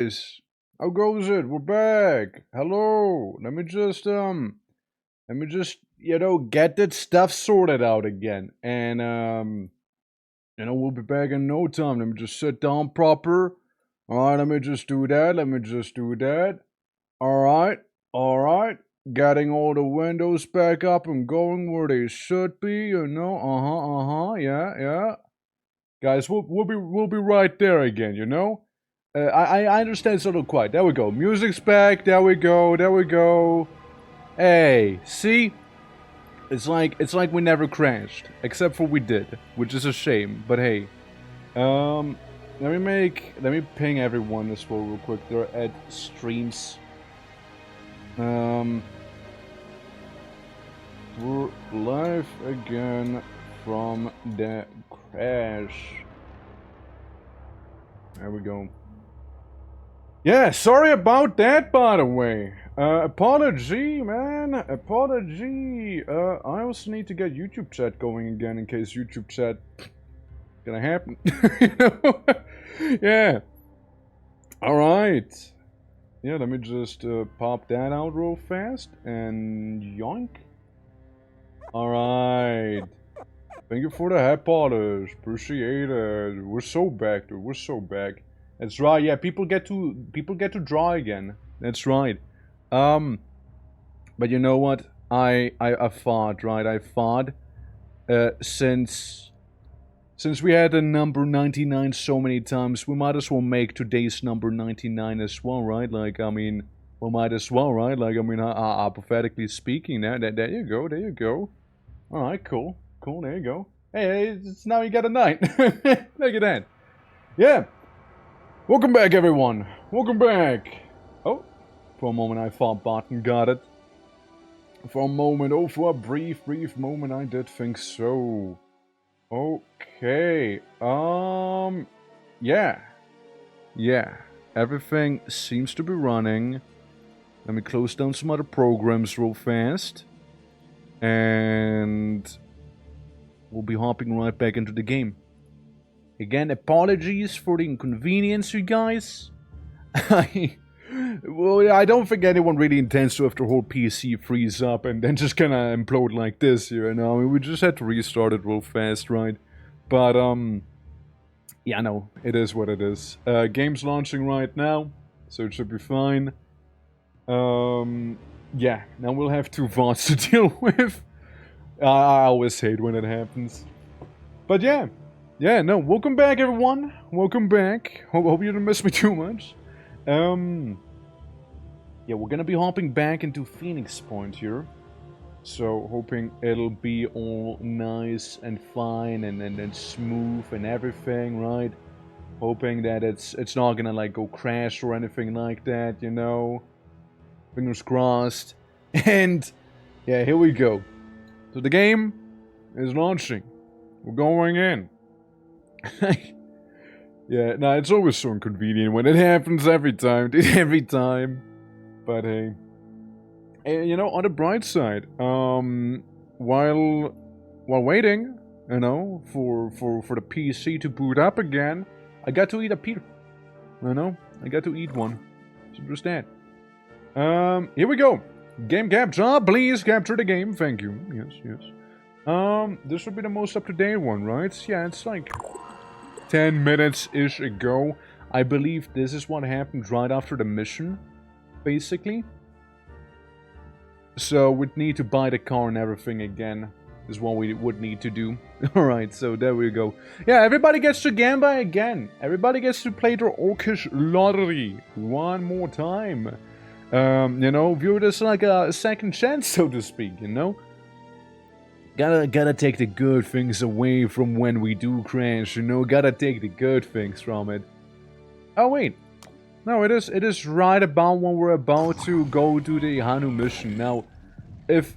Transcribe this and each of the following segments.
guys, how goes it? We're back. Hello. Let me just get that stuff sorted out again. And we'll be back in no time. Let me just sit down proper. Alright, let me just do that. Let me just do that. Alright, alright. Getting all the windows back up and going where they should be, yeah. Guys, we'll be right there again, I understand it's a little quiet. There we go. Music's back. There we go. There we go. Hey, see? It's like we never crashed, except for we did, which is a shame. But hey, let me ping everyone as well real quick. They're at streams. We're live again from the crash. There we go. Yeah, sorry about that, by the way. Apology, man. Apology. I also need to get YouTube chat going again in case YouTube chat gonna happen. Yeah. Alright. Yeah, let me just pop that out real fast and yoink. Alright. Thank you for the head polish. Appreciate it. We're so back, dude. We're so back. That's right. Yeah, people get to draw again. That's right. But you know what? I fought, right? I fought since we had the number 99 so many times, we might as well make today's number 99 as well, right? Like, I mean, we might as well, right? Like, I mean, hypothetically speaking, there you go, there you go. Alright, cool, cool, there you go. Hey, it's now you got a 9. Look at that. Yeah. Welcome back, everyone. Welcome back. Oh, for a moment I thought Barton got it. For a moment, oh, for a brief moment I did think so. Okay, yeah. Yeah, everything seems to be running. Let me close down some other programs real fast. And we'll be hopping right back into the game. Again, apologies for the inconvenience, you guys. Well, I don't think anyone really intends to have their whole PC freeze up and then just kind of implode like this, you know? I mean, we just had to restart it real fast, right? But, yeah, no, it is what it is. Game's launching right now, so it should be fine. Yeah, now we'll have 2 VODs to deal with. I always hate when it happens. But yeah. Yeah, no, welcome back, everyone. Welcome back. Hope you didn't miss me too much. Yeah, we're gonna be hopping back into Phoenix Point here. So, hoping it'll be all nice and fine and smooth and everything, right? Hoping that it's not gonna, like, go crash or anything like that, you know? Fingers crossed. And, yeah, here we go. So, the game is launching. We're going in. Yeah, nah, it's always so inconvenient when it happens every time, dude, every time. But hey. And, you know, on the bright side, while waiting, you know, for the PC to boot up again, I got to eat a pizza. You know, I got to eat one. So just that. Here we go. Game capture, please capture the game. Thank you. Yes, yes. This would be the most up-to-date one, right? Yeah, it's like 10 minutes-ish ago. I believe this is what happened right after the mission, basically. So we'd need to buy the car and everything again, is what we would need to do. Alright, so there we go. Yeah, everybody gets to gamble again. Everybody gets to play their Orcish lottery one more time. You know, view it as like a second chance, so to speak, you know? Gotta take the good things away from when we do crash, you know? Gotta take the good things from it. Oh, wait. No, it is right about when we're about to go to the Hanu mission. Now,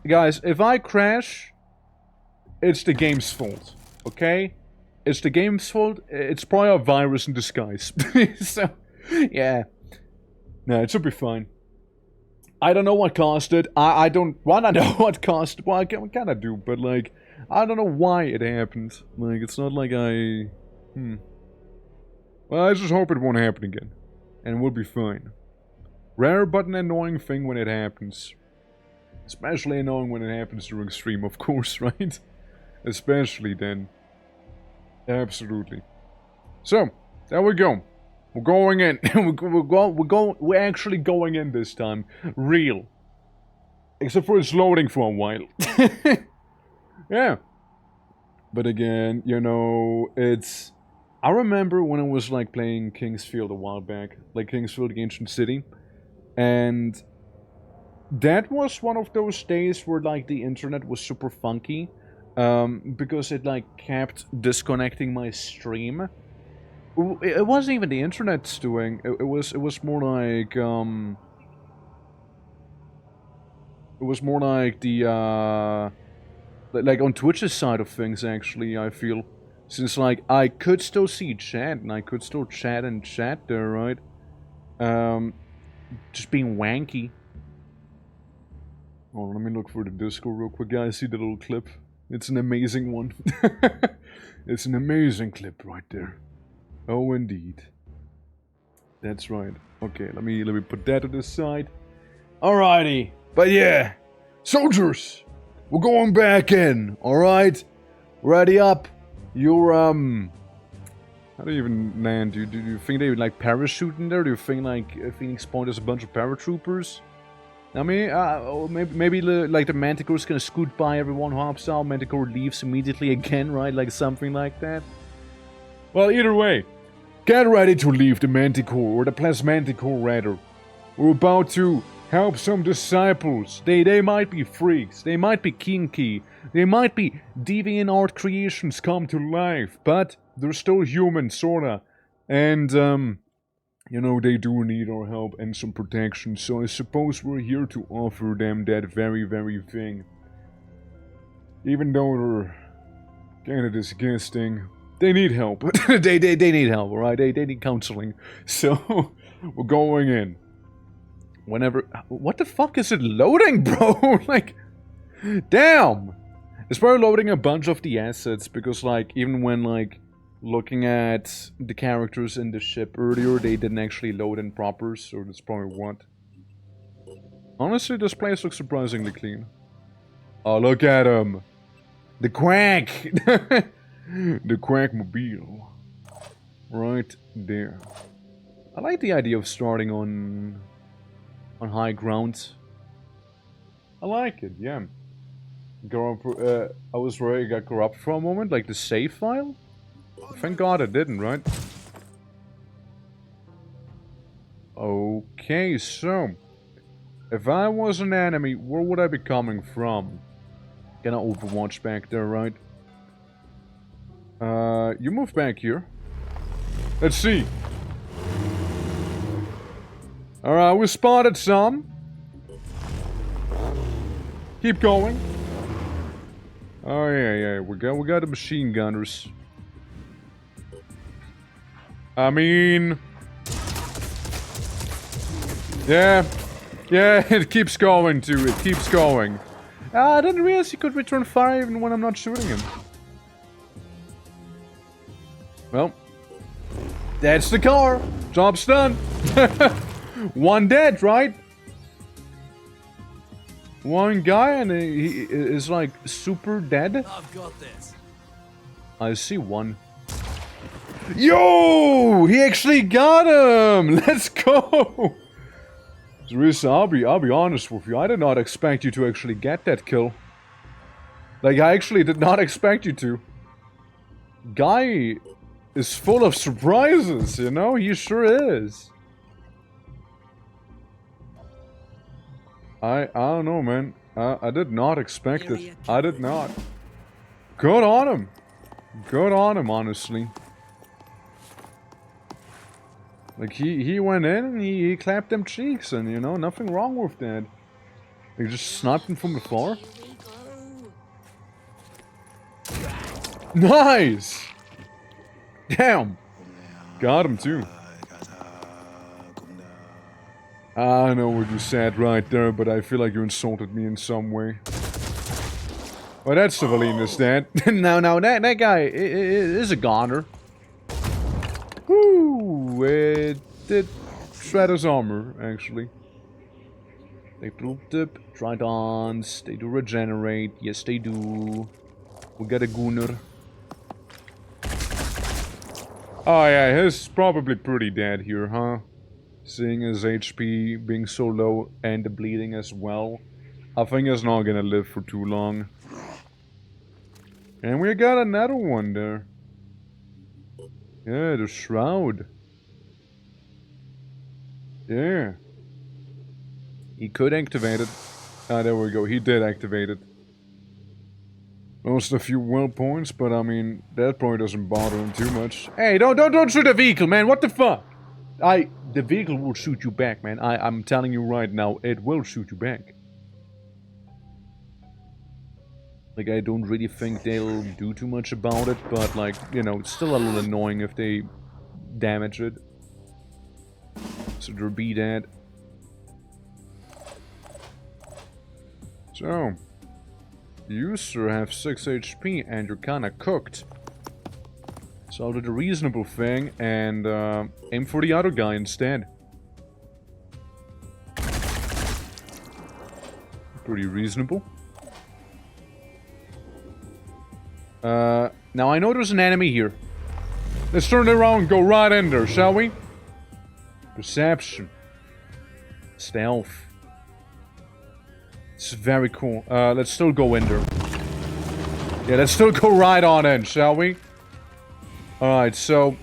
guys, if I crash, it's the game's fault, okay? It's the game's fault. It's probably a virus in disguise. So, yeah. No, it should be fine. I don't know what caused it. I don't wanna know what caused it. Well, I kinda do, but like, I don't know why it happened. Like, it's not like I... Well, I just hope it won't happen again. And we'll be fine. Rare but an annoying thing when it happens. Especially annoying when it happens during stream, of course, right? Especially then. Absolutely. So, there we go. We're going in. We're actually going in this time. Real. Except for it's loading for a while. Yeah. But again, you know, it's... I remember when I was like playing Kingsfield a while back. Like Kingsfield, the Ancient City. And that was one of those days where like the internet was super funky. Because it like kept disconnecting my stream. It wasn't even the internet's doing. It was more like it was more like the like on Twitch's side of things actually, I feel. Since like I could still see chat and I could still chat and chat there, right? Just being wanky. Oh, let me look for the Discord real quick, guys. See the little clip? It's an amazing one. It's an amazing clip right there. Oh, indeed. That's right. Okay, let me put that to the side. Alrighty. But yeah, soldiers, we're going back in. All right, ready up. You're how do you even land? Do you think they would like parachute in there? Do you think like Phoenix Point is a bunch of paratroopers? I mean, maybe like the Manticore's gonna scoot by everyone who hops out. Manticore leaves immediately again, right? Like something like that. Well, either way, get ready to leave the Manticore, or the Plasmanticore rather. We're about to help some disciples. They might be freaks, they might be kinky, they might be deviant art creations come to life, but they're still human, sorta. And, you know, they do need our help and some protection, so I suppose we're here to offer them that very, very thing. Even though they're kinda disgusting, they need help. they need help, alright? They need counseling. So, we're going in. Whenever... What the fuck is it loading, bro? Like, damn! It's probably loading a bunch of the assets, because, like, even when, like, looking at the characters in the ship earlier, they didn't actually load in proper, so that's probably what. Honestly, this place looks surprisingly clean. Oh, look at him! The Quack! The Quackmobile. Right there. I like the idea of starting on high ground. I like it, yeah. I was worried it got corrupted for a moment, like the save file. Thank God it didn't, right? Okay, so if I was an enemy, where would I be coming from? Gonna Overwatch back there, right? You move back here. Let's see. Alright, we spotted some. Keep going. Oh yeah, we got the machine gunners. I mean... Yeah, it keeps going too, it keeps going. I didn't realize he could return fire even when I'm not shooting him. Well, that's the car. Job's done. One dead, right? One guy and he is like super dead. I've got this. I see one. Yo! He actually got him! Let's go! Teresa, I'll be honest with you. I did not expect you to actually get that kill. Like, I actually did not expect you to. Guy is full of surprises, you know? He sure is. I don't know, man. I did not expect it. I did not. Good on him. Good on him, honestly. Like, he went in and he clapped them cheeks, and, you know, nothing wrong with that. Like, just sniping from afar. Nice! Damn! Got him, too. I know what you said right there, but I feel like you insulted me in some way. Well, that's Savalina's dad. No, that guy is a goner. Woo! It shred his armor, actually. They drooped up. Tridents. They do regenerate. Yes, they do. We got a Gunner. Oh yeah, he's probably pretty dead here, huh? Seeing his HP being so low and the bleeding as well. I think he's not gonna live for too long. And we got another one there. Yeah, the Shroud. Yeah. He could activate it. Ah, there we go. He did activate it. Lost a few will points, but I mean, that probably doesn't bother him too much. Hey, don't shoot the vehicle, man. What the fuck? The vehicle will shoot you back, man. I'm telling you right now, it will shoot you back. Like, I don't really think they'll do too much about it, but like, you know, it's still a little annoying if they damage it. So there be that. So, you, sir, have 6 HP and you're kinda cooked. So I'll do the reasonable thing and aim for the other guy instead. Pretty reasonable. Now I know there's an enemy here. Let's turn it around and go right in there, shall we? Perception. Stealth. It's very cool. Let's still go in there. Yeah, let's still go right on in, shall we? Alright, so...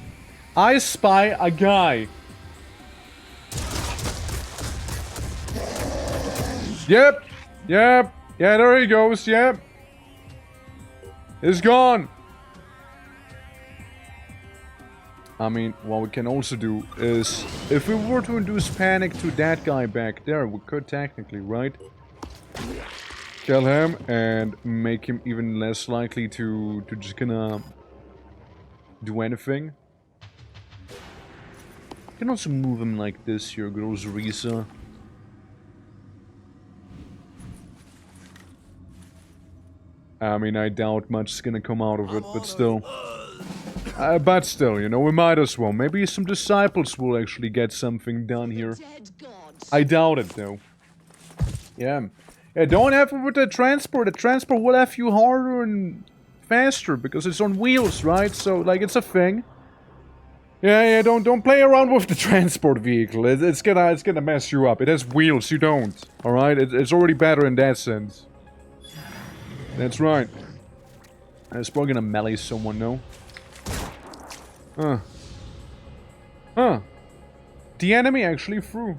I spy a guy. Yep. Yep. Yeah, there he goes. Yep. He's gone. I mean, what we can also do is... If we were to induce panic to that guy back there, we could technically, right? Kill him and make him even less likely to just gonna do anything. You can also move him like this here, Grocerisa. I mean, I doubt much is gonna come out of it, but still. You know, we might as well. Maybe some disciples will actually get something done here. I doubt it, though. Yeah. Yeah, don't have it with the transport. The transport will have you harder and faster because it's on wheels, right? So, like, it's a thing. Yeah, don't play around with the transport vehicle. It's gonna mess you up. It has wheels, you don't. Alright? It's already better in that sense. That's right. It's probably gonna melee someone, no? Huh. The enemy actually threw.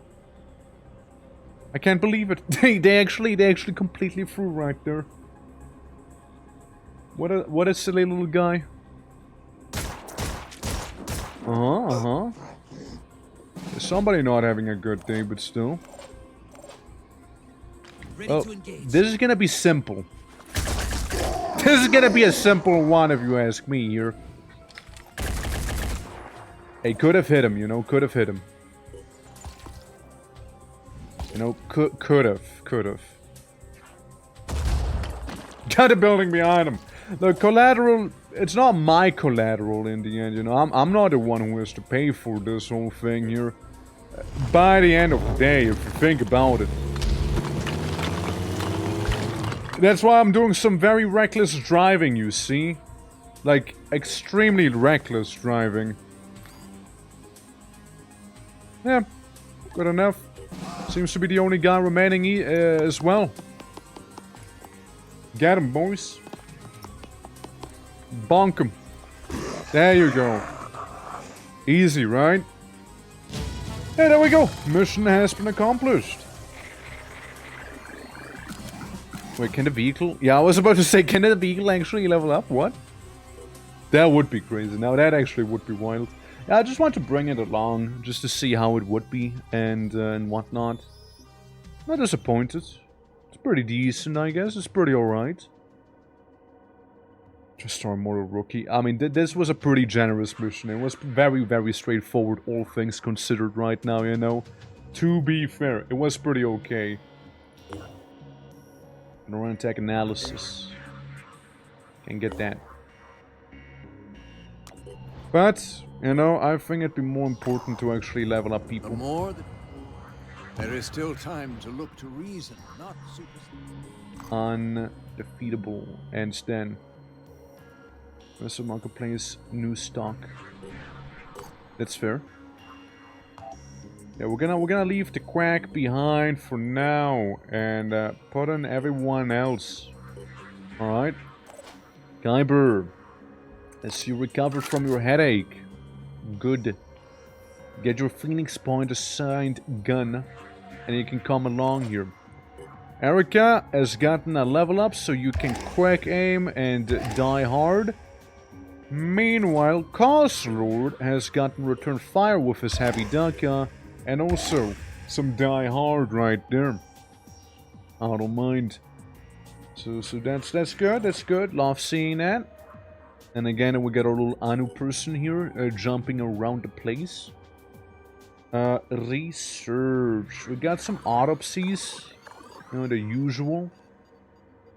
I can't believe it. they actually completely threw right there. What a silly little guy. Somebody not having a good day, but still. Oh, this is gonna be simple. This is gonna be a simple one if you ask me here. Hey, could have hit him, you know, could have hit him. You know, could have. Got a building behind him. The collateral, it's not my collateral in the end, you know. I'm not the one who has to pay for this whole thing here. By the end of the day, if you think about it. That's why I'm doing some very reckless driving, you see? Like, extremely reckless driving. Yeah, good enough. Seems to be the only guy remaining as well. Get him, boys. Bonk him. There you go. Easy, right? Hey, there we go. Mission has been accomplished. Wait, can the vehicle... Yeah, I was about to say, can the vehicle actually level up? What? That would be crazy. Now, that actually would be wild. Yeah, I just want to bring it along, just to see how it would be, and whatnot. Not disappointed. It's pretty decent, I guess. It's pretty alright. Just our mortal rookie. I mean, this was a pretty generous mission. It was very, very straightforward, all things considered right now, you know. To be fair, it was pretty okay. Neuron attack analysis. Can get that. But, you know, I think it'd be more important to actually level up The people. more that there is still time to look to reason, not superstition. Undefeatable. And then Mr. Marketplace, new stock. That's fair. Yeah, we're gonna leave the quack behind for now and put in everyone else. Alright. Kyber, as you recovered from your headache. Good. Get your Phoenix Point assigned gun and you can come along here. Erica has gotten a level up so you can quick aim and die hard. Meanwhile, Lord has gotten return fire with his heavy Daka and also some die hard right there. I don't mind. So that's good, that's good. Love seeing that. And again, we got our little Anu person here jumping around the place. Research. We got some autopsies. You know, the usual.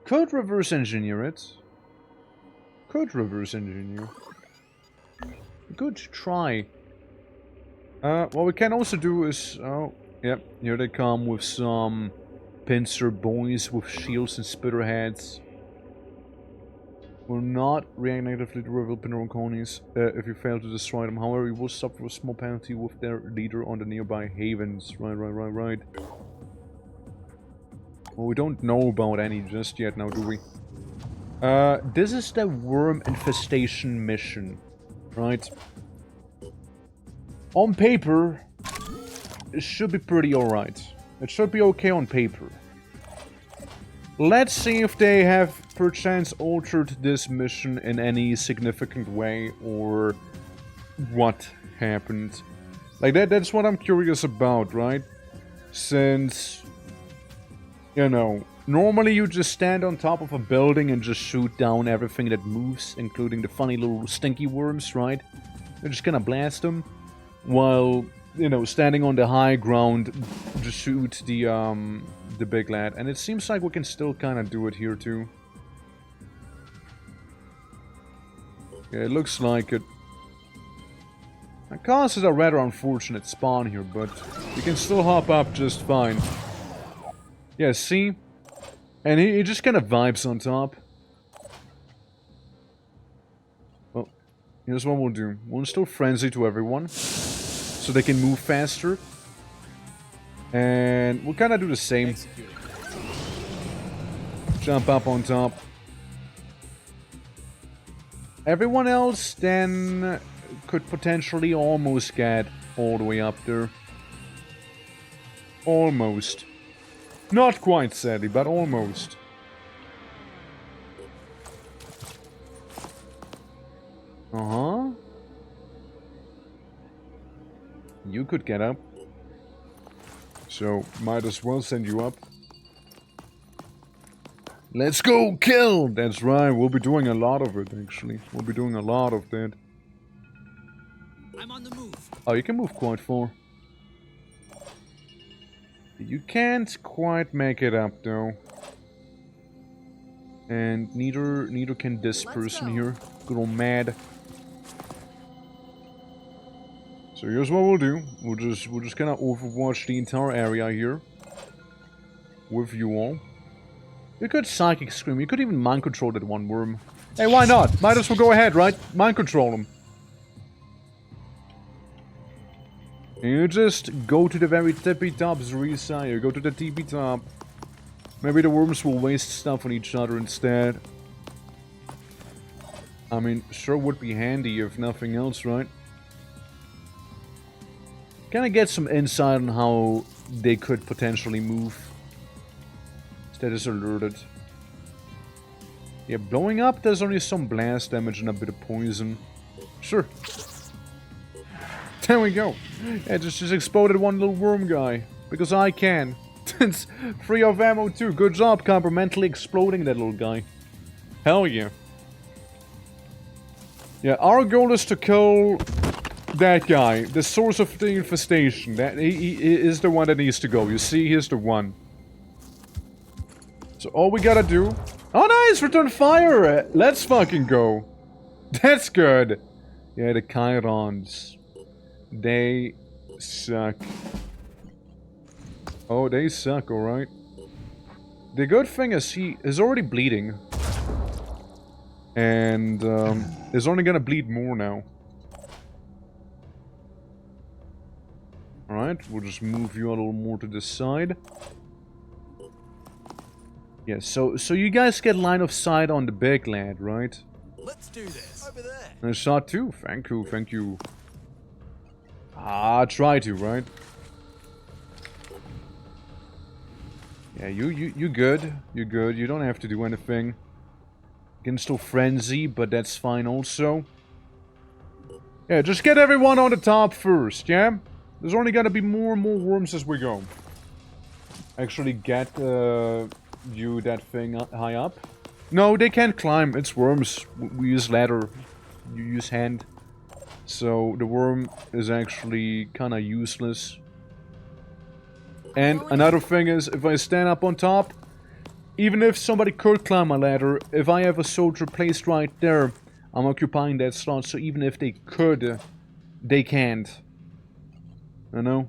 Could reverse engineer it. Could reverse engineer. Good try. What we can also do is... Oh, yep, here they come with some pincer boys with shields and spitter heads. Will not react negatively to rival Pinner colonies if you fail to destroy them. However, you will suffer a small penalty with their leader on the nearby havens. Right. Well, we don't know about any just yet now, do we? This is the worm infestation mission, right? On paper, it should be pretty alright. It should be okay on paper. Let's see if they have perchance altered this mission in any significant way or what happened. Like that's what I'm curious about, right? Since, you know, normally you just stand on top of a building and just shoot down everything that moves, including the funny little stinky worms, right? You're just gonna blast them, while, you know, standing on the high ground, just shoot the big lad. And it seems like we can still kind of do it here too. Yeah, it looks like it. Cars is a rather unfortunate spawn here, but you can still hop up just fine. Yeah, see? And he just kind of vibes on top. Well, here's what we'll do. We'll instill frenzy to everyone, so they can move faster. And we'll kind of do the same. Jump up on top. Everyone else then could potentially almost get all the way up there. Almost. Not quite, sadly, but almost. Uh-huh. You could get up. So, might as well send you up. Let's go kill! That's right, we'll be doing a lot of it, actually. We'll be doing a lot of that. I'm on the move. Oh, you can move quite far. You can't quite make it up, though. And neither can this person here. Good old Mad. So here's what we'll do. We'll just kind of overwatch the entire area here. With you all. You could Psychic Scream. You could even mind control that one worm. Hey, why not? Might as well go ahead, right? Mind control him. You just go to the very tippy top, Zerisa. You go to the tippy top. Maybe the worms will waste stuff on each other instead. I mean, sure would be handy if nothing else, right? Kinda get some insight on how they could potentially move. Status alerted. Yeah, blowing up, there's only some blast damage and a bit of poison. Sure. There we go. Yeah, just exploded one little worm guy. Because I can. It's free of ammo too. Good job, Copper, mentally exploding that little guy. Hell yeah. Yeah, our goal is to kill that guy. The source of the infestation. That he is the one that needs to go. You see, here's the one. So all we gotta do... Oh nice! Return fire! Let's fucking go. That's good. Yeah, the Chirons. They suck. Oh, they suck, alright. The good thing is he is already bleeding. And is only gonna bleed more now. Alright, we'll just move you a little more to the side. Yeah, so you guys get line of sight on the big lad, right? Let's do this. Over there. And shot too. Thank you, thank you. Ah, try to, right? Yeah, you good. You good. You don't have to do anything. You can still frenzy, but that's fine also. Yeah, just get everyone on the top first, yeah? There's only gonna be more and more worms as we go. Actually get you that thing high up. No, they can't climb. It's worms. We use ladder. You use hand. So the worm is actually kinda useless. And another thing is, if I stand up on top, even if somebody could climb a ladder, if I have a soldier placed right there, I'm occupying that slot, so even if they could, they can't. You know?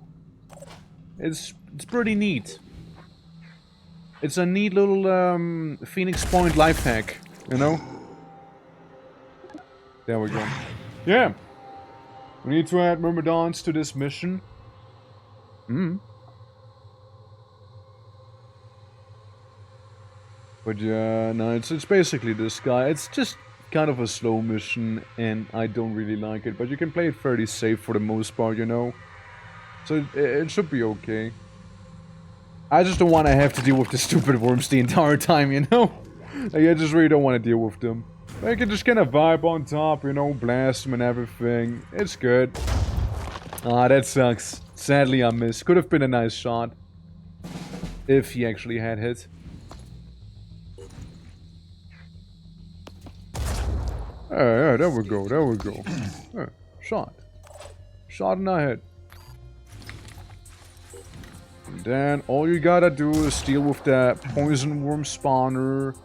It's pretty neat. It's a neat little Phoenix Point life hack, you know? There we go. Yeah! We need to add Myrmidons to this mission. But yeah, no, it's basically this guy. It's just kind of a slow mission, and I don't really like it. But you can play it fairly safe for the most part, you know? So it should be okay. I just don't want to have to deal with the stupid worms the entire time, you know? Like, I just really don't want to deal with them. I can just kind of vibe on top, you know, blast them and everything. It's good. Ah, that sucks. Sadly, I missed. Could have been a nice shot. If he actually had hit. Yeah, there we go, there we go. Shot. Shot in the head. And then all you gotta do is deal with that poison worm spawner.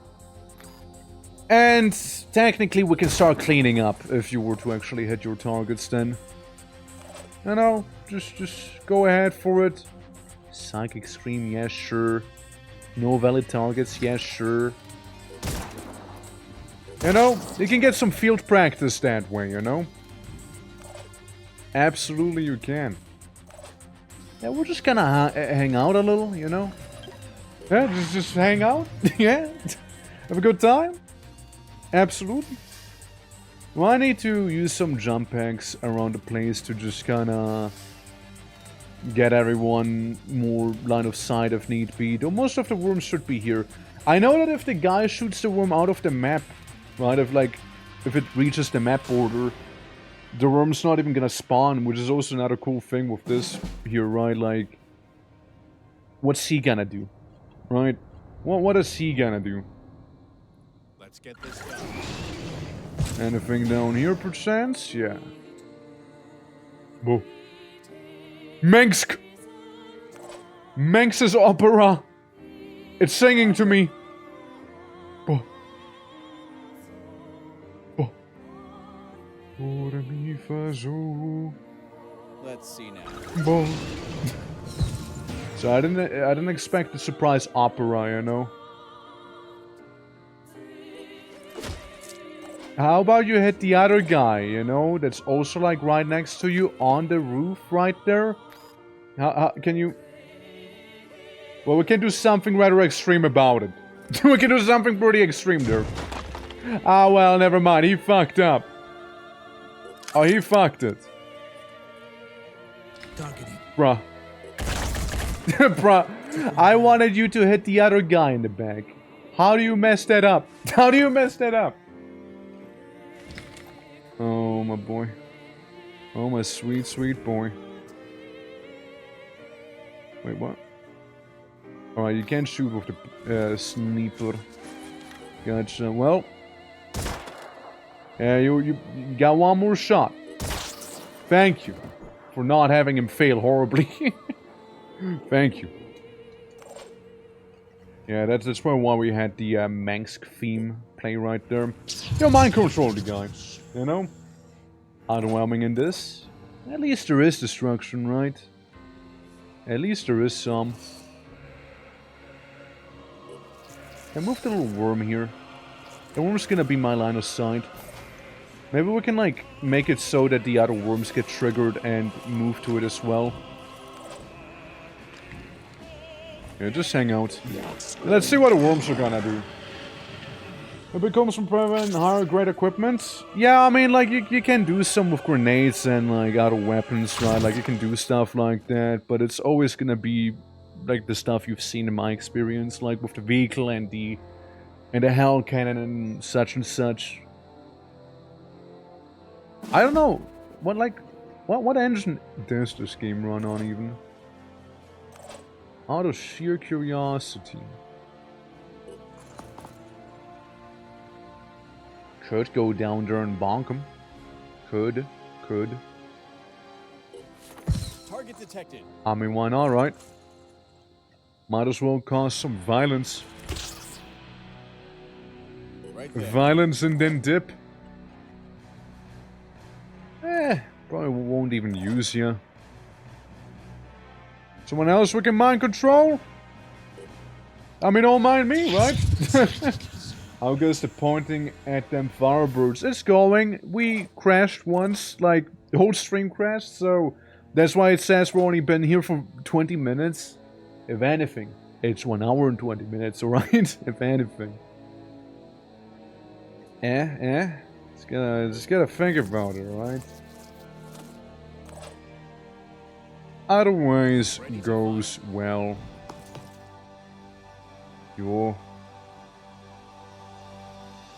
And technically we can start cleaning up if you were to actually hit your targets then. You know, just go ahead for it. Psychic Scream, yes, sure. No valid targets, yes, sure. You know, you can get some field practice that way, you know? Absolutely you can. Yeah, we're just gonna hang out a little, you know? Yeah, just hang out. Yeah, have a good time. Absolutely. Well, I need to use some jump packs around the place to just kinda get everyone more line of sight if need be. Though most of the worms should be here. I know that if the guy shoots the worm out of the map, right, if it reaches the map border, the worm's not even gonna spawn, which is also another cool thing with this here, right? Like, what's he gonna do, right? What is he gonna do? Let's get this done. Anything down here, perchance? Yeah. Whoa. Mengsk! Mengsk's opera! It's singing to me! Bo. Bo. Do, re, mi, fa, so. Let's see now. Bo. So I didn't expect the surprise opera, you know? How about you hit the other guy, you know, that's also like right next to you on the roof right there? How can you... Well, we can do something rather extreme about it. We can do something pretty extreme there. Ah, well, never mind. He fucked up. Oh, he fucked it. Targeting. Bruh. Bruh. I wanted you to hit the other guy in the back. How do you mess that up? How do you mess that up? Oh, my boy. Oh, my sweet, sweet boy. Wait, what? Alright, you can't shoot with the sniper. Gotcha. Well. Yeah, you got one more shot. Thank you for not having him fail horribly. Thank you. Yeah, that's probably why we had the Mengsk theme play right there. You know, mind control the guy. You know? underwhelming in this. At least there is destruction, right? At least there is some. I moved the little worm here. The worm's gonna be my line of sight. Maybe we can, like, make it so that the other worms get triggered and move to it as well. Yeah, just hang out. Let's see what the worms are gonna do. It becomes from prevent higher grade equipment. Yeah, I mean, like, you can do some with grenades and, like, other weapons, right? Like, you can do stuff like that, but it's always gonna be, like, the stuff you've seen in my experience, like, with the vehicle and the hell cannon and such and such. I don't know, what engine does this game run on, even? Out of sheer curiosity. Could go down there and bonk him. Could. Target detected. I mean, why not, right? Might as well cause some violence. Right there. Violence and then dip. Probably won't even use you. Someone else we can mind control? I mean, don't mind me, right? How goes the pointing at them firebirds? It's going. We crashed once, like, the whole stream crashed, so that's why it says we've only been here for 20 minutes. If anything, it's 1 hour and 20 minutes, alright? If anything. Just gotta think about it, right? Otherwise goes well. Yo.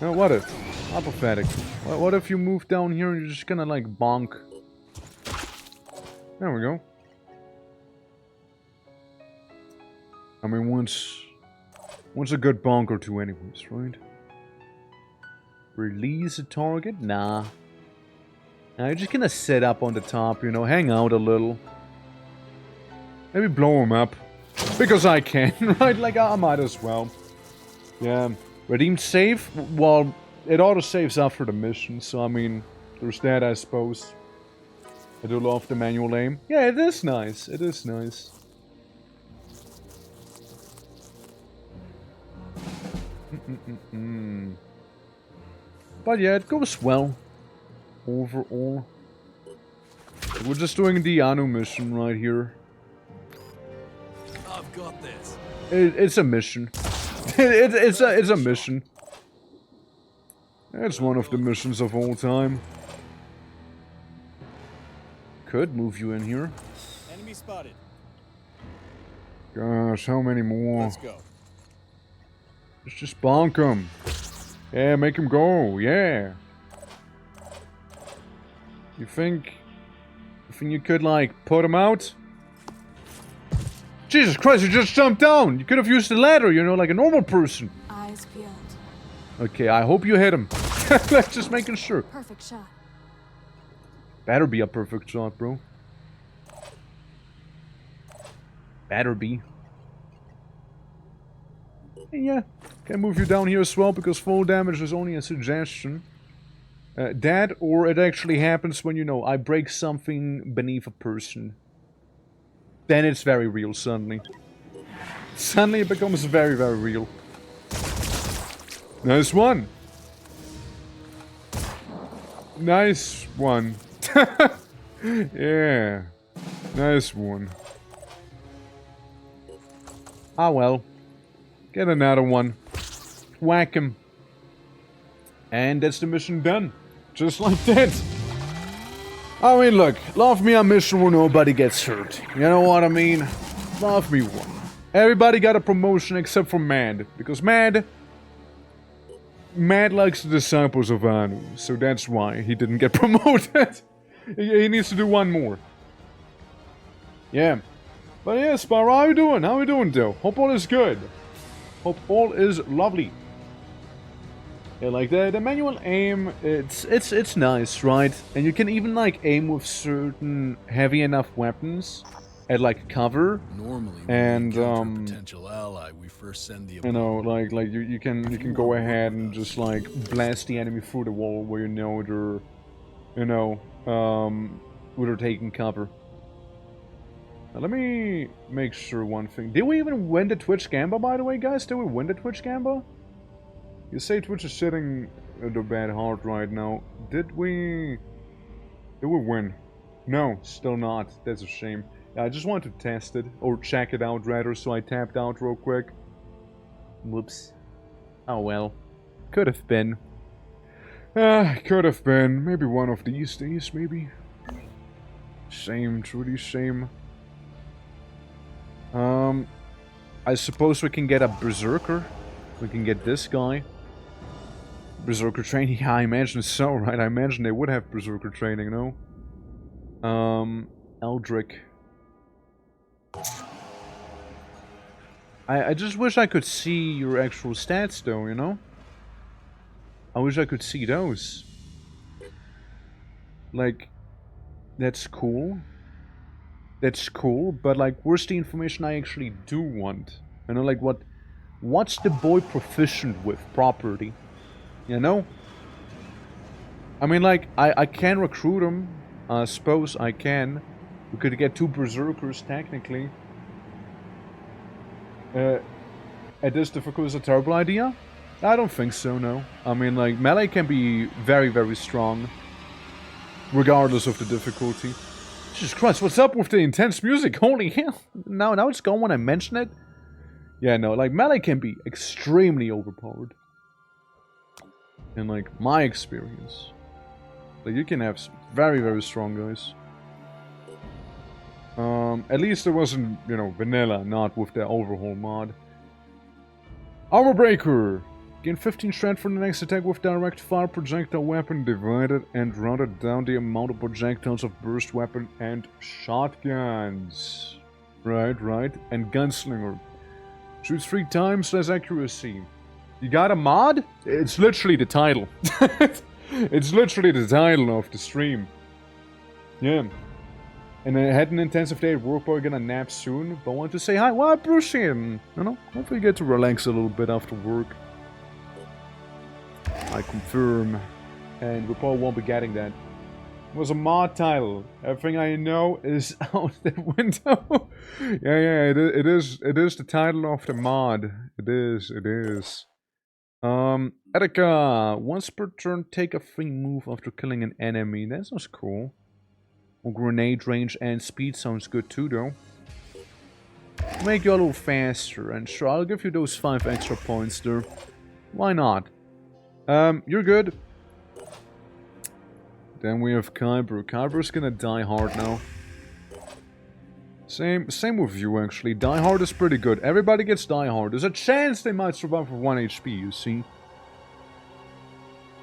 No, what if? Hypothetically. What if you move down here and you're just gonna, like, bonk? There we go. I mean, once a good bonk or two anyways, right? Release a target? Nah. Nah, you're just gonna sit up on the top, you know, hang out a little. Maybe blow him up. Because I can, right? Like, I might as well. Yeah. Redeemed save? Well, it auto-saves after the mission, so I mean, there's that, I suppose. I do love the manual aim. Yeah, it is nice. It is nice. But yeah, it goes well. Overall. We're just doing the Anu mission right here. I've got this. It's a mission. it's a mission. It's one of the missions of all time. Could move you in here. Enemy spotted. Gosh, how many more? Let's go. Let's just bonk him. Yeah, make him go. Yeah. You think you could, like, put him out? Jesus Christ, you just jumped down! You could have used the ladder, you know, like a normal person. Eyes peeled. Okay, I hope you hit him. Just making sure. Perfect shot. Better be a perfect shot, bro. Better be. Yeah, can move you down here as well, because full damage is only a suggestion. That, or it actually happens when, you know, I break something beneath a person. Then it's very real, suddenly. Suddenly it becomes very, very real. Nice one. Nice one. Yeah. Nice one. Ah well. Get another one. Whack him. And that's the mission done. Just like that. I mean, look. Love me a mission where nobody gets hurt. You know what I mean? Love me one. Everybody got a promotion except for Mad. Because Mad likes the disciples of Anu. So that's why he didn't get promoted. He needs to do one more. Yeah. But yeah, Spyro, how you doing? How you doing, Joe? Hope all is good. Hope all is lovely. Yeah, like the manual aim, it's nice, right? And you can even like aim with certain heavy enough weapons at like cover. Normally, and a potential ally, we first send the you know, like you can go ahead and just like blast the enemy through the wall where you know you know, would have taken cover. Now, let me make sure one thing. Did we even win the Twitch Gamba, by the way, guys? Did we win the Twitch Gamba? You say Twitch is sitting at a bad heart right now. Did we win? No, still not. That's a shame. Yeah, I just wanted to test it, or check it out rather, so I tapped out real quick. Whoops. Oh well. Could have been. Could have been. Maybe one of these days, maybe. Shame, truly shame. I suppose we can get a Berserker. We can get this guy. Berserker training, yeah, I imagine so, right? I imagine they would have Berserker training, no? Eldrick. I just wish I could see your actual stats, though, you know? I wish I could see those. Like, that's cool. That's cool, but like, where's the information I actually do want? You know, like, what's the boy proficient with properly? You know? I mean, like, I can recruit him. I suppose I can. We could get 2 Berserkers, technically. At this difficulty is a terrible idea? I don't think so, no. I mean, like, melee can be very, very strong. Regardless of the difficulty. Jesus Christ, what's up with the intense music? Holy hell. Now it's gone when I mention it. Yeah, no, like, melee can be extremely overpowered. In, like, my experience. Like, you can have some very, very strong guys. At least it wasn't, you know, vanilla, not with the overhaul mod. Armor Breaker! Gain 15 strength for the next attack with direct fire projectile weapon, divided and rounded down the amount of projectiles of burst weapon and shotguns. Right. And Gunslinger. Shoots 3 times less accuracy. You got a mod? It's literally the title. It's literally the title of the stream. Yeah. And I had an intensive day at work, but gonna nap soon. But I want to say hi. Well, I appreciate it. You know, hopefully you get to relax a little bit after work. I confirm. And we probably won't be getting that. It was a mod title. Everything I know is out the window. yeah, it is the title of the mod. It is. Erika, once per turn, take a free move after killing an enemy. That sounds cool. Well, grenade range and speed sounds good too, though. Make you a little faster, and sure, I'll give you those 5 extra points there. Why not? You're good. Then we have Kyber. Kyber's gonna die hard now. Same with you, actually. Die hard is pretty good. Everybody gets die hard. There's a chance they might survive with 1 HP, you see.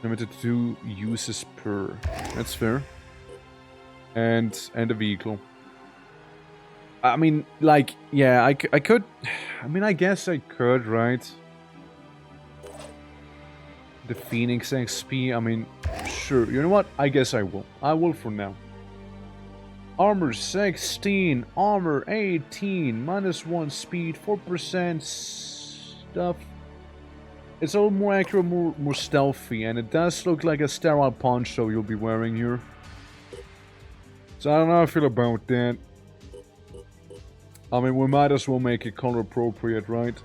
Limited to 2 uses per. That's fair. And a vehicle. I mean, like, yeah, I could... I mean, I guess I could, right? The Phoenix XP, I mean, sure. You know what? I guess I will. I will for now. Armor 16, armor 18, -1 speed, 4% stuff. It's a little more accurate, more stealthy, and it does look like a sterile poncho you'll be wearing here. So I don't know how I feel about that. I mean, we might as well make it color appropriate, right?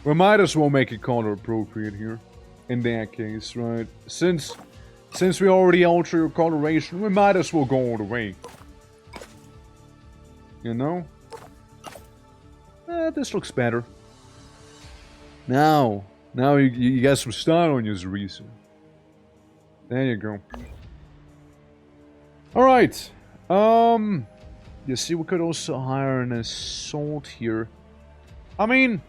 We might as well make it color appropriate here. In that case, right? Since we already alter your coloration, we might as well go all the way. You know? This looks better. Now you got some style on your Zerisa. There you go. Alright. You see, we could also hire an assault here. I mean,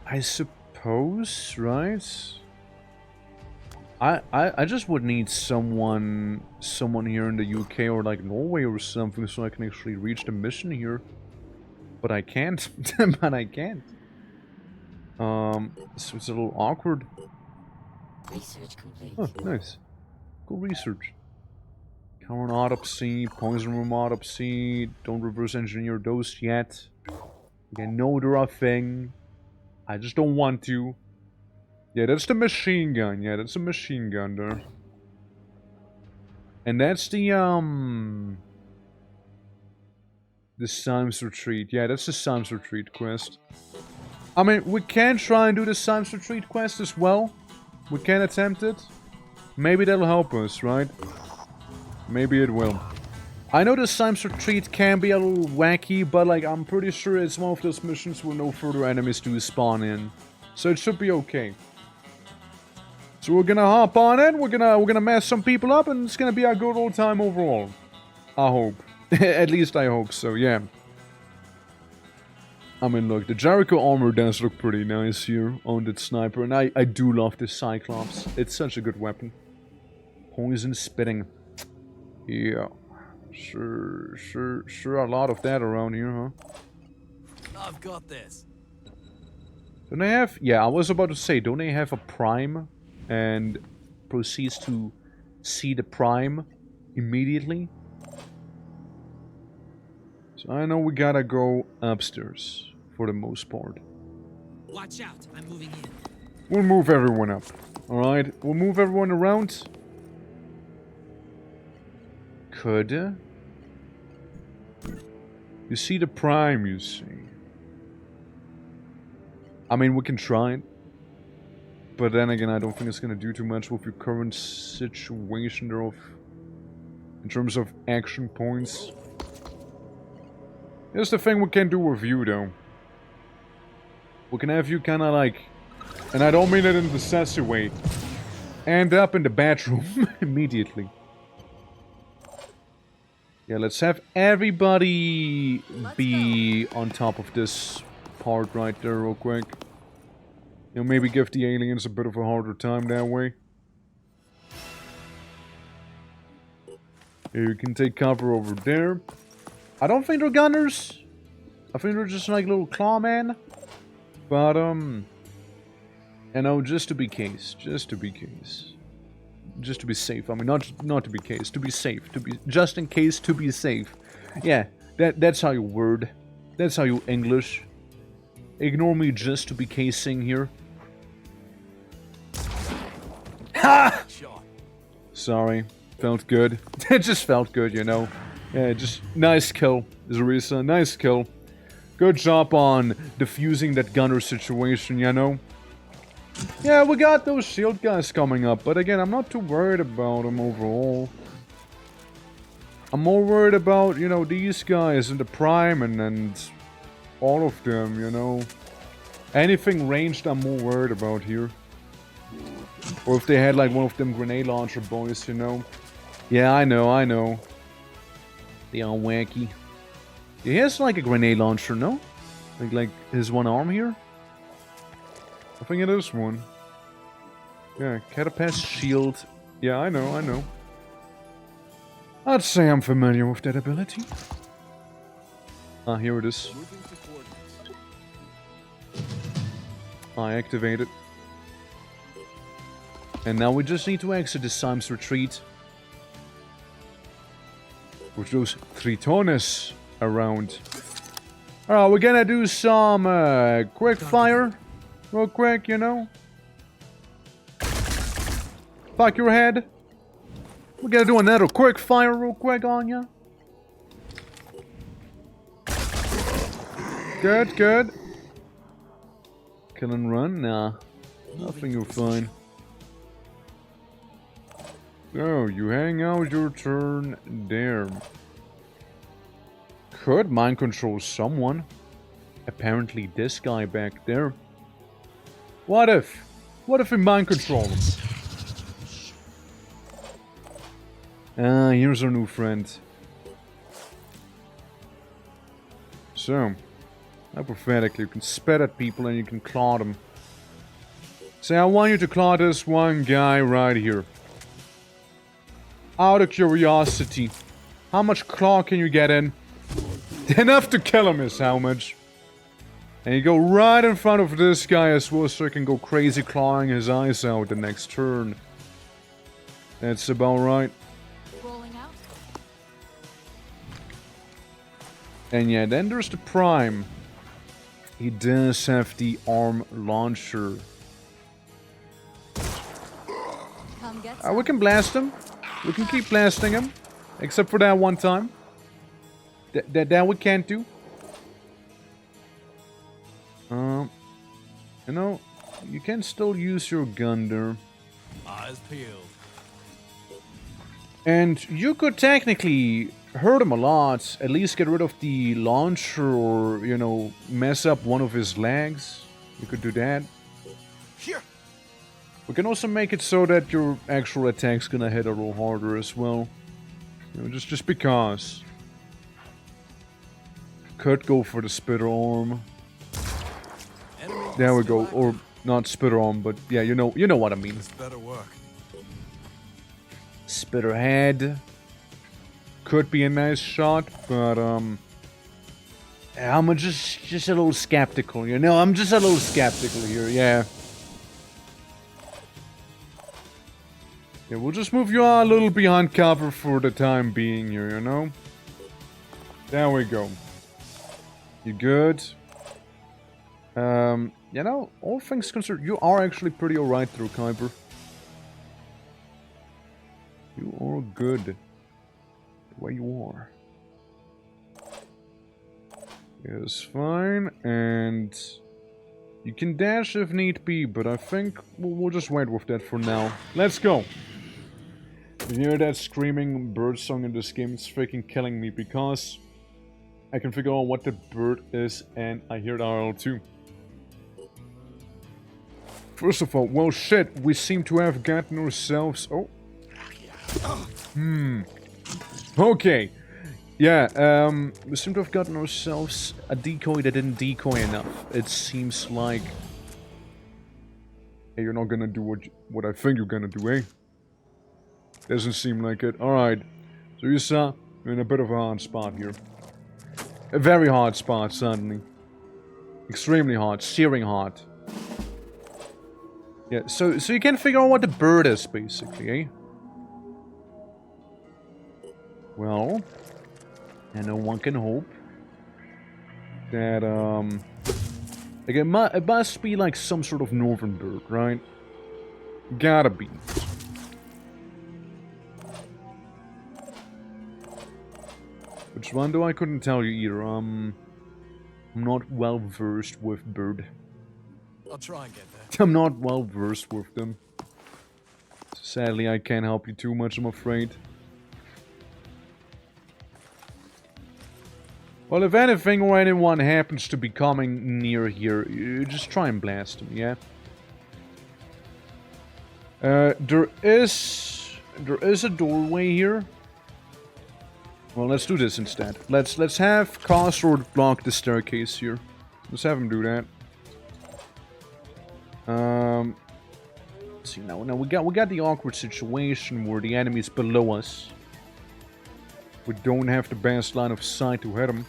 I suppose, right? I just would need someone here in the UK or like Norway or something so I can actually reach the mission here. But I can't. But I can't. So it's a little awkward. Research complete. Oh, nice. Cool research. Current autopsy, poison room autopsy. Don't reverse engineer those yet. I know they're a thing. I just don't want to. Yeah, that's the machine gun. Yeah, that's a machine gun there. And that's the Sims Retreat. Yeah, that's the Sims Retreat quest. I mean, we can try and do the Sims Retreat quest as well. We can attempt it. Maybe that'll help us, right? Maybe it will. I know the Sims Retreat can be a little wacky, but like, I'm pretty sure it's one of those missions where no further enemies do spawn in. So it should be okay. So we're gonna hop on it, we're gonna mess some people up, and it's gonna be a good old time overall. I hope. At least I hope so, yeah. I mean, look, the Jericho armor does look pretty nice here on that sniper, and I do love this Cyclops. It's such a good weapon. Poison spitting. Yeah. Sure a lot of that around here, huh? I've got this. Don't they have... Yeah, I was about to say, don't they have a prime? And proceeds to see the prime immediately? So I know we gotta go upstairs for the most part. Watch out, I'm moving in. We'll move everyone up. Alright, we'll move everyone around. Could. You see the prime, you see. I mean, we can try it. But then again, I don't think it's gonna do too much with your current situation there of... in terms of action points. Here's the thing we can do with you, though. We can have you kinda like... and I don't mean it in the sassy way. End up in the bathroom immediately. Yeah, let's have everybody be on top of this part right there real quick. You know, maybe give the aliens a bit of a harder time that way. Here, you can take cover over there. I don't think they're gunners. I think they're just like little clawmen. But, you know, just to be case. Just to be case. Just to be safe. I mean, not to be case. To be safe. To be just in case to be safe. Yeah, that's how you word. That's how you English. Ignore me just to be casing here. Ha! Sorry. Felt good. It just felt good, you know. Yeah, just nice kill, Zarisa. Nice kill. Good job on defusing that gunner situation, you know. Yeah, we got those shield guys coming up, but again, I'm not too worried about them overall. I'm more worried about, you know, these guys in the prime and all of them, you know. Anything ranged, I'm more worried about here. Or if they had like one of them grenade launcher boys, you know. Yeah, I know. They are wacky. He has like a grenade launcher, no? Like his one arm here? I think it is one. Yeah, Catapass shield. Yeah, I know. I'd say I'm familiar with that ability. Ah, here it is. I activate it. And now we just need to exit the Sims Retreat. With those Tritones around. Alright, we're gonna do some quick fire. Real quick, you know. Fuck your head. We're gonna do another quick fire real quick on ya. Good. Kill and run? Nah. Nothing, you're fine. So, you hang out your turn there. Could mind control someone. Apparently this guy back there. What if? What if we mind control him? Ah, here's our new friend. So, hypothetically, you can spit at people and you can claw them. Say, I want you to claw this one guy right here. Out of curiosity, how much claw can you get in? Enough to kill him is how much. And you go right in front of this guy as well so you can go crazy clawing his eyes out the next turn. That's about right. Rolling out. And yeah, then there's the Prime. He does have the arm launcher. Come get We can blast him. We can keep blasting him. Except for that one time. That we can't do. You know, you can still use your gun there. Eyes peeled. And you could technically hurt him a lot. At least get rid of the launcher or, you know, mess up one of his legs. You could do that. Here. We can also make it so that your actual attack's gonna hit a little harder as well. You know, just because. Could go for the spitter arm. Enemy There we still go. Or not spitter arm, but yeah, you know what I mean. This better work. Spitter head. Could be a nice shot, but I'm just a little skeptical, you know? I'm just a little skeptical here, yeah. Yeah, we'll just move you a little behind cover for the time being here, you know? There we go. You good? You know, all things considered, you are actually pretty alright through Kuiper. You are good. The way you are. It's fine, and you can dash if need be, but I think we'll just wait with that for now. Let's go! You hear that screaming bird song in this game? It's freaking killing me because I can figure out what the bird is, and I hear the RL too. First of all, well shit, we seem to have gotten ourselves... Oh. Okay. Yeah, we seem to have gotten ourselves a decoy that didn't decoy enough. It seems like... Hey, you're not gonna do what I think you're gonna do, eh? Doesn't seem like it. Alright. So you saw, we're in a bit of a hard spot here. A very hard spot, suddenly. Extremely hard. Searing hard. Yeah, so you can figure out what the bird is, basically, eh? Well, I know one can hope that, like it must be like some sort of northern bird, right? Gotta be. Which one though? I couldn't tell you either. I'm not well versed with bird. I'll try and get there. I'm not well versed with them. Sadly, I can't help you too much, I'm afraid. Well, if anything or anyone happens to be coming near here, you just try and blast them, yeah? There is a doorway here. Well, let's do this instead. Let's have Cosrord block the staircase here. Let's have him do that. See now we got the awkward situation where the enemy's below us. We don't have the best line of sight to hit him.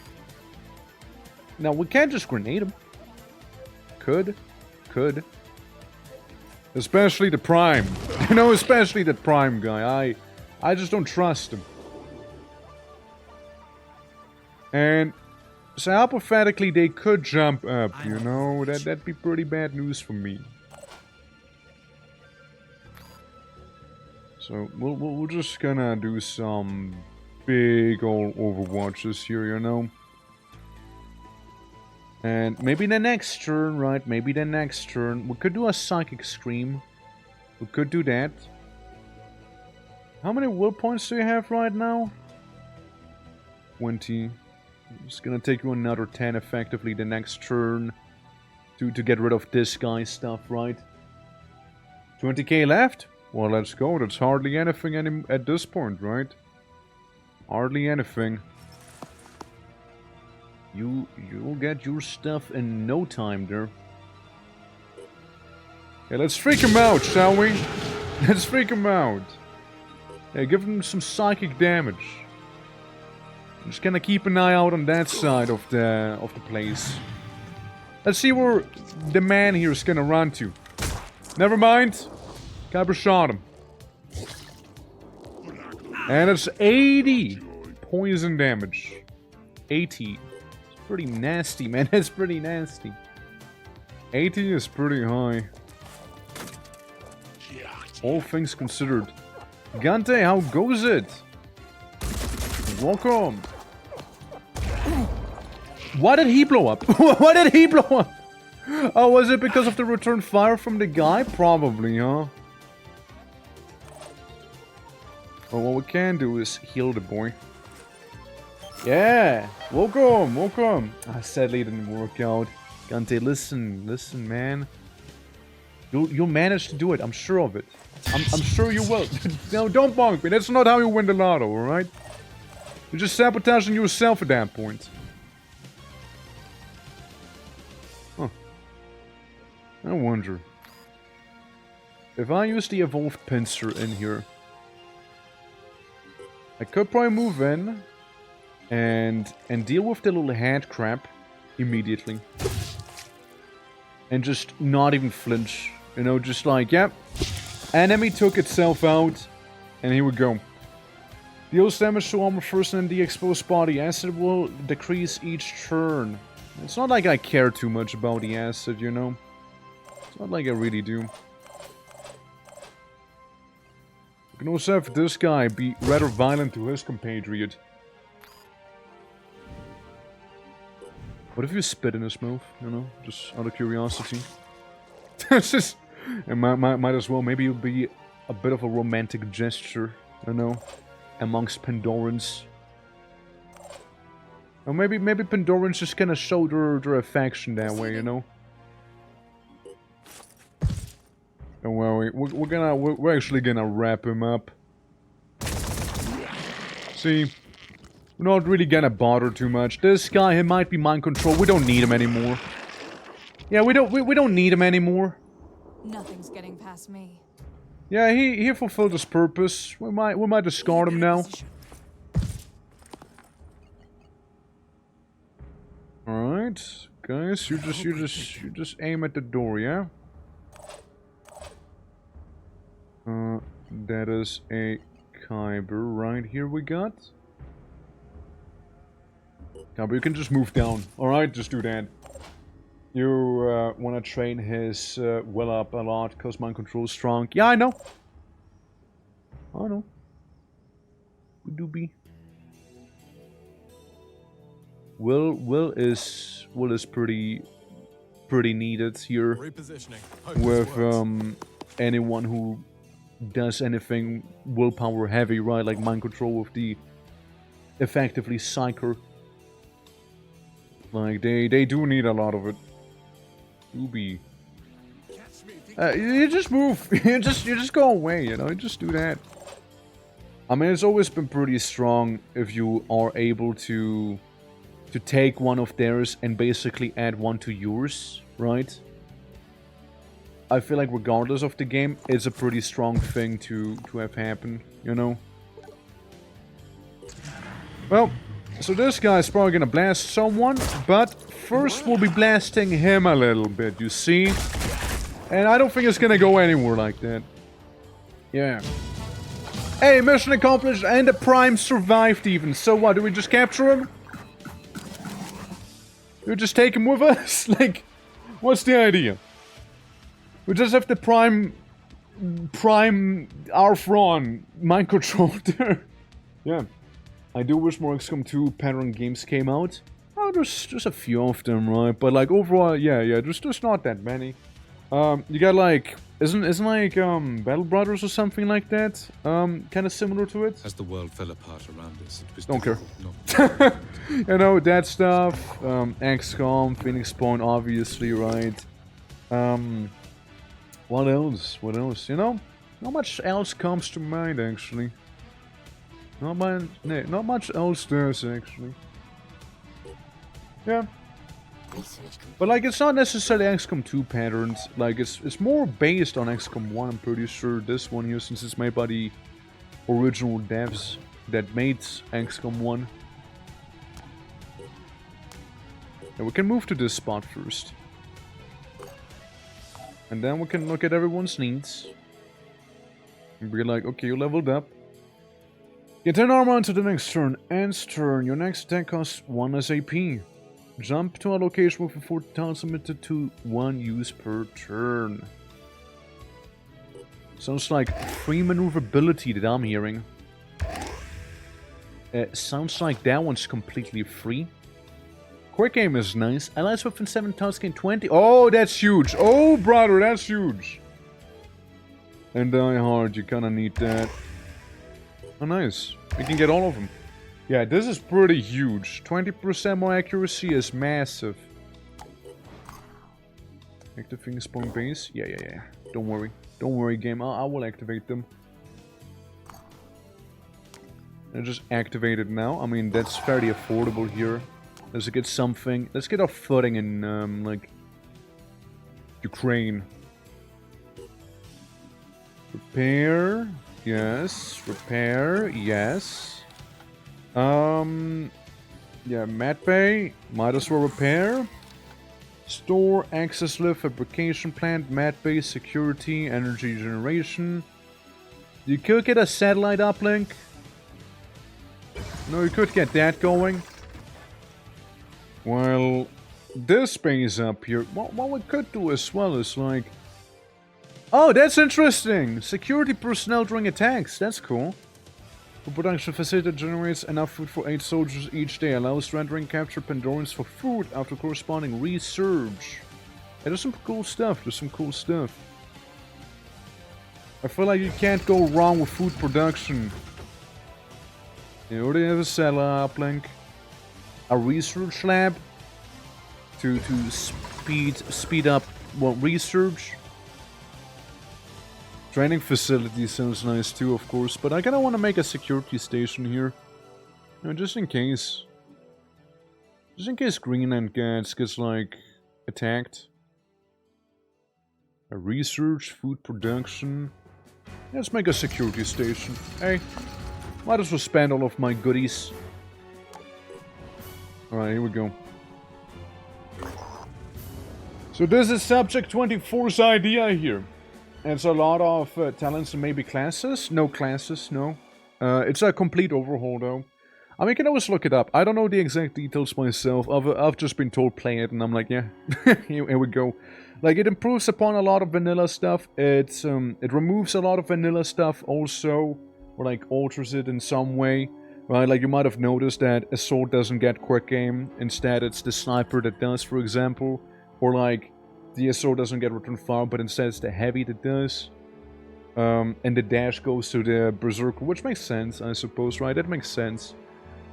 Now we can't just grenade him. Could. Especially the Prime. You know, especially the Prime guy. I just don't trust him. And so hypothetically they could jump up, you know? That'd be pretty bad news for me. So we're just gonna do some big old overwatches here, you know? And maybe the next turn, right? Maybe the next turn. We could do a Psychic Scream. We could do that. How many will points do you have right now? 20. It's gonna take you another 10 effectively the next turn. To get rid of this guy's stuff, right? 20k left? Well, let's go. That's hardly anything at this point, right? Hardly anything. You'll get your stuff in no time there. Yeah, let's freak him out, shall we? Let's freak him out. Yeah, give him some psychic damage. I'm just gonna keep an eye out on that side of the place. Let's see where the man here is gonna run to. Never mind. Kuiper shot him. And it's 80 poison damage. 80. It's pretty nasty, man. It's pretty nasty. 80 is pretty high. All things considered. Gante, how goes it? Welcome. Why did he blow up? Why did he blow up? Oh, was it because of the return fire from the guy? Probably, huh? Well, what we can do is heal the boy. Yeah! Welcome! Welcome! Sadly, it didn't work out. Gante, listen. Listen, man. You'll manage to do it. I'm sure of it. I'm sure you will. No, don't bonk me. That's not how you win the lotto, alright? You're just sabotaging yourself at that point. Huh. I wonder. If I use the evolved pincer in here, I could probably move in and deal with the little head crap immediately. And just not even flinch. You know, just like, yep. Enemy took itself out. And here we go. Deals damage to armor first and the exposed body. Acid will decrease each turn. It's not like I care too much about the acid, you know. It's not like I really do. You can also have this guy be rather violent to his compatriot. What if you spit in his mouth, you know? Just out of curiosity. It's just... It might as well. Maybe it would be a bit of a romantic gesture, you know? Amongst Pandorans. Or maybe Pandorans just gonna show their affection that way, you know? Don't worry, we're actually gonna wrap him up. See, we're not really gonna bother too much. This guy, he might be mind control. We don't need him anymore. Yeah, we don't need him anymore. Nothing's getting past me. Yeah, he fulfilled his purpose. We might discard him now. All right, guys, you just aim at the door, yeah. That is a Kyber right here we got. Kyber, you can just move down. All right, just do that. You want to train his will up a lot because mind control is strong. Yeah, I know. I know. We do be. Will is pretty needed here with anyone who does anything willpower heavy, right? Like mind control with the effectively psyker. Like they do need a lot of it. Do be. You just move. you just go away. You know. You just do that. I mean, it's always been pretty strong if you are able to take one of theirs and basically add one to yours, right? I feel like regardless of the game, it's a pretty strong thing to have happen, you know? Well, so this guy's probably gonna blast someone, but first we'll be blasting him a little bit, you see? And I don't think it's gonna go anywhere like that. Yeah. Hey, mission accomplished, and the Prime survived even. So what, do we just capture him? Do we just take him with us? Like, what's the idea? We just have the Prime Arthron mind control there. Yeah. I do wish more XCOM 2 pattern games came out. Oh, there's a few of them, right? But like overall, yeah, there's not that many. You got like, isn't like Battle Brothers or something like that? Kind of similar to it. As the world fell apart around us, it was Don't care. not You know, that stuff. XCOM, Phoenix Spawn, obviously, right? What else? What else? You know, not much else comes to mind actually. Not much else does actually. Yeah. But like, it's not necessarily XCOM 2 patterns. Like, it's more based on XCOM 1. I'm pretty sure this one here, since it's made by the original devs that made XCOM 1. And we can move to this spot first. And then we can look at everyone's needs. And be like, okay, you leveled up. Get 10 armor until the next turn. Ends turn. Your next attack costs 1 SAP. Jump to a location with a 40,000 limited to 1 use per turn. Sounds like free maneuverability that I'm hearing. Sounds like that one's completely free. Quick aim is nice. Allies within 7 tiles gain 20. Oh, that's huge. Oh, brother, that's huge. And die hard, you kinda need that. Oh, nice. We can get all of them. Yeah, this is pretty huge. 20% more accuracy is massive. Activating spawn base? Yeah. Don't worry. Don't worry, game. I will activate them. I just activate it now. I mean, that's fairly affordable here. Let's get something. Let's get our footing in, like, Ukraine. Repair. Yes. Repair. Yes. Yeah, Mat Bay. Might as well repair. Store, access lift, fabrication plant, Mat Bay, security, energy generation. You could get a satellite uplink. No, you could get that going. Well, this base up here, what we could do as well is like... Oh, that's interesting! Security personnel during attacks, that's cool. The production facility generates enough food for 8 soldiers each day, allows rendering captured Pandorans for food after corresponding research. Yeah, there's some cool stuff, I feel like you can't go wrong with food production. You already have a satellite uplink. A research lab to speed up research. Training facility sounds nice too, of course, but I kinda want to make a security station here. You know, just in case. Just in case Greenland gets like attacked. A research, food production. Let's make a security station. Hey, might as well spend all of my goodies. Alright, here we go. So this is Subject 24's idea here. It's a lot of talents and maybe classes. No classes, no. It's a complete overhaul though. I mean, you can always look it up. I don't know the exact details myself. I've just been told play it and I'm like, yeah, here we go. Like, it improves upon a lot of vanilla stuff. It removes a lot of vanilla stuff also. Or like alters it in some way. Right, like you might have noticed that Assault doesn't get quick aim. Instead, it's the Sniper that does, for example. Or like, the Assault doesn't get return fire, but instead it's the Heavy that does. And the dash goes to the Berserker, which makes sense, I suppose, right? That makes sense.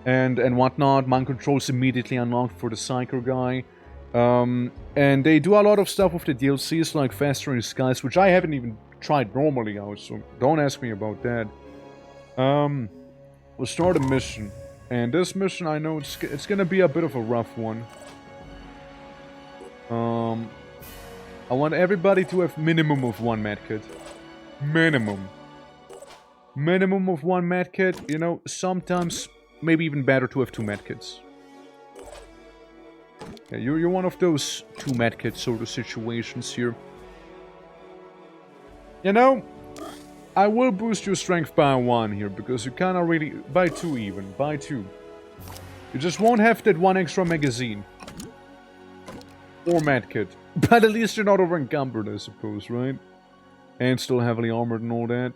And whatnot. Mind Control's immediately unlocked for the Psyker guy. And they do a lot of stuff with the DLCs, like Festering Skies, which I haven't even tried normally out, so don't ask me about that. We'll start a mission. And this mission, I know it's gonna be a bit of a rough one. I want everybody to have minimum of 1 medkit. Minimum. Minimum of 1 medkit. You know, sometimes maybe even better to have 2 medkits. Yeah, you're one of those 2 medkit sort of situations here. You know, I will boost your strength by 1 here, because you kinda really... By 2 even, by 2. You just won't have that 1 extra magazine. Or medkit. But at least you're not over encumbered, I suppose, right? And still heavily armored and all that.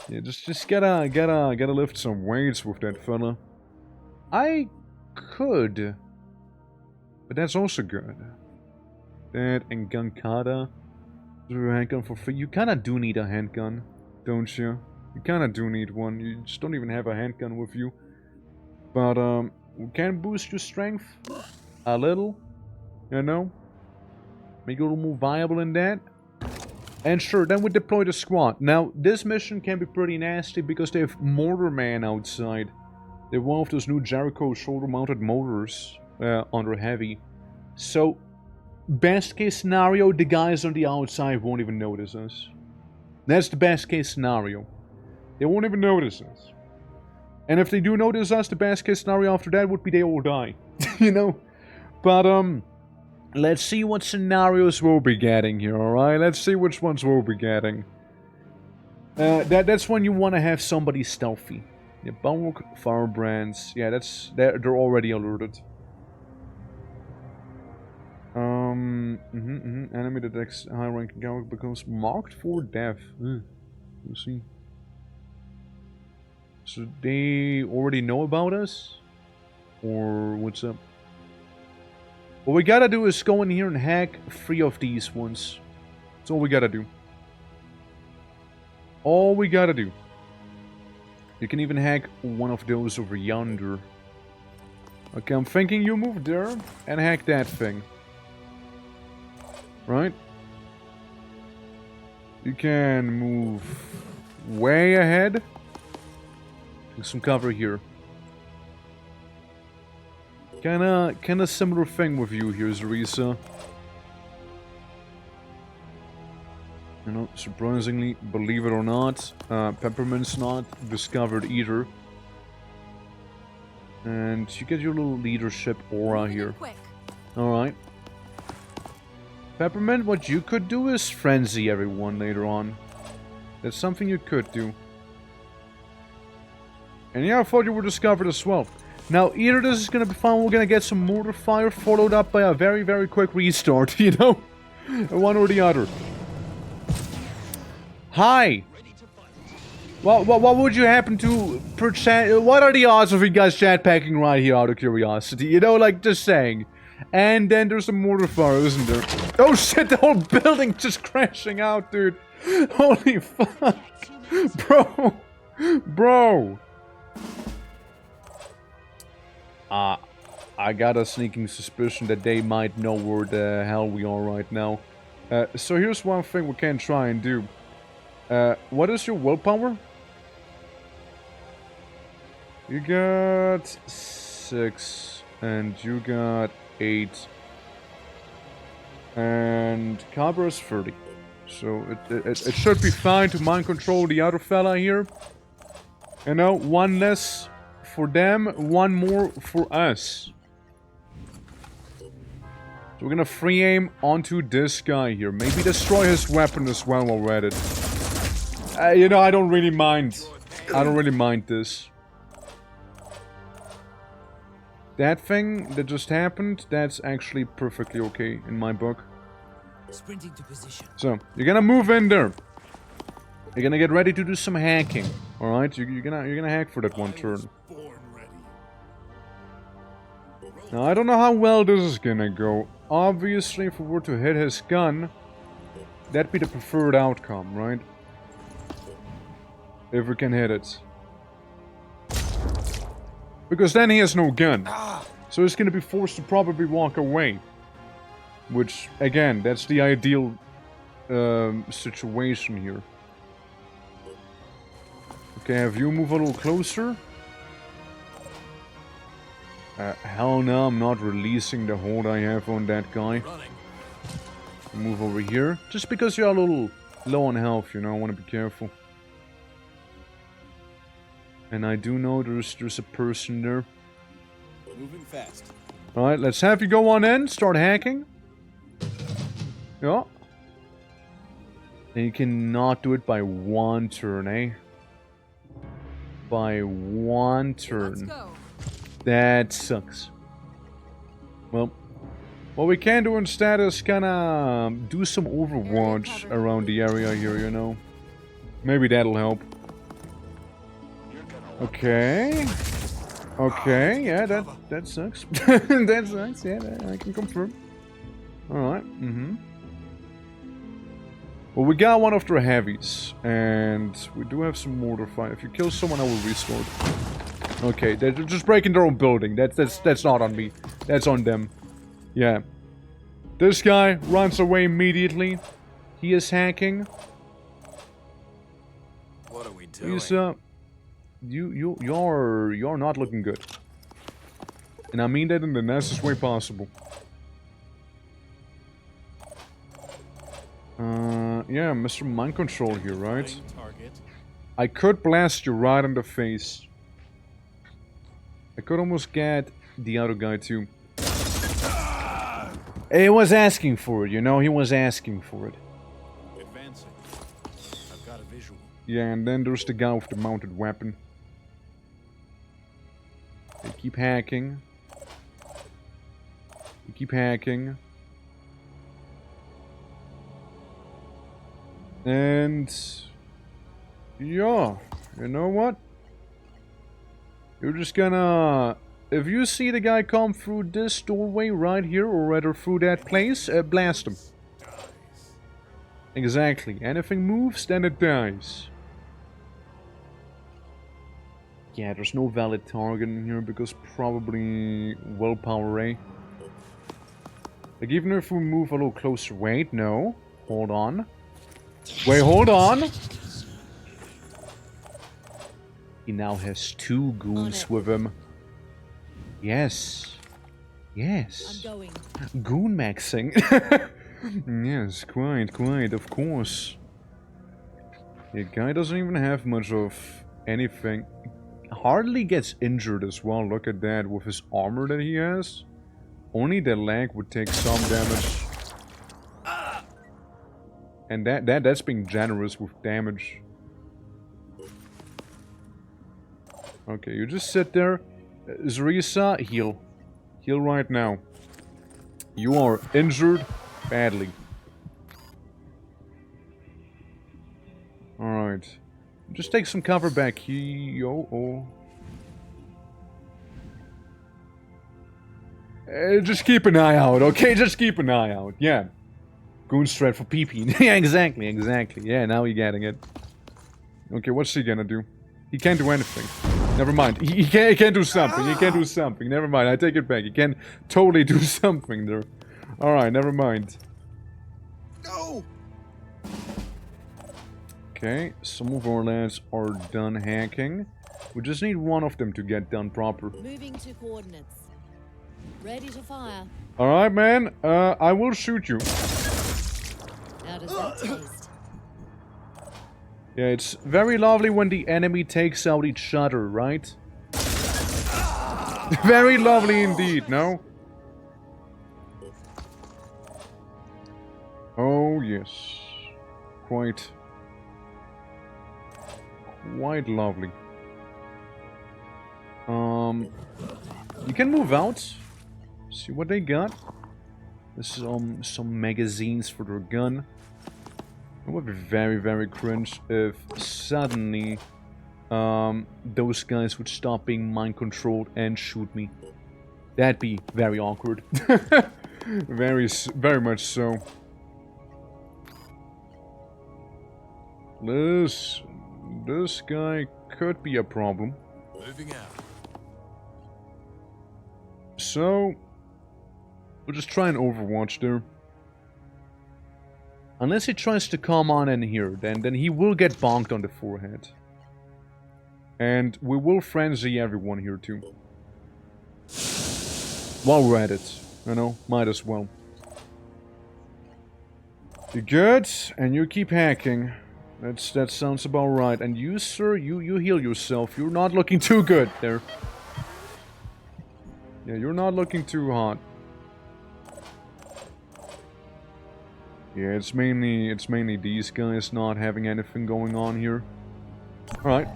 Yeah, just gotta lift some weights with that fella. I could... But that's also good. That and Gunkata. Handgun for free. You kinda do need a handgun, don't you? You kinda do need one. You just don't even have a handgun with you. But, we can boost your strength a little. You know? Make it a little more viable in that. And sure, then we deploy the squad. Now, this mission can be pretty nasty because they have Mortarman outside. They have one of those new Jericho shoulder-mounted mortars under heavy. So, best case scenario, the guys on the outside won't even notice us. That's the best case scenario. They won't even notice us. And if they do notice us, the best case scenario after that would be they all die. You know? But, let's see what scenarios we'll be getting here, alright? Let's see which ones we'll be getting. That's when you want to have somebody stealthy. Yeah, Bulwark, Firebrands. Yeah, they're already alerted. enemy detects high-ranking character becomes marked for death. You see. So they already know about us? Or what's up? What we gotta do is go in here and hack 3 of these ones. That's all we gotta do. All we gotta do. You can even hack one of those over yonder. Okay, I'm thinking you move there and hack that thing. Right? You can move way ahead. Take some cover here. Kinda similar thing with you here, Zarisa. You know, surprisingly, believe it or not, Peppermint's not discovered either. And you get your little leadership aura here. Alright. Peppermint, what you could do is frenzy everyone later on. That's something you could do. And yeah, I thought you were discovered as well. Now, either this is gonna be fun, we're gonna get some mortar fire, followed up by a very, very quick restart, you know? One or the other. Hi! What would you happen to what are the odds of you guys chat packing right here out of curiosity? You know, like, just saying. And then there's a mortar fire, isn't there? Oh shit, the whole building just crashing out, dude. Holy fuck. Bro. Bro. I got a sneaking suspicion that they might know where the hell we are right now. So here's one thing we can try and do. What is your willpower? You got 6, and you got 8. And Cabra is 30. So it should be fine to mind control the other fella here. You know, 1 less for them, 1 more for us. So we're gonna free aim onto this guy here. Maybe destroy his weapon as well while we're at it. You know, I don't really mind. I don't really mind this. That thing that just happened, that's actually perfectly okay in my book. Sprinting to position. So, you're gonna move in there. You're gonna get ready to do some hacking. Alright? You're gonna hack for that one turn. Now, I don't know how well this is gonna go. Obviously, if we were to hit his gun, that'd be the preferred outcome, right? If we can hit it. Because then he has no gun. So he's gonna be forced to probably walk away. Which, again, that's the ideal situation here. Okay, have you move a little closer? Hell no, I'm not releasing the hold I have on that guy. Move over here. Just because you're a little low on health, you know, I want to be careful. And I do know there's a person there. Moving fast. Alright, let's have you go on in, start hacking. Yeah. And you cannot do it by 1 turn, eh? By 1 turn. Let's go. That sucks. Well, what we can do instead is kinda do some overwatch around the area here, you know? Maybe that'll help. Okay. Okay, yeah, that sucks. That sucks, yeah, I can confirm. Alright, Well, we got one of their heavies, and we do have some mortar fire. If you kill someone, I will restore. Okay, they're just breaking their own building. That's not on me. That's on them. Yeah. This guy runs away immediately. He is hacking. What are we doing? Lisa, you're not looking good. And I mean that in the nicest way possible. Yeah, Mr. Mind Control here, right? Target. I could blast you right in the face. I could almost get the other guy too. He was asking for it, you know? He was asking for it. Advancing. I've got a visual. Yeah, and then there's the guy with the mounted weapon. They keep hacking. They keep hacking. And... yeah, you know what? You're just gonna... if you see the guy come through this doorway right here, or rather through that place, blast him. Exactly. Anything moves, then it dies. Yeah, there's no valid target in here because probably willpower, eh? Like, even if we move a little closer... wait, no. Hold on. Wait, hold on! He now has 2 goons with him. Yes. Yes. I'm going. Goon maxing. Yes, quite, of course. The guy doesn't even have much of anything. Hardly gets injured as well, look at that, with his armor that he has. Only the leg would take some damage. And that's being generous with damage. Okay, you just sit there. Zrisa, heal. Heal right now. You are injured badly. Alright. Just take some cover back here. Oh. Just keep an eye out, okay? Just keep an eye out, yeah. Goon straight for PP. Yeah, exactly. Yeah, now you're getting it. Okay, what's he gonna do? He can't do anything. Never mind. He can't do something. He can't do something. Never mind. I take it back. He can totally do something there. Alright, never mind. No! Okay, some of our lads are done hacking. We just need one of them to get done proper. Moving to coordinates. Ready to fire. Alright, man. I will shoot you. How does that taste? Yeah, it's very lovely when the enemy takes out each other, right? Very lovely indeed, no? Oh, yes. Quite lovely. You can move out. See what they got. There's some magazines for their gun. It would be very, very cringe if suddenly those guys would stop being mind controlled and shoot me. That'd be very awkward. Very much so. This guy could be a problem. Moving out. So we'll just try and overwatch there. Unless he tries to come on in here, then he will get bonked on the forehead. And we will frenzy everyone here too. While we're at it, you know, might as well. You good? And you keep hacking. That sounds about right. And you, sir, you heal yourself. You're not looking too good there. Yeah, you're not looking too hot. Yeah, it's mainly these guys not having anything going on here. Alright.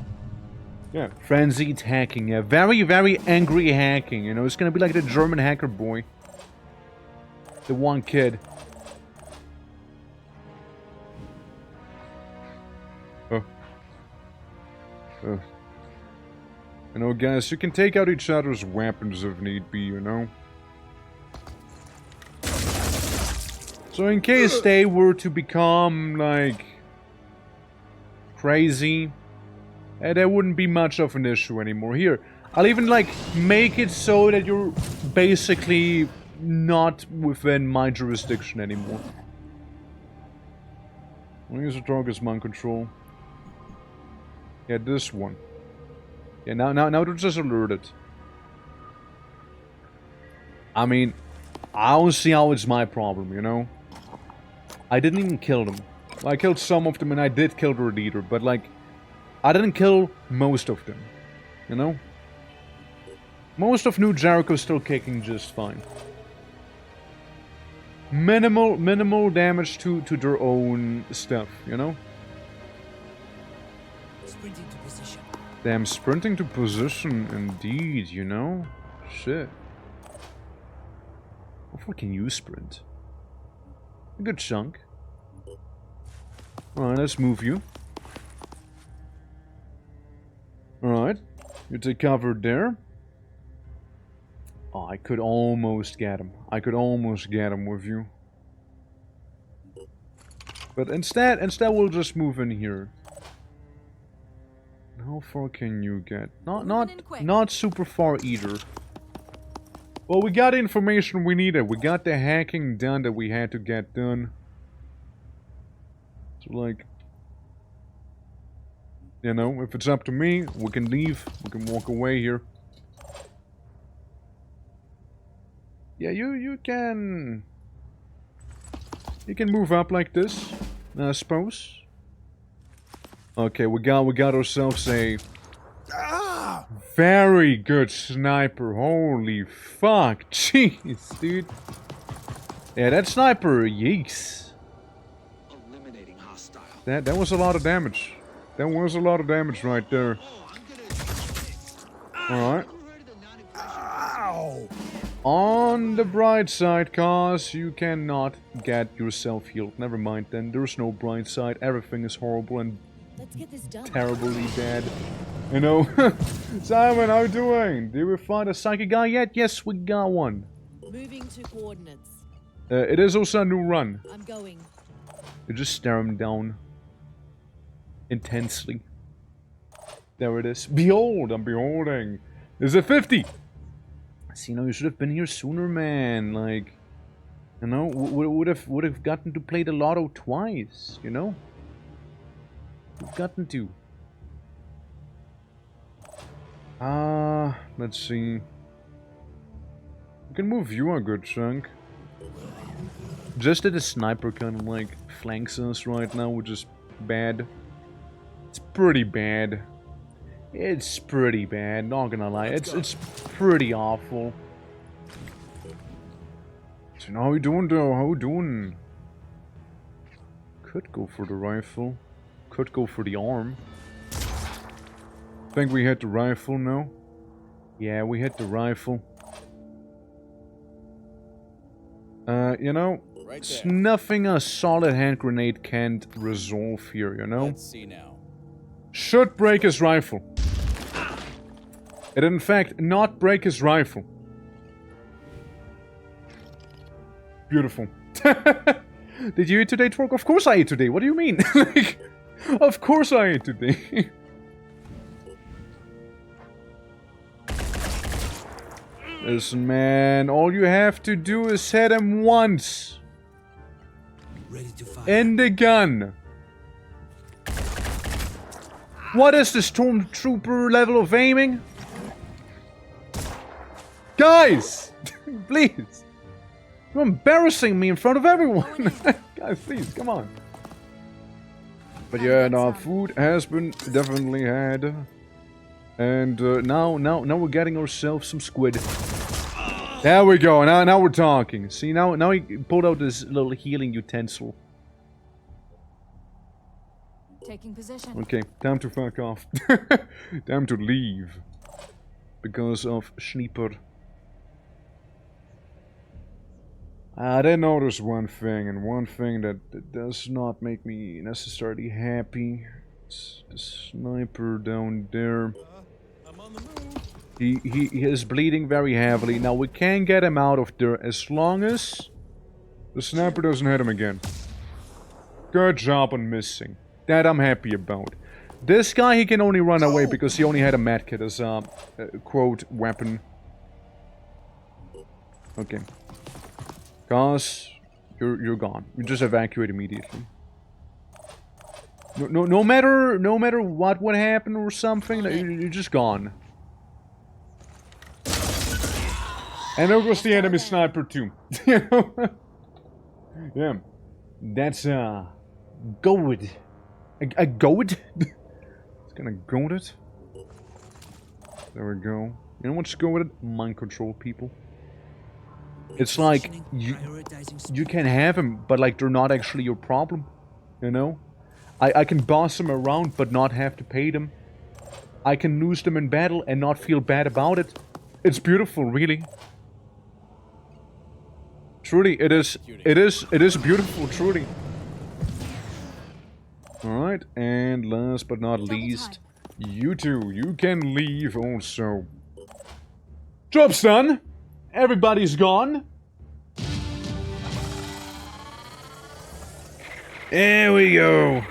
Yeah, frenzied hacking. Yeah, very, very angry hacking. You know, it's gonna be like the German hacker boy. The one kid. You know, guys, you can take out each other's weapons if need be, you know? So in case they were to become, like, crazy, there wouldn't be much of an issue anymore. Here, I'll even, like, make it so that you're basically not within my jurisdiction anymore. I'll use the target's mind control. Yeah, this one. Yeah, now they're just alerted. I mean, I don't see how it's my problem, you know? I didn't even kill them. I killed some of them and I did kill their leader, but like, I didn't kill most of them, you know? Most of New Jericho's still kicking just fine. Minimal damage to their own stuff, you know? Sprinting to position. Damn, sprinting to position indeed, you know? Shit. How far can you sprint? A good chunk. Alright, let's move you. Alright. You take cover there. Oh, I could almost get him. I could almost get him with you. But instead we'll just move in here. How far can you get? Not super far either. Well, we got the information we needed. We got the hacking done that we had to get done. So, like, you know, if it's up to me, we can leave. We can walk away here. Yeah, you can move up like this, I suppose. Okay, we got ourselves a very good sniper. Holy fuck, jeez, dude. Yeah, that sniper, yeeks. Eliminating hostile. That was a lot of damage. That was a lot of damage right there. All right. On the bright side, cause you cannot get yourself healed. Never mind then, there's no bright side. Everything is horrible and Let's get this done. terribly bad. You know? Simon, how you doing? Did we find a psychic guy yet? Yes, we got one. Moving to coordinates. It is also a new run. I'm going. You just stare him down. Intensely. There it is. Behold, I'm beholding. There's a 50! See, you know, you should have been here sooner, man. Like, you know, would have gotten to play the lotto twice, you know? We've gotten to. Let's see. We can move you a good chunk. Just that the sniper kind of like flanks us right now, which is bad. It's pretty bad. It's pretty bad, not gonna lie. It's pretty awful. So how you doing though? How you doing? Could go for the rifle. Could go for the arm. Think we hit the rifle now? Yeah, we hit the rifle. You know, Right it's there. nothing a solid hand grenade can't resolve here, you know? Let's see now. Should break his rifle. It in fact not break his rifle. Beautiful. Did you eat today, Twerk? Of course I ate today. What do you mean? Like, of course I ate today. Listen, man. All you have to do is hit him once. Ready to fire. In the gun. What is the stormtrooper level of aiming? Guys! Please! You're embarrassing me in front of everyone! Guys, please, come on. But yeah, no, food has been definitely had. And now we're getting ourselves some squid. There we go, now we're talking. See, now he pulled out this little healing utensil. Taking position. Okay, time to fuck off. Time to leave. Because of Schnieper. I did notice one thing, and one thing that does not make me necessarily happy. It's the sniper down there. I'm on the move. He is bleeding very heavily. Now we can get him out of there as long as the sniper doesn't hit him again. Good job on missing. That I'm happy about. This guy, he can only run away because he only had a medkit as a quote weapon. Okay. Cause you're gone. You just evacuate immediately. No matter what would happen or something, you're just gone. And there goes the enemy sniper too. You know? Yeah. That's goad. A goad? It's gonna goad it. There we go. You know what's go with it? Mind control people. It's like you can have them, but like they're not actually your problem. You know? I can boss them around but not have to pay them. I can lose them in battle and not feel bad about it. It's beautiful, really. Truly, it is beautiful, truly. Alright, and last but not least, you two, you can leave also. Job's done! Everybody's gone! There we go!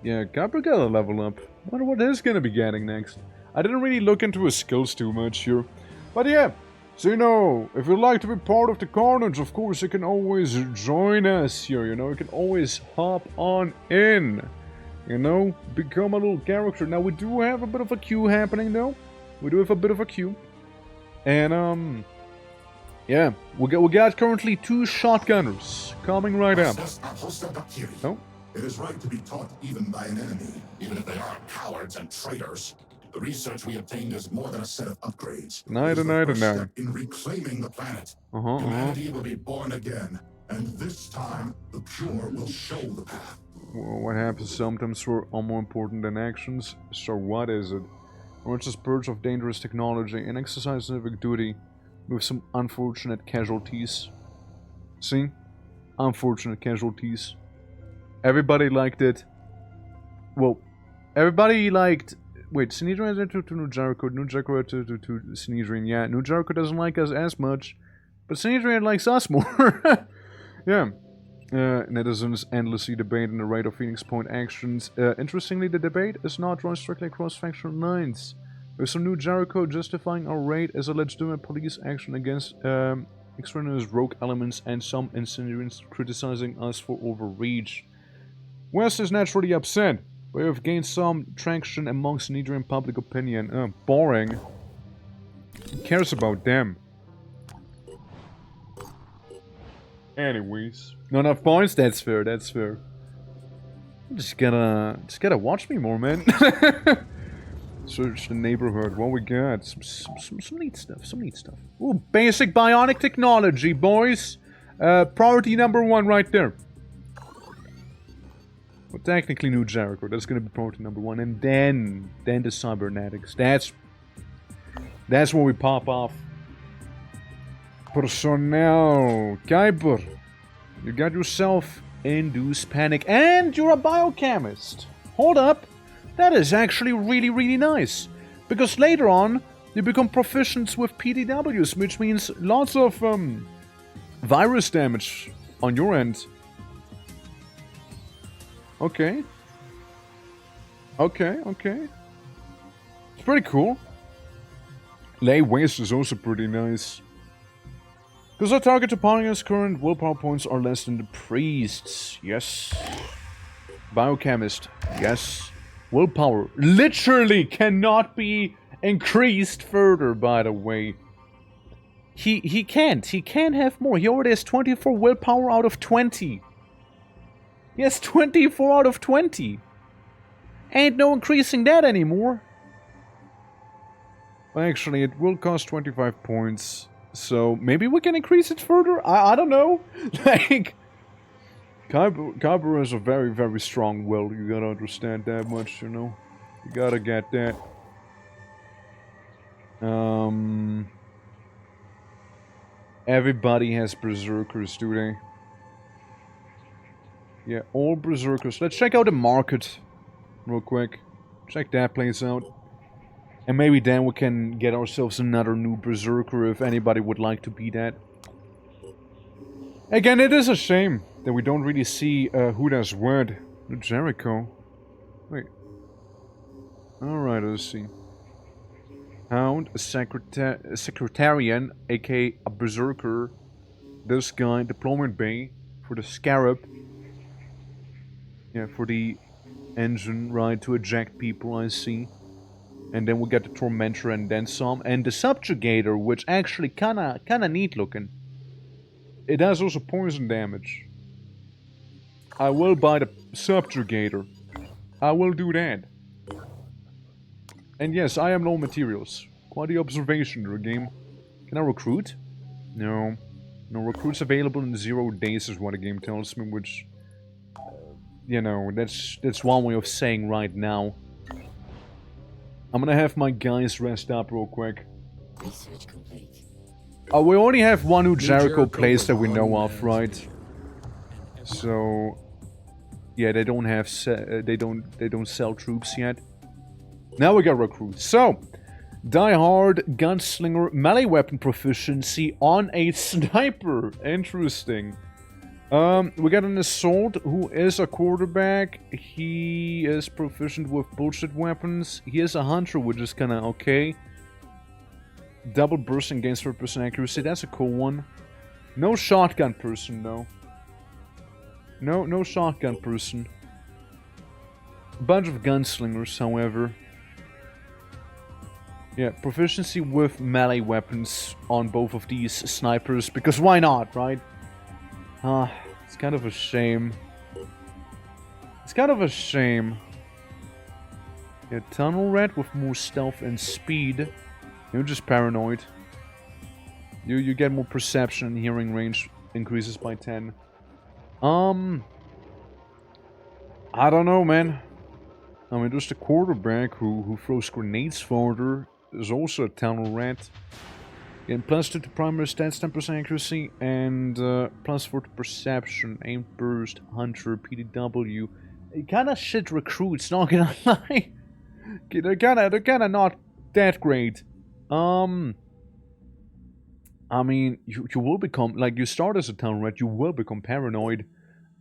Yeah, Copper got a level up. Wonder what he's gonna be getting next. I didn't really look into his skills too much here. But yeah, so you know, if you'd like to be part of the carnage, of course you can always join us here, you know, you can always hop on in. You know, become a little character. Now we do have a bit of a queue happening though. We do have a bit of a queue. And yeah, we got currently 2 shotgunners coming right up. Oh. It is right to be taught even by an enemy, even if they are cowards and traitors. The research we obtained is more than a set of upgrades. It is the first step in reclaiming the planet. Humanity will be born again, and this time the pure will show the path. Well, what happens sometimes are more important than actions. So what is it? Or it's a purge of dangerous technology and exercise civic duty with some unfortunate casualties. See? Unfortunate casualties. Everybody liked it. Well, everybody liked... Wait, Sinedrian to New Jericho, New Jericho to Sinedrian. Yeah, New Jericho doesn't like us as much, but Sinedrian likes us more. Yeah. Netizens endlessly debating the rate of Phoenix Point actions. Interestingly, the debate is not run strictly across factional lines. With some New Jericho justifying our raid as a legitimate police action against extraneous rogue elements, and some Sinedrians criticizing us for overreach. West is naturally upset, but we have gained some traction amongst Sinedrian public opinion. Boring. Who cares about them? Anyways. Not enough points? That's fair, that's fair. Just gotta watch me more, man. Search the neighborhood. What we got? Some neat stuff, some neat stuff. Ooh, basic bionic technology, boys. Priority number 1 right there. Well, technically New Jericho, that's gonna be priority number 1, and then the cybernetics. That's where we pop off. Personnel, Kuiper, you got yourself induced panic, and you're a biochemist. Hold up, that is actually really nice, because later on you become proficient with PDWs, which means lots of virus damage on your end. Okay. It's pretty cool. Lay waste is also pretty nice. Because our target opponent's current willpower points are less than the priest's. Yes. Biochemist. Yes. Willpower literally cannot be increased further, by the way. He can't have more. He already has 24 willpower out of 20. Yes, 24 out of 20. Ain't no increasing that anymore. Well, actually, it will cost 25 points. So, maybe we can increase it further? I don't know. Like, Kyber has a very strong will. You gotta understand that much, you know. You gotta get that. Everybody has berserkers, do they? Yeah, all berserkers. Let's check out the market real quick. Check that place out. And maybe then we can get ourselves another new berserker if anybody would like to be that. Again, it is a shame that we don't really see who does what. Jericho. Wait. Alright, let's see. Hound, a secretarian, aka a berserker. This guy, deployment bay for the scarab. Yeah, for the engine, right, to eject people, I see. And then we get the Tormentor and then some. And the Subjugator, which actually kinda neat looking. It has also poison damage. I will buy the Subjugator. I will do that. And yes, I am low materials. Quite the observation there, game. Can I recruit? No. No recruits available in 0 days is what the game tells me, which... you know, that's one way of saying right now. I'm gonna have my guys rest up real quick. Research complete. We only have one New Jericho place that we know of, right? So, yeah, they don't have they don't sell troops yet. Now we got recruits. So, die-hard, gunslinger, melee weapon proficiency on a sniper. Interesting. We got an assault who is a quarterback. He is proficient with bullshit weapons. He is a hunter, which is kind of okay. Double bursting gains 3% accuracy. That's a cool one. No shotgun person, though. No shotgun person. A bunch of gunslingers, however. Yeah, proficiency with melee weapons on both of these snipers, because why not, right? It's kind of a shame. It's kind of a shame. Yeah, tunnel rat with more stealth and speed. You're just paranoid. You get more perception and hearing range increases by 10. I don't know, man. I mean, there's the quarterback who throws grenades farther. There's also a tunnel rat. Getting +2 to primary stats, 10% accuracy, and +4 to perception, aim burst, hunter, PDW. Kind of shit recruits, not gonna lie. They're kinda not that great. I mean, you will become, like, you start as a tunnel rat, you will become paranoid.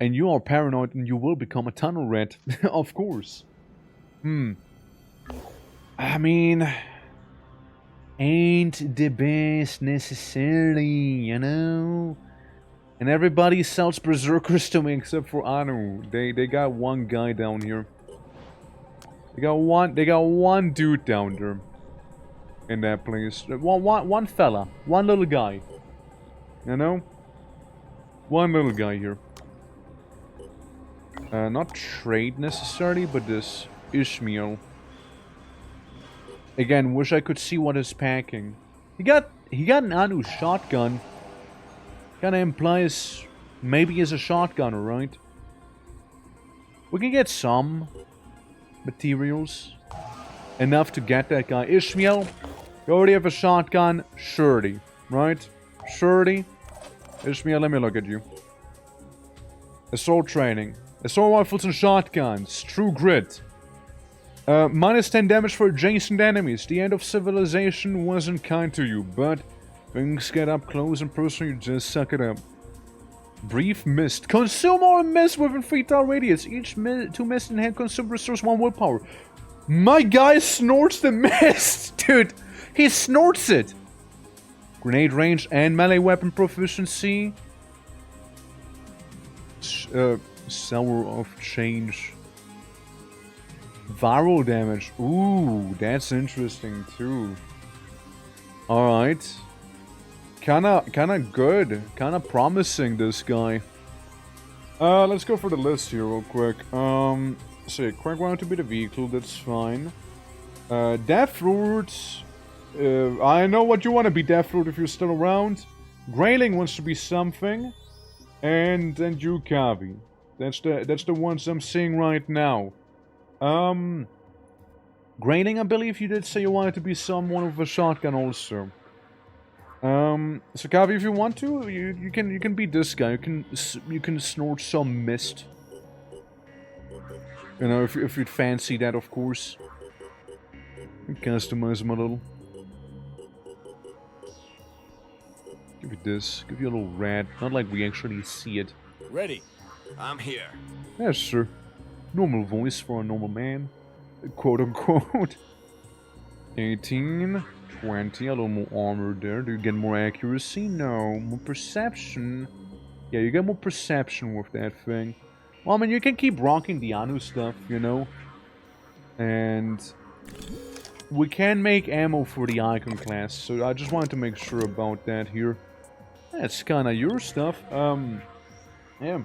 And you are paranoid and you will become a tunnel rat. Of course. I mean, ain't the best necessarily, you know? And everybody sells berserkers to me except for Anu. They got one guy down here. They got one dude down there. In that place. One fella. One little guy. You know? One little guy here. Not trade necessarily, but this Ishmael. Again, wish I could see what he's packing. He got an Anu shotgun. Kinda implies maybe he's a shotgunner, right? We can get some materials. Enough to get that guy. Ishmael, you already have a shotgun. Surety, right? Surety. Ishmael, let me look at you. Assault training. Assault rifles and shotguns. True grit. -10 damage for adjacent enemies. The end of civilization wasn't kind to you, but things get up close and personal, you just suck it up. Brief mist. Consume more mist within 3-tile radius. Each 2 mist in hand consumed restores 1 willpower. My guy snorts the mist! Dude, he snorts it! Grenade range and melee weapon proficiency. Sour of change. Viral damage. Ooh, that's interesting too. Alright. Kinda good. Kinda promising, this guy. Let's go for the list here real quick. So yeah, Quack wanted to be the vehicle, that's fine. Deathroot. I know what you want to be, Deathroot, if you're still around. Grayling wants to be something. And Yukavi. That's the ones I'm seeing right now. Grayling, I believe you did say you wanted to be someone with a shotgun also. So Kavi, if you want to, you can be this guy. You can snort some mist. You know, if you'd fancy that, of course. Customize them a little. Give you this. Give you a little rat. Not like we actually see it. Ready. I'm here. Yeah, sure. Normal voice for a normal man. Quote unquote. 18. 20. A little more armor there. Do you get more accuracy? No. More perception. Yeah, you get more perception with that thing. Well, I mean, you can keep rocking the Anu stuff, you know. And we can make ammo for the icon class, so I just wanted to make sure about that here. That's kind of your stuff. Yeah.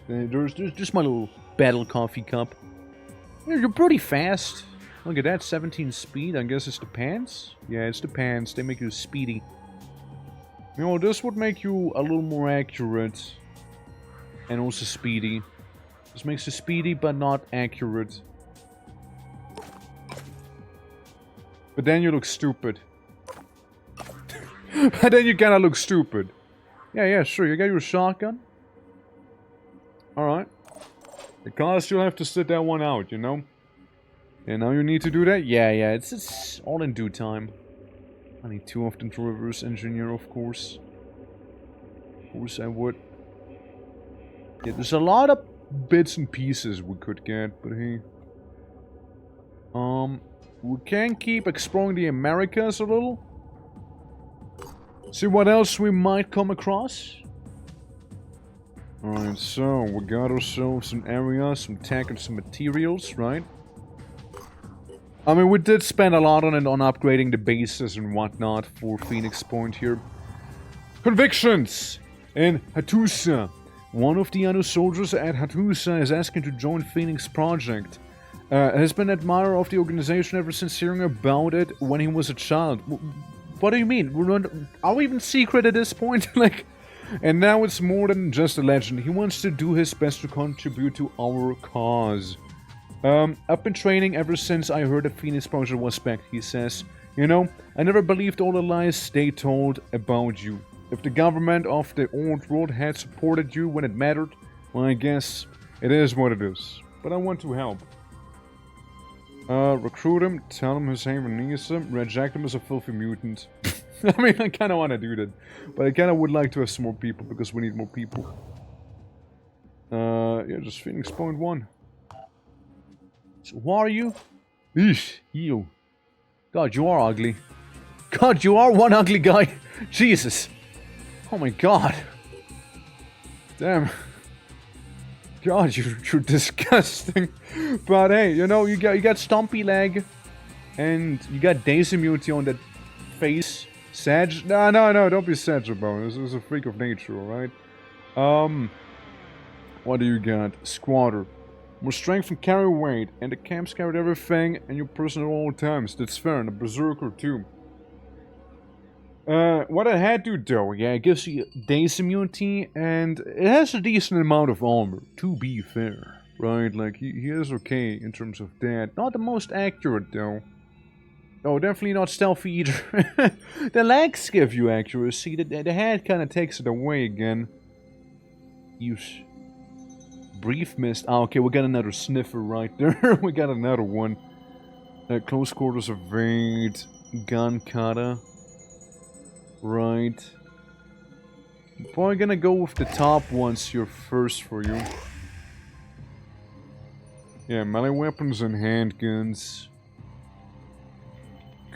There's just my little battle coffee cup. You're pretty fast. Look at that, 17 speed. I guess it's the pants? Yeah, it's the pants. They make you speedy. You know, this would make you a little more accurate. And also speedy. This makes you speedy, but not accurate. But then you look stupid. But then you kinda look stupid. Yeah, sure. You got your shotgun? Alright. Because you'll have to sit that one out, you know? And now you need to do that? Yeah, it's all in due time. I need too often to reverse engineer, of course. Of course I would. Yeah, there's a lot of bits and pieces we could get, but hey. We can keep exploring the Americas a little. See what else we might come across. Alright, so we got ourselves some areas, some tech and some materials, right? I mean, we did spend a lot on it, on upgrading the bases and whatnot for Phoenix Point here. Convictions! In Hattusa. One of the other soldiers at Hattusa is asking to join Phoenix Project. Has been an admirer of the organization ever since hearing about it when he was a child. What do you mean? Are we even secret at this point? Like... And now it's more than just a legend. He wants to do his best to contribute to our cause. I've been training ever since I heard the Phoenix Project was back, he says. You know, I never believed all the lies they told about you. If the government of the old world had supported you when it mattered, well, I guess it is what it is. But I want to help. Recruit him, tell him his name needs him, reject him as a filthy mutant. I mean, I kind of want to do that. But I kind of would like to have some more people, because we need more people. Yeah, just Phoenix Point 1. So, who are you? Eesh, you. God, you are ugly. God, you are one ugly guy. Jesus. Oh my god. Damn. God, you're disgusting. But hey, you know, you got Stumpy Leg. And you got Daisy Immunity on that face. Sag? No, don't be sad about it. This is a freak of nature, alright? What do you got? Squatter. More strength and carry weight, and the camps carried everything and your person at all times. That's fair, and a berserker too. What it had to though, yeah, it gives you daze immunity, and it has a decent amount of armor, to be fair. Right, like, he is okay in terms of that. Not the most accurate though. Oh, definitely not stealthy either. The legs give you accuracy, the head kind of takes it away again. Use. Brief mist. Ah, okay, we got another sniffer right there. We got another one. Close quarters evade. Gun cutter. Right. Probably gonna go with the top ones here first for you. Yeah, melee weapons and handguns.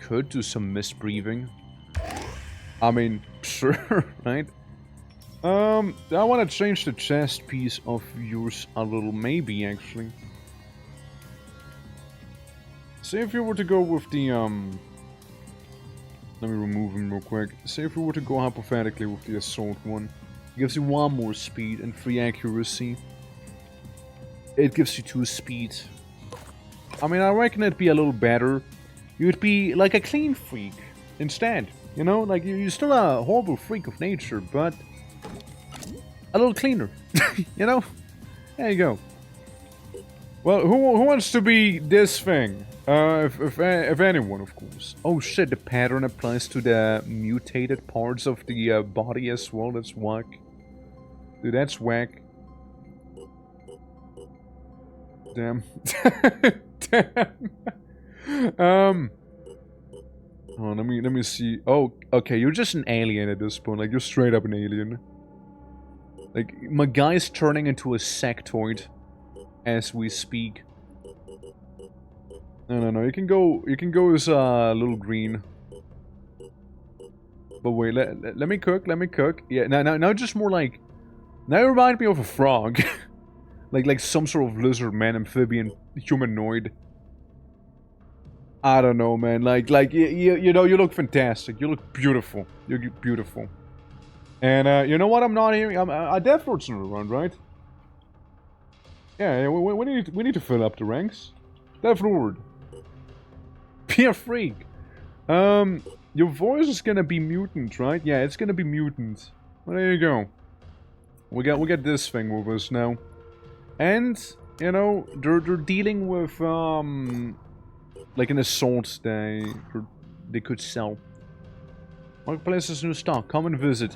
Could do some misbreathing. I mean, sure, right? I want to change the chest piece of yours a little, maybe, actually. Say if you were to go with the, let me remove him real quick. Say if you were to go hypothetically with the assault one. It gives you 1 more speed and 3 accuracy. It gives you 2 speed. I mean, I reckon it'd be a little better. You'd be like a clean freak instead. You know, like you're still a horrible freak of nature, but a little cleaner. You know? There you go. Well, who wants to be this thing? If anyone, of course. Oh shit, the pattern applies to the mutated parts of the body as well. That's whack. Dude, that's whack. Damn. Damn. Oh, let me see. Oh, okay, you're just an alien at this point. Like, you're straight up an alien. Like, my guy's turning into a sectoid as we speak. No, you can go as little green. But wait, let me cook. Yeah, now just more like, now you remind me of a frog. like some sort of lizard man, amphibian, humanoid. I don't know, man. Like you know, you look fantastic. You look beautiful. You're beautiful. And you know what? I'm not hearing. Death Lord's not around, right? Yeah, we need to fill up the ranks. Death Lord. Be a freak. Your voice is gonna be mutant, right? Yeah, it's gonna be mutant. Well, there you go. We got this thing with us now, and you know they're dealing with like an assault they could sell. Marketplace's new stock. Come and visit.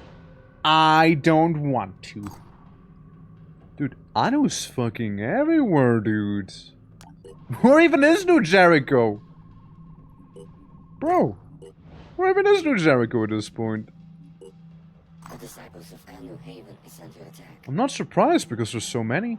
I don't want to. Dude, Anu's fucking everywhere, dude. Where even is New Jericho? Bro, where even is New Jericho at this point? The disciples of Anu Haven is under attack. I'm not surprised because there's so many.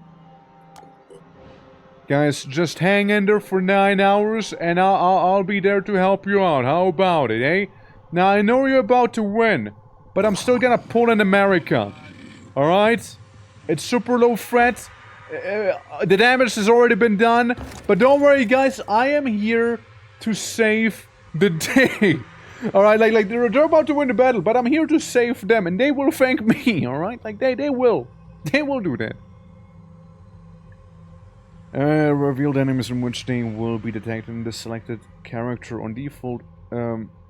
Guys, just hang in there for 9 hours and I'll be there to help you out. How about it, eh? Now, I know you're about to win, but I'm still gonna pull in America. Alright? It's super low threat. The damage has already been done. But don't worry, guys. I am here to save the day. Alright? Like they're about to win the battle, but I'm here to save them. And they will thank me, alright? Like, they will. They will do that. Revealed enemies in which they will be detected in the selected character on default.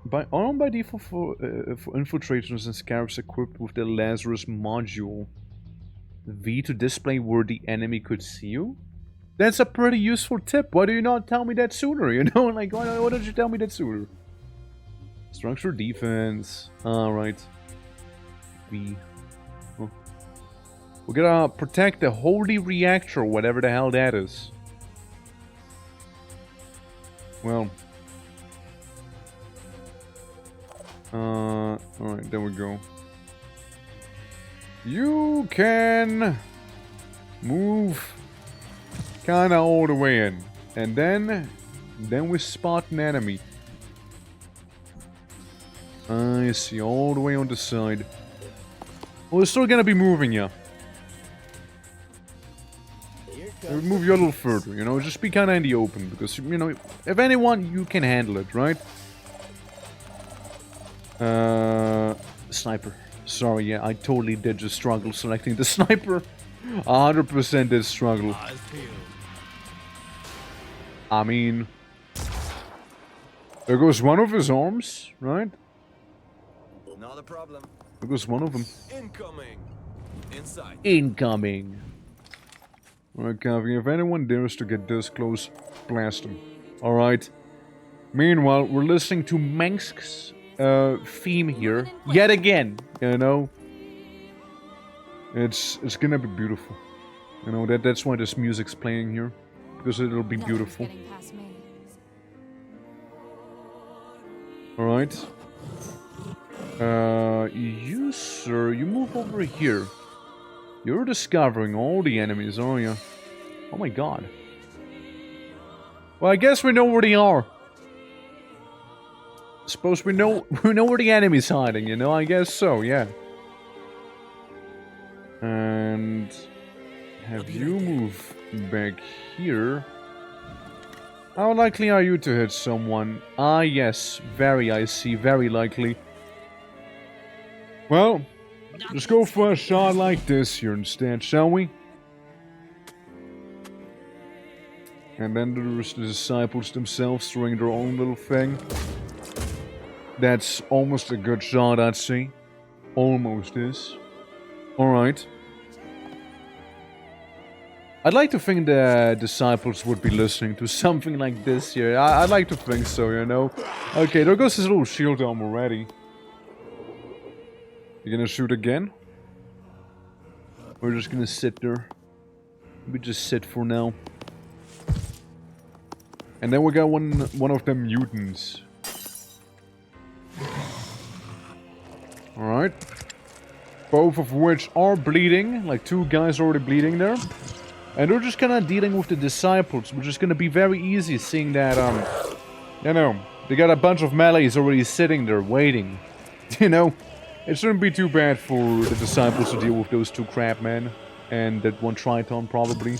By default for infiltrators and scarabs equipped with the Lazarus module. V to display where the enemy could see you? That's a pretty useful tip. Why do you not tell me that sooner? You know, like, why don't you tell me that sooner? Structure defense. Alright. V. Oh. We're gonna protect the holy reactor, whatever the hell that is. Well. Alright, there we go. You can move kinda all the way in. And then we spot an enemy. I see, all the way on the side. Well, we're still gonna be moving you. Move you a little further, you know, just be kinda in the open. Because, you know, if anyone, you can handle it, right? Sniper. Sorry, yeah, I totally did just struggle selecting the sniper. 100% did struggle. I mean... There goes one of his arms, right? Not a problem. There goes one of them. Incoming. Inside. Incoming. Alright, Calvin, if anyone dares to get this close, blast him. Alright. Meanwhile, we're listening to Mengsk's theme here. Yet again, you know. It's gonna be beautiful. You know, that's why this music's playing here. Because it'll be beautiful. Alright. You, sir, you move over here. You're discovering all the enemies, aren't you? Oh my god. Well, I guess we know where they are. Suppose we know where the enemy's hiding, you know? I guess so, yeah. And have you move back here? How likely are you to hit someone? Ah, yes, very, I see, very likely. Well, just go for a shot like this here instead, shall we? And then there's the disciples themselves doing their own little thing. That's almost a good shot, I'd say. Almost is. Alright. I'd like to think the disciples would be listening to something like this here. I'd like to think so, you know. Okay, there goes his little shield arm already. You gonna shoot again? We're just gonna sit there. We just sit for now. And then we got one of them mutants. Alright. Both of which are bleeding. Like, two guys already bleeding there. And we're just kinda dealing with the disciples, which is gonna be very easy, seeing that, you know, they got a bunch of melees already sitting there, waiting. You know? It shouldn't be too bad for the disciples to deal with those two crabmen. And that one Triton, probably.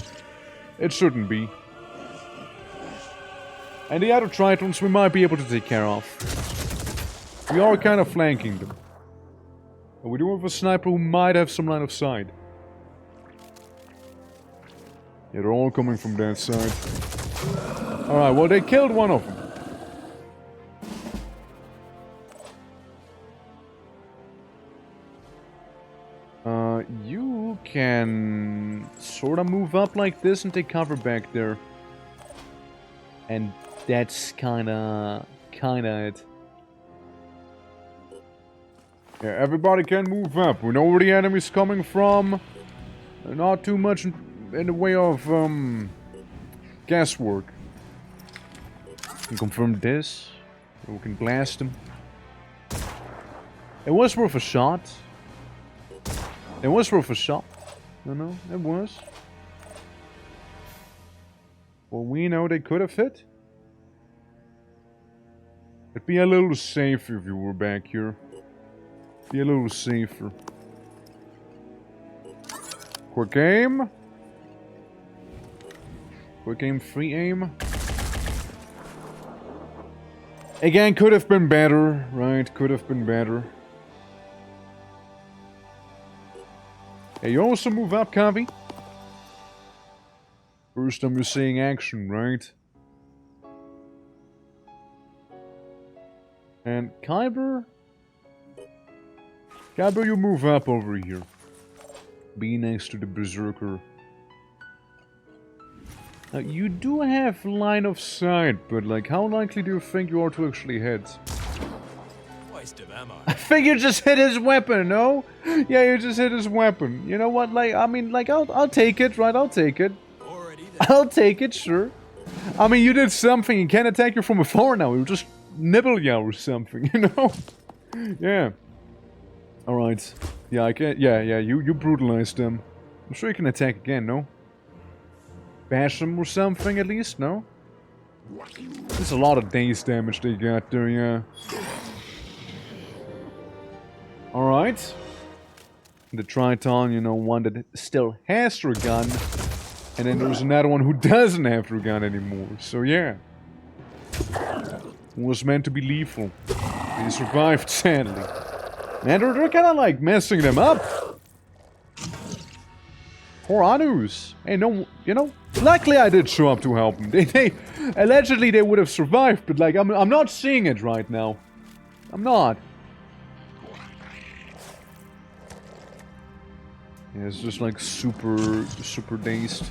It shouldn't be. And the other Tritons we might be able to take care of. We are kind of flanking them. But we do have a sniper who might have some line of sight. Yeah, they're all coming from that side. Alright, well, they killed one of them. You can sort of move up like this and take cover back there. And that's kinda it. Yeah, everybody can move up. We know where the enemy's coming from. Not too much in the way of, guesswork. We can confirm this. We can blast them. It was worth a shot. It was worth a shot. No, it was. Well, we know they could have hit. It'd be a little safer if you were back here. Be a little safer. Quick aim. Quick aim, free aim. Again, could have been better, right? Could have been better. Hey, you also move up, Kavi. First time you're seeing action, right? And Kyber? Kyber, you move up over here. Be next to the Berserker. Now, you do have line of sight, but like, how likely do you think you are to actually hit? Waste of ammo. I think you just hit his weapon, no? Yeah, you just hit his weapon. You know what, like, I mean, like, I'll take it, right? I'll take it. Already there. I'll take it, sure. I mean, you did something. He can't attack you from afar now. He'll just nibble you or something, you know? Yeah. Alright. Yeah, I can. Yeah, you brutalized him. I'm sure you can attack again, no? Bash him or something at least, no? There's a lot of daze damage they got there, yeah. Alright. The Triton, you know, one that still has their gun. And then there's another one who doesn't have their gun anymore. So yeah. It was meant to be lethal. They survived, sadly. Man, they're kind of like messing them up. Poor Anus. Hey, no, you know, luckily I did show up to help them. They allegedly they would have survived, but like, I'm not seeing it right now. I'm not. Yeah, it's just like super dazed.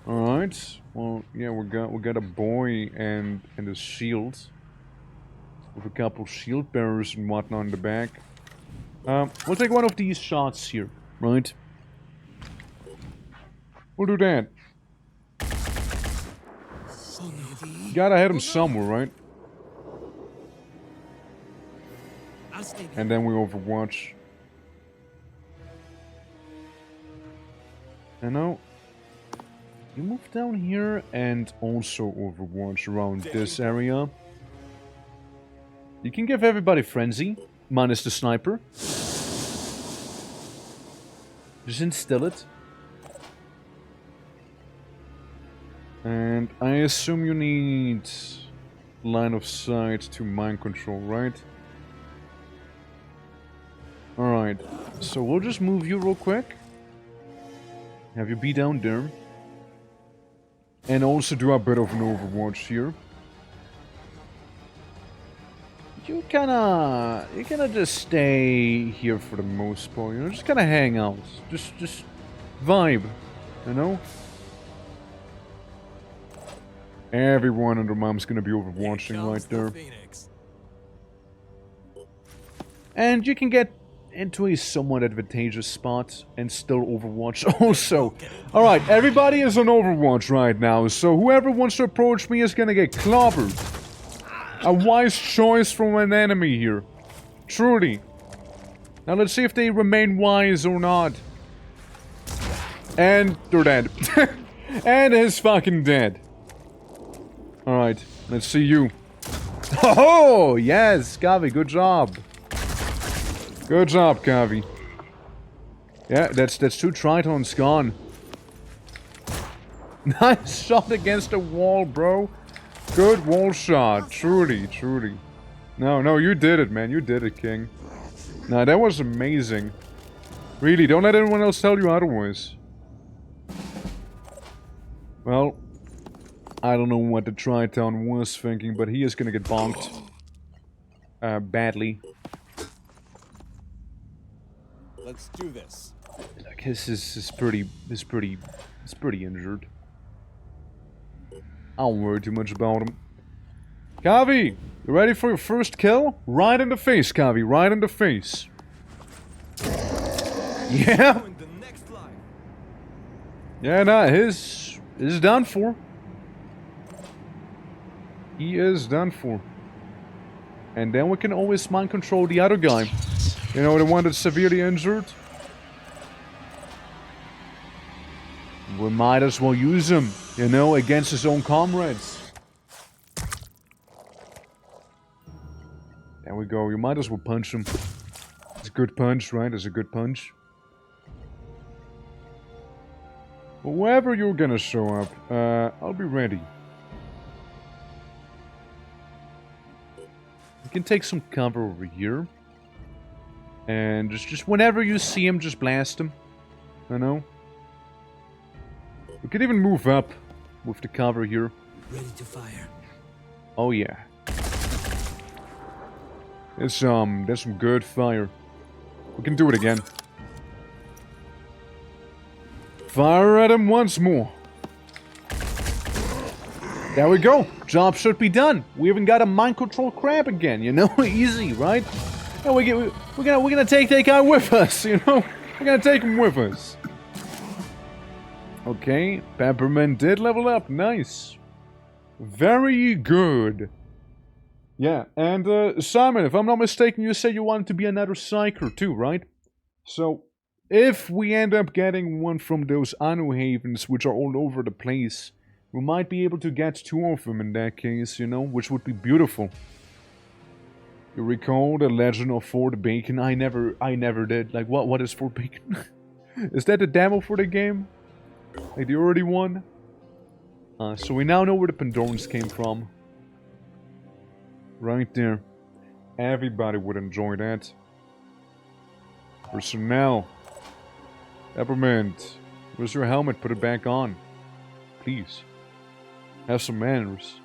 Alright. Well, yeah, we got a boy and a shield. With a couple shield bearers and whatnot in the back. We'll take one of these shots here, right? We'll do that. Gotta hit him somewhere, right? And then we overwatch. And now, you move down here and also overwatch around this area. You can give everybody frenzy, minus the sniper. Just instill it. And I assume you need line of sight to mind control, right? Alright, so we'll just move you real quick. Have you be down there. And also do a bit of an overwatch here. You kinda just stay here for the most part, you know, just kinda hang out. Just vibe, you know? Everyone and their mom's gonna be overwatching right there. Phoenix. And you can get into a somewhat advantageous spot and still overwatch also. Alright, everybody is on overwatch right now, so whoever wants to approach me is gonna get clobbered. A wise choice from an enemy here. Truly. Now let's see if they remain wise or not. And they're dead. And he's fucking dead. Alright, let's see you. Oh, yes, Kavi, good job. Good job, Kavi. Yeah, that's 2 Tritons gone. Nice shot against the wall, bro. Good wall shot. Truly. No, you did it, man. You did it, King. Nah, that was amazing. Really, don't let anyone else tell you otherwise. Well, I don't know what the Triton was thinking, but he is gonna get bonked. Badly. Let's do this. Like, his pretty injured. I don't worry too much about him. Kavi! You ready for your first kill? Right in the face, Kavi. Right in the face. Yeah. In the next life. Yeah, nah, his is done for. He is done for. And then we can always mind control the other guy. You know, the one that's severely injured. We might as well use him, you know, against his own comrades. There we go, you might as well punch him. It's a good punch, right? It's a good punch. Wherever you're gonna show up, I'll be ready. You can take some cover over here. And just whenever you see him, just blast him. You know? We could even move up with the cover here. Ready to fire. Oh yeah. There's some good fire. We can do it again. Fire at him once more. There we go. Job should be done. We even got a mind control crab again, you know? Easy, right? And we're gonna take that guy with us, you know? We're gonna take him with us. Okay, Peppermint did level up. Nice. Very good. Yeah, and Simon, if I'm not mistaken, you said you wanted to be another psyker too, right? So, if we end up getting one from those Anu Havens, which are all over the place, we might be able to get 2 of them in that case, you know, which would be beautiful. You recall the legend of Fort Bacon? I never did. Like, what is Fort Bacon? Is that the demo for the game? Like the already one? So we now know where the Pandorans came from. Right there. Everybody would enjoy that. Personnel. Peppermint. Where's your helmet? Put it back on. Please. Have some manners.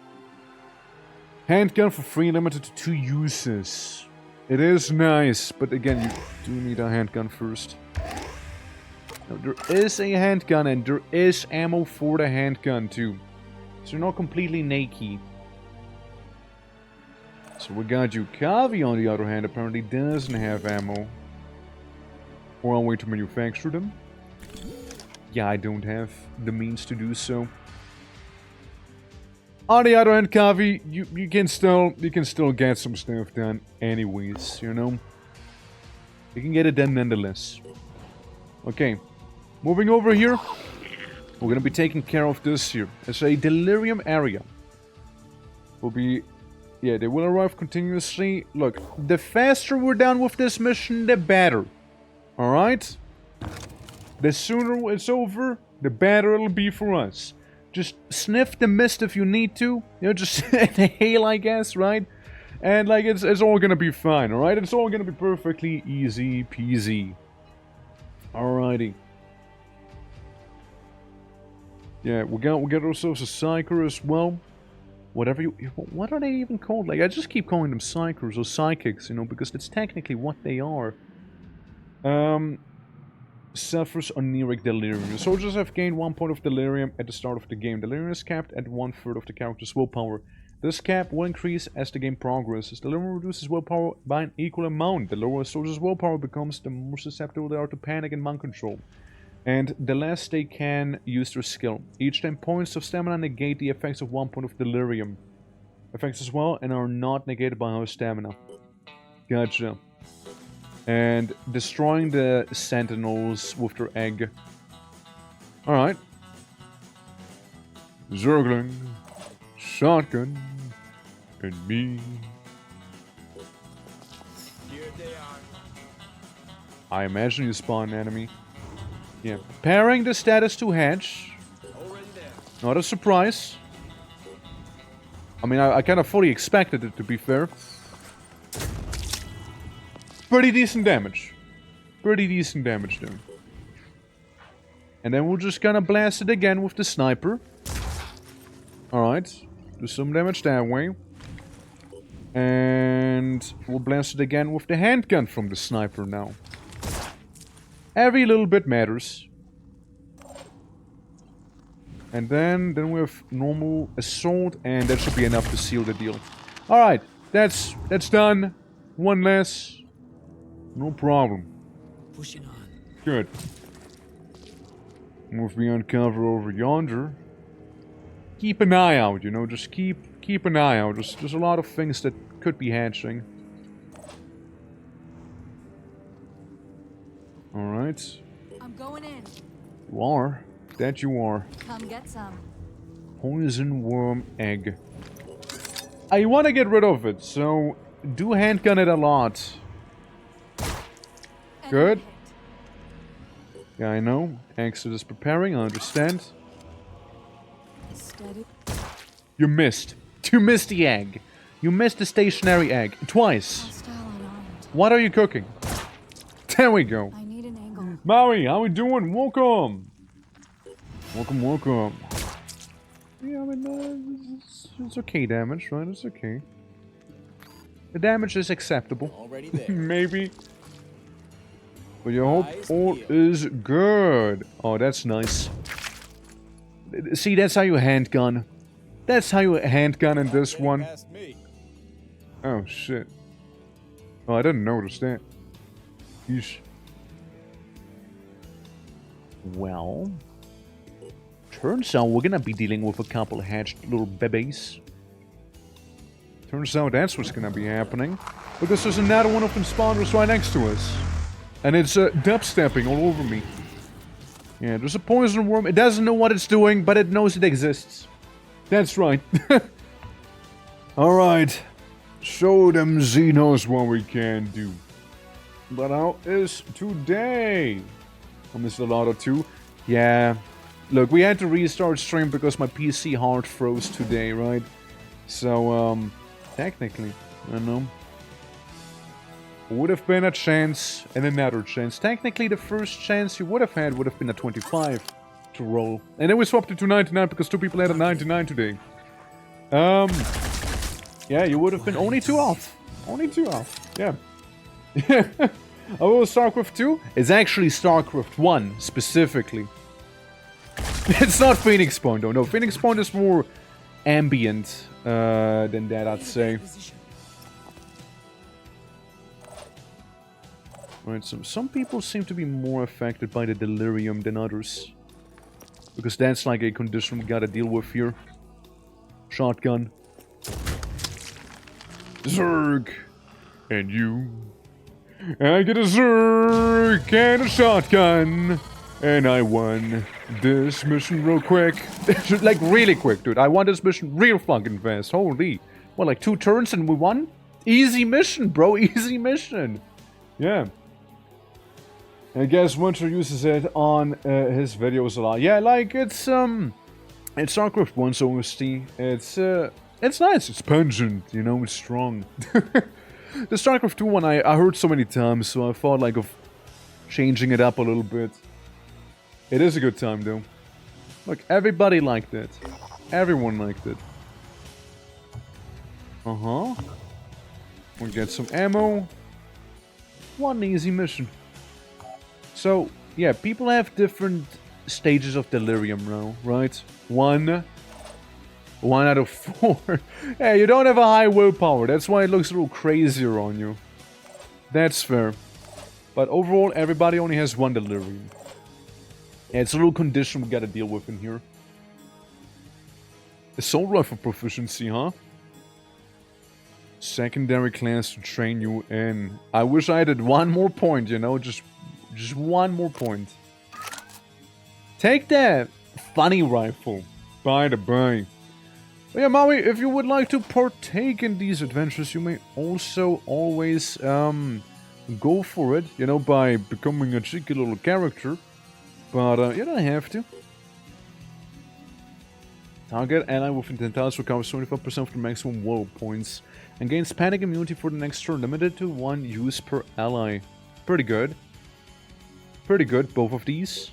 Handgun for free, limited to 2 uses. It is nice, but again, you do need a handgun first. Now, there is a handgun and there is ammo for the handgun too. So you're not completely naked. So we got you. Kavi, on the other hand, apparently doesn't have ammo. Or a way to manufacture them. Yeah, I don't have the means to do so. On the other hand, Kavi, you can still get some stuff done anyways, you know? You can get it done nonetheless. Okay, moving over here. We're gonna be taking care of this here. It's a delirium area. Will be... Yeah, they will arrive continuously. Look, the faster we're done with this mission, the better. Alright? The sooner it's over, the better it'll be for us. Just sniff the mist if you need to. You know, just inhale, I guess, right? And, like, it's all gonna be fine, alright? It's all gonna be perfectly easy peasy. Alrighty. Yeah, we get ourselves a psyker as well. Whatever you... What are they even called? Like, I just keep calling them psychers or psychics, you know, because that's technically what they are. Suffers oniric delirium. Soldiers have gained 1 point of delirium at the start of the game. Delirium is capped at 1/3 of the character's willpower. This cap will increase as the game progresses. Delirium reduces willpower by an equal amount. The lower a soldier's willpower becomes, the more susceptible they are to panic and mind control. And the less they can use their skill. Each time points of stamina negate the effects of 1 point of delirium. Effects as well, and are not negated by high stamina. Gotcha. And destroying the sentinels with their egg. Alright. Zergling, shotgun, and me. Here they are. I imagine you spawn an enemy. Yeah. Pairing the status to hedge. Already there. Not a surprise. I mean, I kind of fully expected it, to be fair. Pretty decent damage. Pretty decent damage there. And then we're just gonna blast it again with the sniper. Alright. Do some damage that way. And we'll blast it again with the handgun from the sniper now. Every little bit matters. And then we have normal assault, and that should be enough to seal the deal. Alright. That's done. One less. No problem. Pushing on. Good. And if we uncover over yonder, keep an eye out, you know, just keep an eye out. There's a lot of things that could be hatching. Alright. I'm going in. You are. That you are. Come get some. Poison worm egg. I want to get rid of it, so do handgun it a lot. Good. Yeah, I know. Exit is preparing, I understand. Steady. You missed. You missed the egg. You missed the stationary egg. Twice. Hostile unarmed. What are you cooking? There we go. I need an angle. Maui, how we doing? Welcome. Welcome. Yeah, I mean, it's okay damage, right? It's okay. The damage is acceptable. Already there. Maybe. But your hope Nice all deal. is good. Oh, that's nice. See, that's how you handgun. That's how you handgun in this one. Past me. Oh, shit. Oh, I didn't notice that. Yeesh. Well... Turns out we're gonna be dealing with a couple hatched little babies. Turns out that's what's gonna be happening. Because there's another one of them spawners right next to us. And it's dubstepping all over me. Yeah, there's a poison worm. It doesn't know what it's doing, but it knows it exists. That's right. Alright. Show them Xenos what we can do. But how is today? I missed a lot of two. Yeah. Look, we had to restart stream because my PC hard froze today, right? So, technically, I don't know. Would have been a chance and another chance. Technically, the first chance you would have had would have been a 25 to roll. And then we swapped it to 99 because two people had a 99 today. Yeah, you would have been only 2 off. Only 2 off. Yeah. Oh, StarCraft 2? It's actually StarCraft 1, specifically. It's not Phoenix Point, though. No, Phoenix Point is more ambient than that, I'd say. Right, so some people seem to be more affected by the delirium than others. Because that's like a condition we gotta deal with here. Shotgun. Zerg! And you. I get a Zerg and a shotgun! And I won this mission real quick. Like, really quick, dude. I won this mission real fucking fast. Holy. What, like 2 turns and we won? Easy mission, bro. Easy mission. Yeah. I guess Winter uses it on his videos a lot. Yeah, like, it's StarCraft 1's OST. It's nice. It's pungent, you know, it's strong. The StarCraft 2 one I heard so many times, so I thought, like, of changing it up a little bit. It is a good time, though. Look, everybody liked it. Everyone liked it. Uh-huh. We'll get some ammo. One easy mission. So, yeah, people have different stages of delirium now, right? 1 out of 4. Hey, you don't have a high willpower. That's why it looks a little crazier on you. That's fair. But overall, everybody only has 1 delirium. Yeah, it's a little condition we gotta deal with in here. Assault rifle proficiency, huh? Secondary class to train you in. I wish I had 1 more point, you know? Just 1 more point. Take that funny rifle. By the by. But yeah, Maui, if you would like to partake in these adventures, you may also always go for it, you know, by becoming a cheeky little character. But you don't have to. Target ally within 10,000 recovers 25% of the maximum woe points and gains panic immunity for the next turn, limited to 1 use per ally. Pretty good. Pretty good, both of these.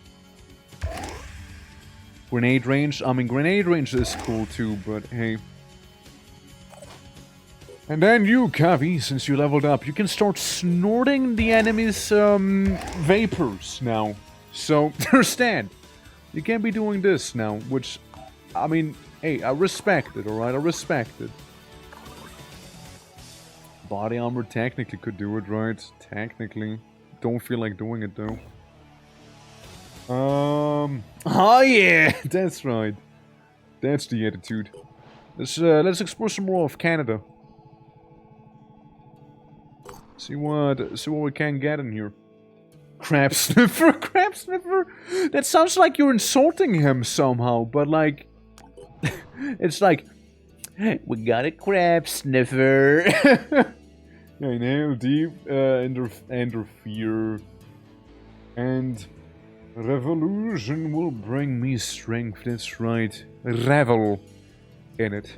Grenade range. I mean, grenade range is cool too, but hey. And then you, Kavi, since you leveled up, you can start snorting the enemy's vapors now. So, understand. You can be doing this now, which, I mean, hey, I respect it, alright? I respect it. Body armor technically could do it, right? Technically. Don't feel like doing it, though. Oh yeah! That's right. That's the attitude. Let's explore some more of Canada. See what we can get in here. Crab sniffer, crab sniffer. That sounds like you're insulting him somehow, but like, it's like, we got a crab sniffer. Yeah, inhale deep, interfere, and revolution will bring me strength. That's right, revel in it.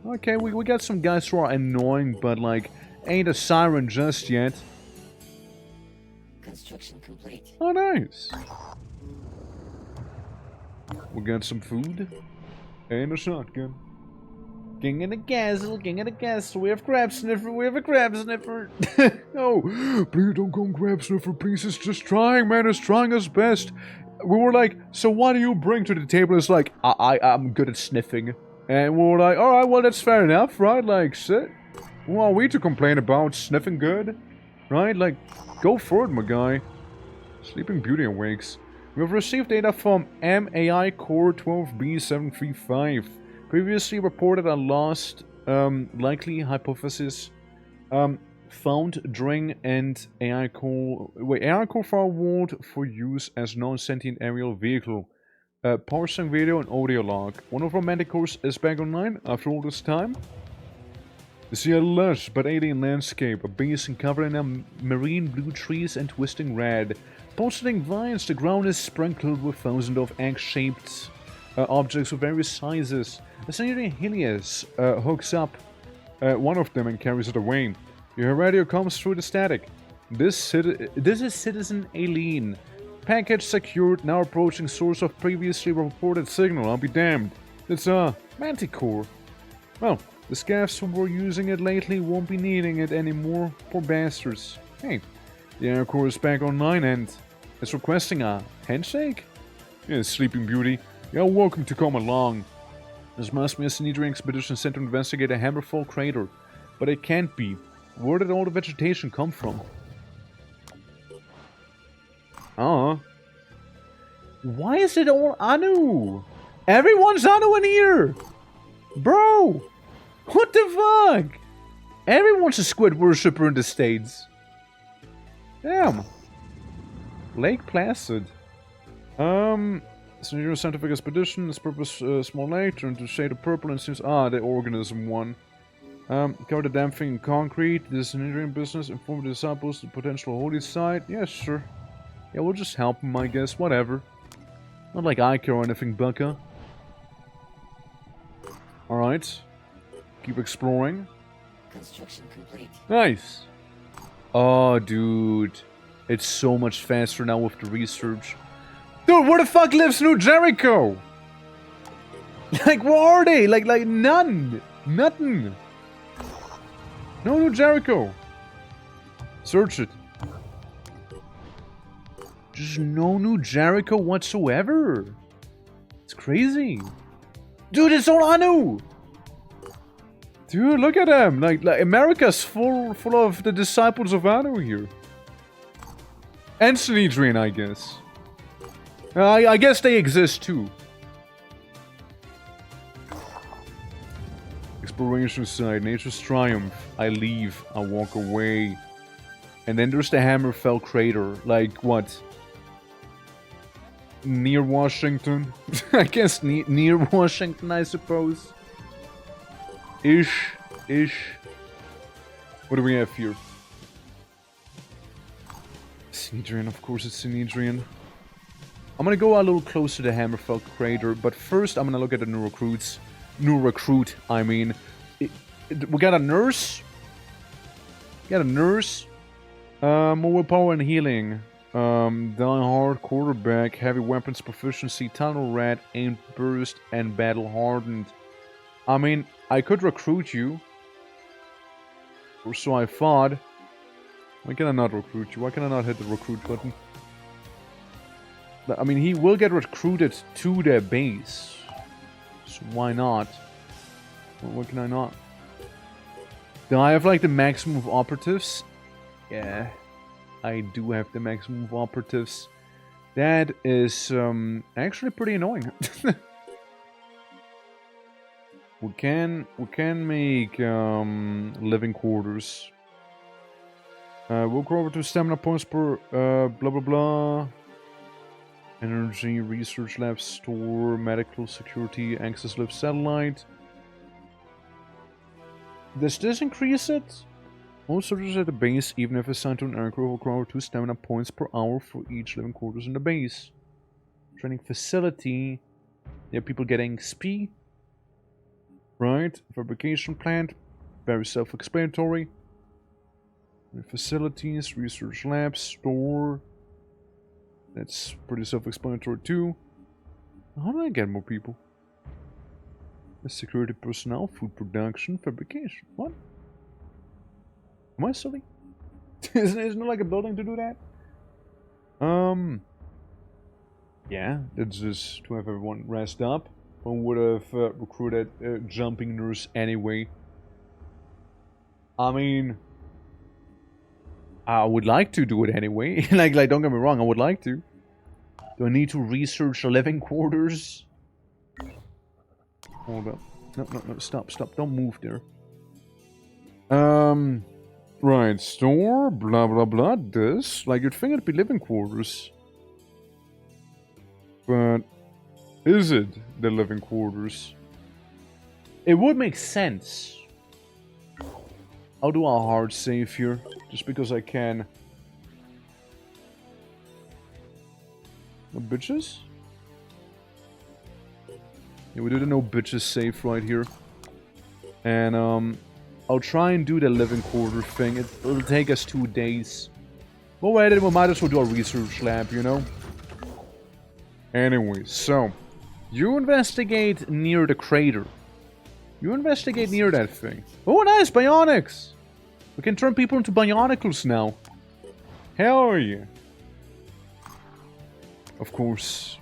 Okay, we got some guys who are annoying, but like, ain't a siren just yet. Construction complete. Oh, nice. We got some food and a shotgun. King of the castle, king of the castle. We have crab sniffer, we have a crab sniffer. No, please don't come crab sniffer, please. It's just trying, man. It's trying his best. We were like, so what do you bring to the table? It's like, I'm good at sniffing. And we were like, alright, well, that's fair enough, right? Like, sit. Who are we to complain about sniffing good? Right? Like, go for it, my guy. Sleeping Beauty awakes. We have received data from MAI Core 12B735. Previously reported a lost, likely hypothesis found during and AI Core forward for use as non-sentient aerial vehicle. Parsing video and audio log. One of our Manticores is back online after all this time. You see a lush but alien landscape, a basin covered in marine blue trees and twisting red. Pulsating vines, the ground is sprinkled with thousands of egg-shaped objects of various sizes. A Senator Helios hooks up one of them and carries it away. Your radio comes through the static. This is Citizen Aileen. Package secured, now approaching source of previously reported signal. I'll be damned. It's a Manticore. Well, the scavs who were using it lately won't be needing it anymore. Poor bastards. Hey, the Aircore is back online and it's requesting a handshake? Yes, Sleeping Beauty. You're welcome to come along. This must be a Sinedri expedition sent to investigate a Hammerfall crater. But it can't be. Where did all the vegetation come from? Why is it all Anu? Everyone's Anu in here! Bro! What the fuck? Everyone's a squid worshipper in the States. Damn. Lake Placid. It's a new scientific expedition. Its purpose, small lake, turned to shade of purple and seems... the organism one. Cover the damn thing in concrete. This is an Indian business. Inform the disciples the potential holy site. Yeah, sure. Yeah, we'll just help them, I guess. Whatever. Not like I care or anything, Bucka. Alright. Keep exploring. Construction complete. Nice. Oh, dude. It's so much faster now with the research. Dude, where the fuck lives New Jericho? Like, where are they? Like none. Nothing. No New Jericho. Search it. Just no New Jericho whatsoever. It's crazy. Dude, it's all Anu. Dude, look at them. Like America's full of the disciples of Anu here. And Sinedrian, I guess. I guess they exist too. Exploration site, nature's triumph. I leave, I walk away. And then there's the Hammerfell crater. Like, what? Near Washington? I guess near Washington, I suppose. Ish. What do we have here? Sinedrian, of course it's Sinedrian. I'm gonna go a little closer to the Hammerfell crater, but first I'm gonna look at the new recruits. New recruit, I mean. We got a nurse. More willpower and healing. Die hard, quarterback, heavy weapons proficiency, tunnel rat, aim burst, and battle hardened. I mean, I could recruit you. Or so I thought. Why can I not recruit you? Why can I not hit the recruit button? I mean, he will get recruited to their base. So why not? Why can I not? Do I have like the maximum of operatives? Yeah, I do have the maximum of operatives. That is actually pretty annoying. we can make living quarters. We'll go over to stamina points per blah blah blah. Energy, research lab, store, medical security, access lift, satellite. Does this increase it? All soldiers at the base, even if assigned to an aircraft, will grow over 2 stamina points per hour for each living quarters in the base. Training facility. There are people getting XP. Right. Fabrication plant. Very self-explanatory. Facilities, research labs, store. That's pretty self-explanatory too. How do I get more people? Security personnel, food production, fabrication. What? Am I silly? isn't it like a building to do that? Yeah, that's just to have everyone rest up. One would have recruited a jumping nurse anyway. I mean, I would like to do it anyway. like, don't get me wrong, I would like to. Do I need to research living quarters? Hold up. No, stop. Don't move there. Right, store, blah, blah, blah, this. Like, you'd think it'd be living quarters. But, is it the living quarters? It would make sense. I'll do a hard save here, just because I can. No bitches? Yeah, we did a no bitches save right here. And, I'll try and do the living quarter thing. It'll take us 2 days. Well, wait, we might as well do a research lab, you know? Anyway, so. You investigate near the crater. You investigate near that thing. Oh, nice! Bionics! We can turn people into bionicles now. Hell yeah. Of course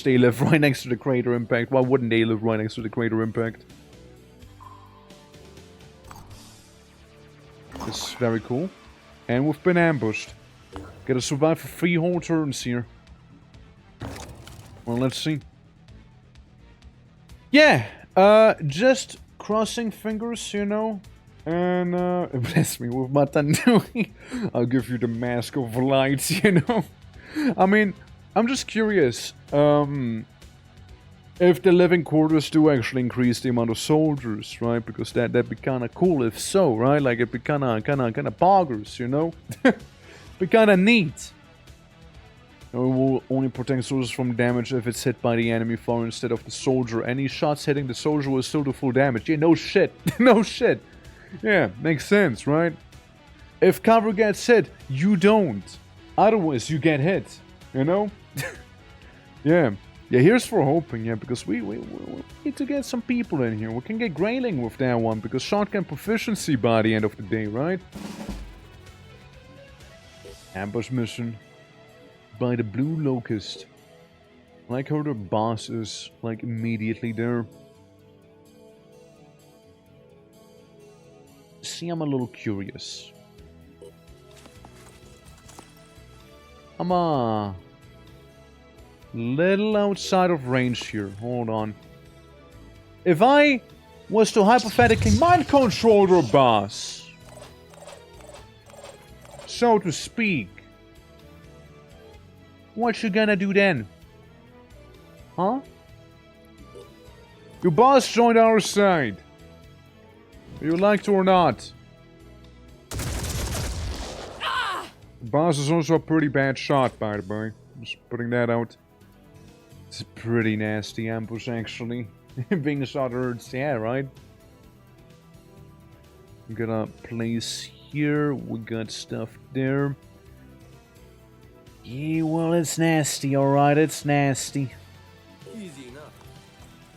they live right next to the crater impact. Why wouldn't they live right next to the crater impact? It's very cool. And we've been ambushed. Gotta survive for 3 whole turns here. Well, let's see. Yeah, just crossing fingers, you know. And, bless me with my tandoori. I'll give you the mask of light, you know. I mean, I'm just curious, if the living quarters do actually increase the amount of soldiers, right? Because that'd be kind of cool if so, right? Like, it'd be kind of boggers, you know? Be kind of neat. It will only protect soldiers from damage if it's hit by the enemy fire instead of the soldier. Any shots hitting the soldier will still do full damage. Yeah, no shit. No shit. Yeah, makes sense, right? If cover gets hit, you don't. Otherwise, you get hit. You know? Yeah. Yeah, here's for hoping, yeah, because we need to get some people in here. We can get Grayling with that one, because shotgun proficiency by the end of the day, right? Ambush mission by the Blue Locust. I like how the boss is, like, immediately there. See, I'm a little curious. I'm a little outside of range here. Hold on. If I was to hypothetically mind control the boss, so to speak, what you gonna do then? Huh? Your boss joined our side. You like to or not. The boss is also a pretty bad shot, by the way. Just putting that out. It's a pretty nasty ambush, actually. Being shot hurts, yeah, right? We got a place here. We got stuff there. Yeah, well, it's nasty, alright, it's nasty. Easy enough.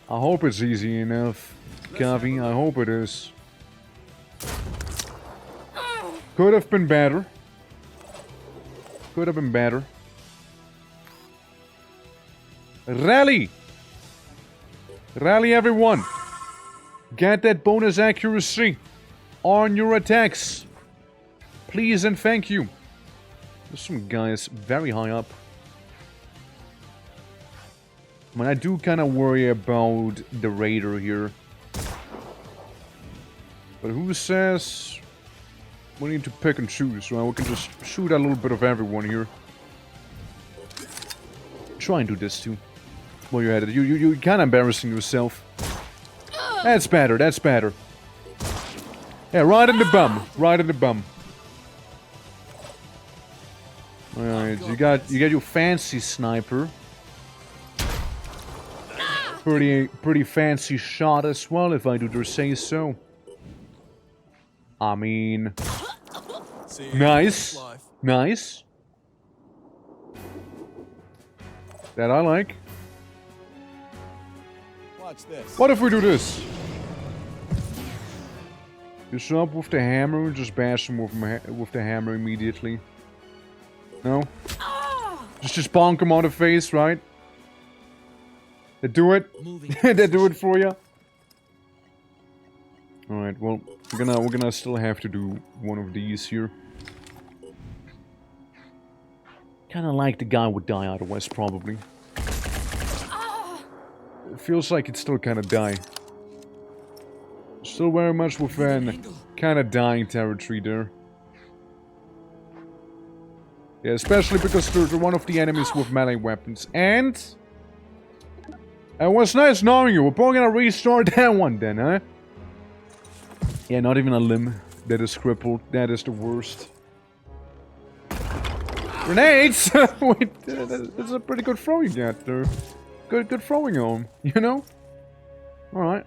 I hope it's easy enough, Kavi. I hope it is. Could have been better. Could have been better. Rally! Rally, everyone! Get that bonus accuracy! on your attacks. Please and thank you. There's some guys very high up. I mean, I do kind of worry about the Raider here. But who says we need to pick and choose, right? We can just shoot a little bit of everyone here. Try and do this too. While you're at it. You're kind of embarrassing yourself. That's better, that's better. Yeah, right in the bum. Right in the bum. Alright, you got your fancy sniper. Pretty fancy shot as well, if I do say so. I mean, nice, nice. That I like. Watch this. What if we do this? You show up with the hammer and just bash him with the hammer immediately. No? Just bonk him on the face, right? They do it. They do it for you. All right. Well, we're gonna still have to do one of these here. Kind of like the guy would die otherwise, probably. It feels like it's still kind of die. Still very much within kind of dying territory there. Yeah, especially because they're one of the enemies with melee weapons. And it was nice knowing you. We're probably gonna restart that one then, huh? Yeah, not even a limb that is crippled. That is the worst. Grenades! Wait, that's a pretty good throw you got there. Good throwing arm, you know? Alright.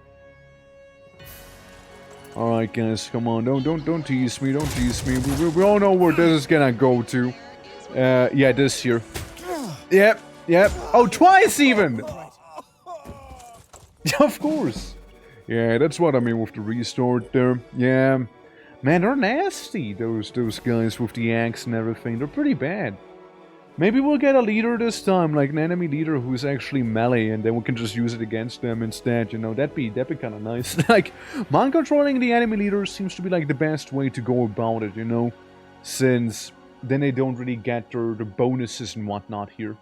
Alright guys, come on, don't tease me, don't tease me. We all know where this is gonna go to. Yeah, this here. Yep. Oh, twice even! Of course. Yeah, that's what I mean with the restart there. Yeah. Man, they're nasty, those guys with the axe and everything. They're pretty bad. Maybe we'll get a leader this time, like an enemy leader who's actually melee, and then we can just use it against them instead, you know, that'd be kind of nice. Like, mind controlling the enemy leader seems to be like the best way to go about it, you know, since then they don't really get their bonuses and whatnot here.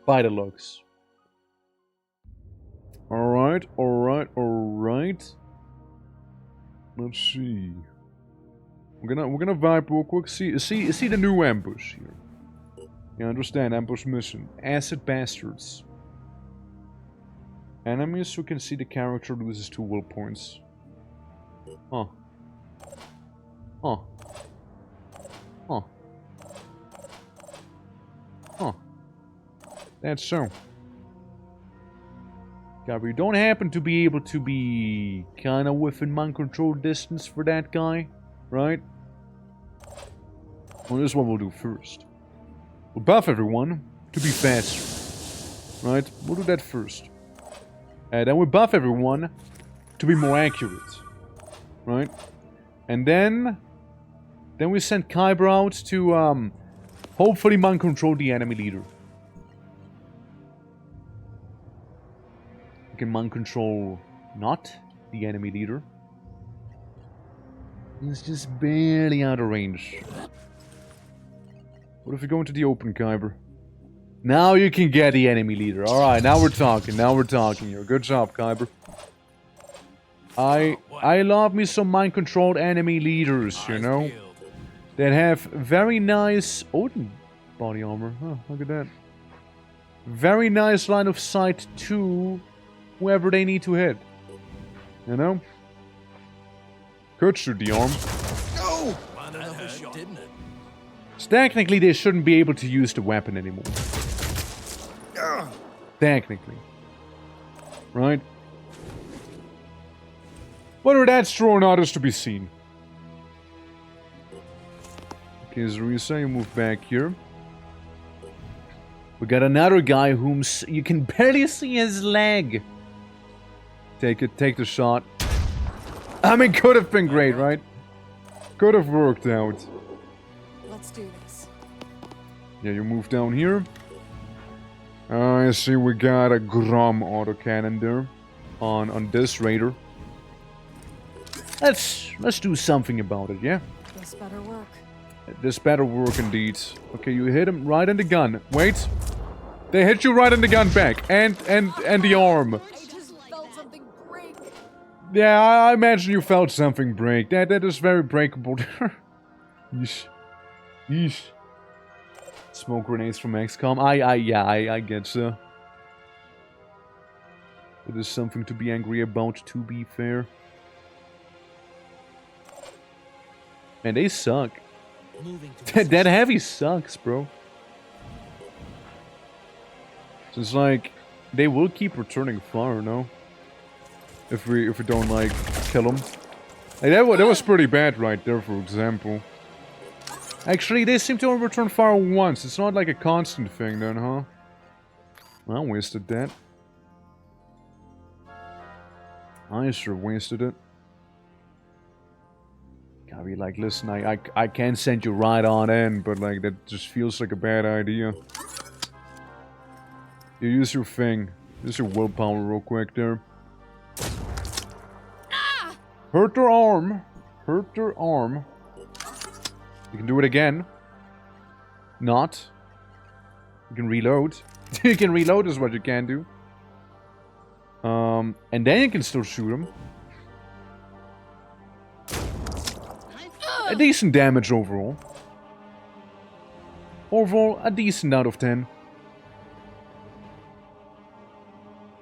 By the looks. Alright. Let's see. We're gonna vibe real quick. See the new ambush here. You understand, ambush mission. Acid bastards. Enemies who can see the character loses 2 will points. Huh. That's so. God, we don't happen to be able to be kind of within mind control distance for that guy, right? Well, this one we'll do first. We'll buff everyone to be faster, right? We'll do that first. And then we buff everyone to be more accurate, right? And then we send Kyber out to hopefully mind control the enemy leader. We can mind control not the enemy leader. He's just barely out of range. What if we go into the open, Kyber? Now you can get the enemy leader. Alright, now we're talking here. Good job, Kyber. I love me some mind-controlled enemy leaders, you know? That have very nice Odin body armor. Oh, look at that. Very nice line of sight to whoever they need to hit. You know? Could shoot the arm. Oh! That hurt, didn't it? So technically, they shouldn't be able to use the weapon anymore. Technically. Right? Whether that's true or not is to be seen. Okay, Zerisa, you move back here. We got another guy whom you can barely see his leg. Take the shot. I mean, could have been great, right? Could have worked out. Let's do this. Yeah, you move down here. I see we got a Grom autocannon there on this raider. Let's do something about it, yeah? This better work. This better work indeed. Okay, you hit him right in the gun. Wait. They hit you right in the gun back. And the arm. I just felt something break. Yeah, I imagine you felt something break. That is very breakable. Yeesh. Yeesh. Smoke grenades from XCOM. I get so. It is something to be angry about, to be fair. Man, they suck. That heavy sucks, bro. So it's like, they will keep returning fire, no? If we don't, like, kill them. Like, that was pretty bad right there, for example. Actually, they seem to only return fire once. It's not like a constant thing then, huh? I wasted that. I sure wasted it. Gotta be like, listen, I can send you right on in, but like, that just feels like a bad idea. You use your thing. Use your willpower real quick there. Ah! Hurt their arm. Hurt their arm. You can do it again. Not. You can reload. You can reload is what you can do. And then you can still shoot him. A decent damage overall. Overall, a decent out of 10.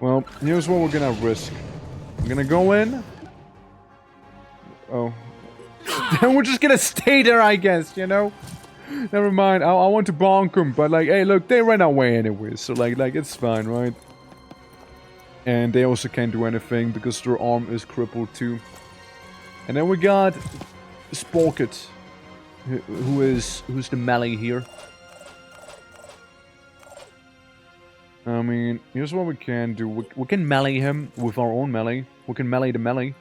Well, here's what we're gonna risk. I'm gonna go in. Oh. Then we're just gonna stay there, I guess, you know? Never mind, I want to bonk them, but like, hey, look, they ran away anyway, so like, it's fine, right? And they also can't do anything because their arm is crippled too. And then we got Sporket, who's the melee here. I mean, here's what we can do. We can melee him with our own melee. We can melee the melee.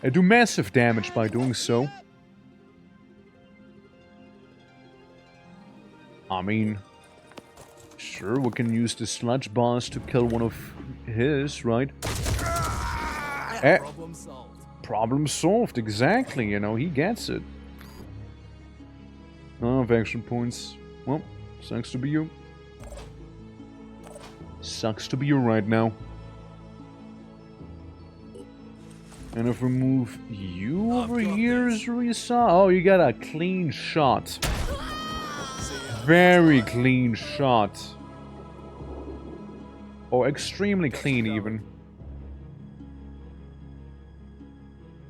I do massive damage by doing so. I mean, sure, we can use the sludge boss to kill one of his, right? Problem solved. Problem solved, exactly, you know, he gets it. Oh, action points. Well, sucks to be you. Sucks to be you right now. And if we move you over here, Risa... Oh, you got a clean shot. Very clean shot. Oh, extremely clean even.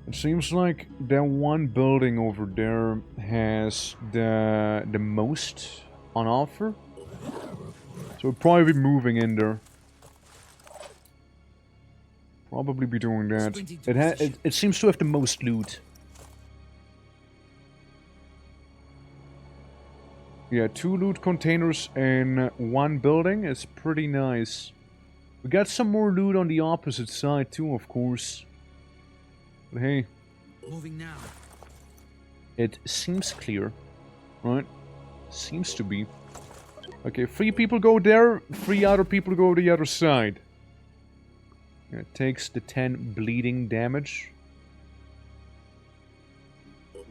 It seems like that one building over there has the most on offer. So we'll probably be moving in there. Probably be doing that. It seems to have the most loot. Yeah, 2 loot containers in one building is pretty nice. We got some more loot on the opposite side too, of course. But hey, Moving now. it seems clear, right? Seems to be. Okay, 3 people go there, 3 other people go to the other side. Yeah, it takes the 10 bleeding damage.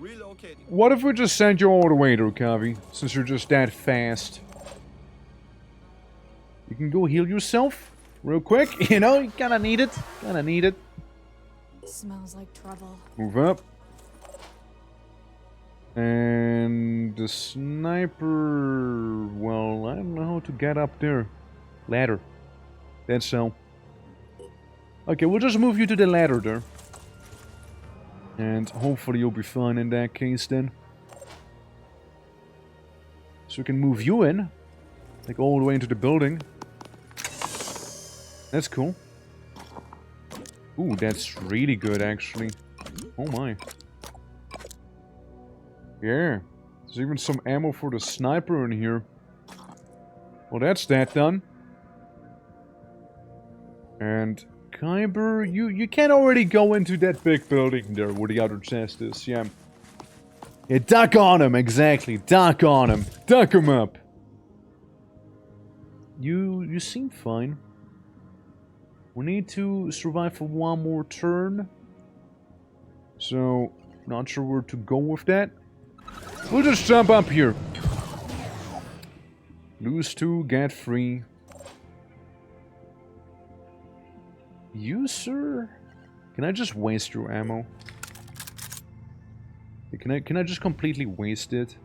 Relocating. What if we just send you all the way there, Kavi? Since you're just that fast. You can go heal yourself real quick, you know? You kinda need it. Kinda need it. Smells like trouble. Move up. And the sniper... Well, I don't know how to get up there. Ladder. That's so. Okay, we'll just move you to the ladder there. And hopefully you'll be fine in that case then. So we can move you in. Like all the way into the building. That's cool. Ooh, that's really good actually. Oh my. Yeah. There's even some ammo for the sniper in here. Well, that's that done. And Kyber, you can already go into that big building there where the other chest is, yeah. Yeah, duck on him, exactly. Duck on him. Duck him up. You seem fine. We need to survive for one more turn. So, not sure where to go with that. We'll just jump up here. Lose 2, get 3. You, sir? Can I just waste your ammo? Can I just completely waste it?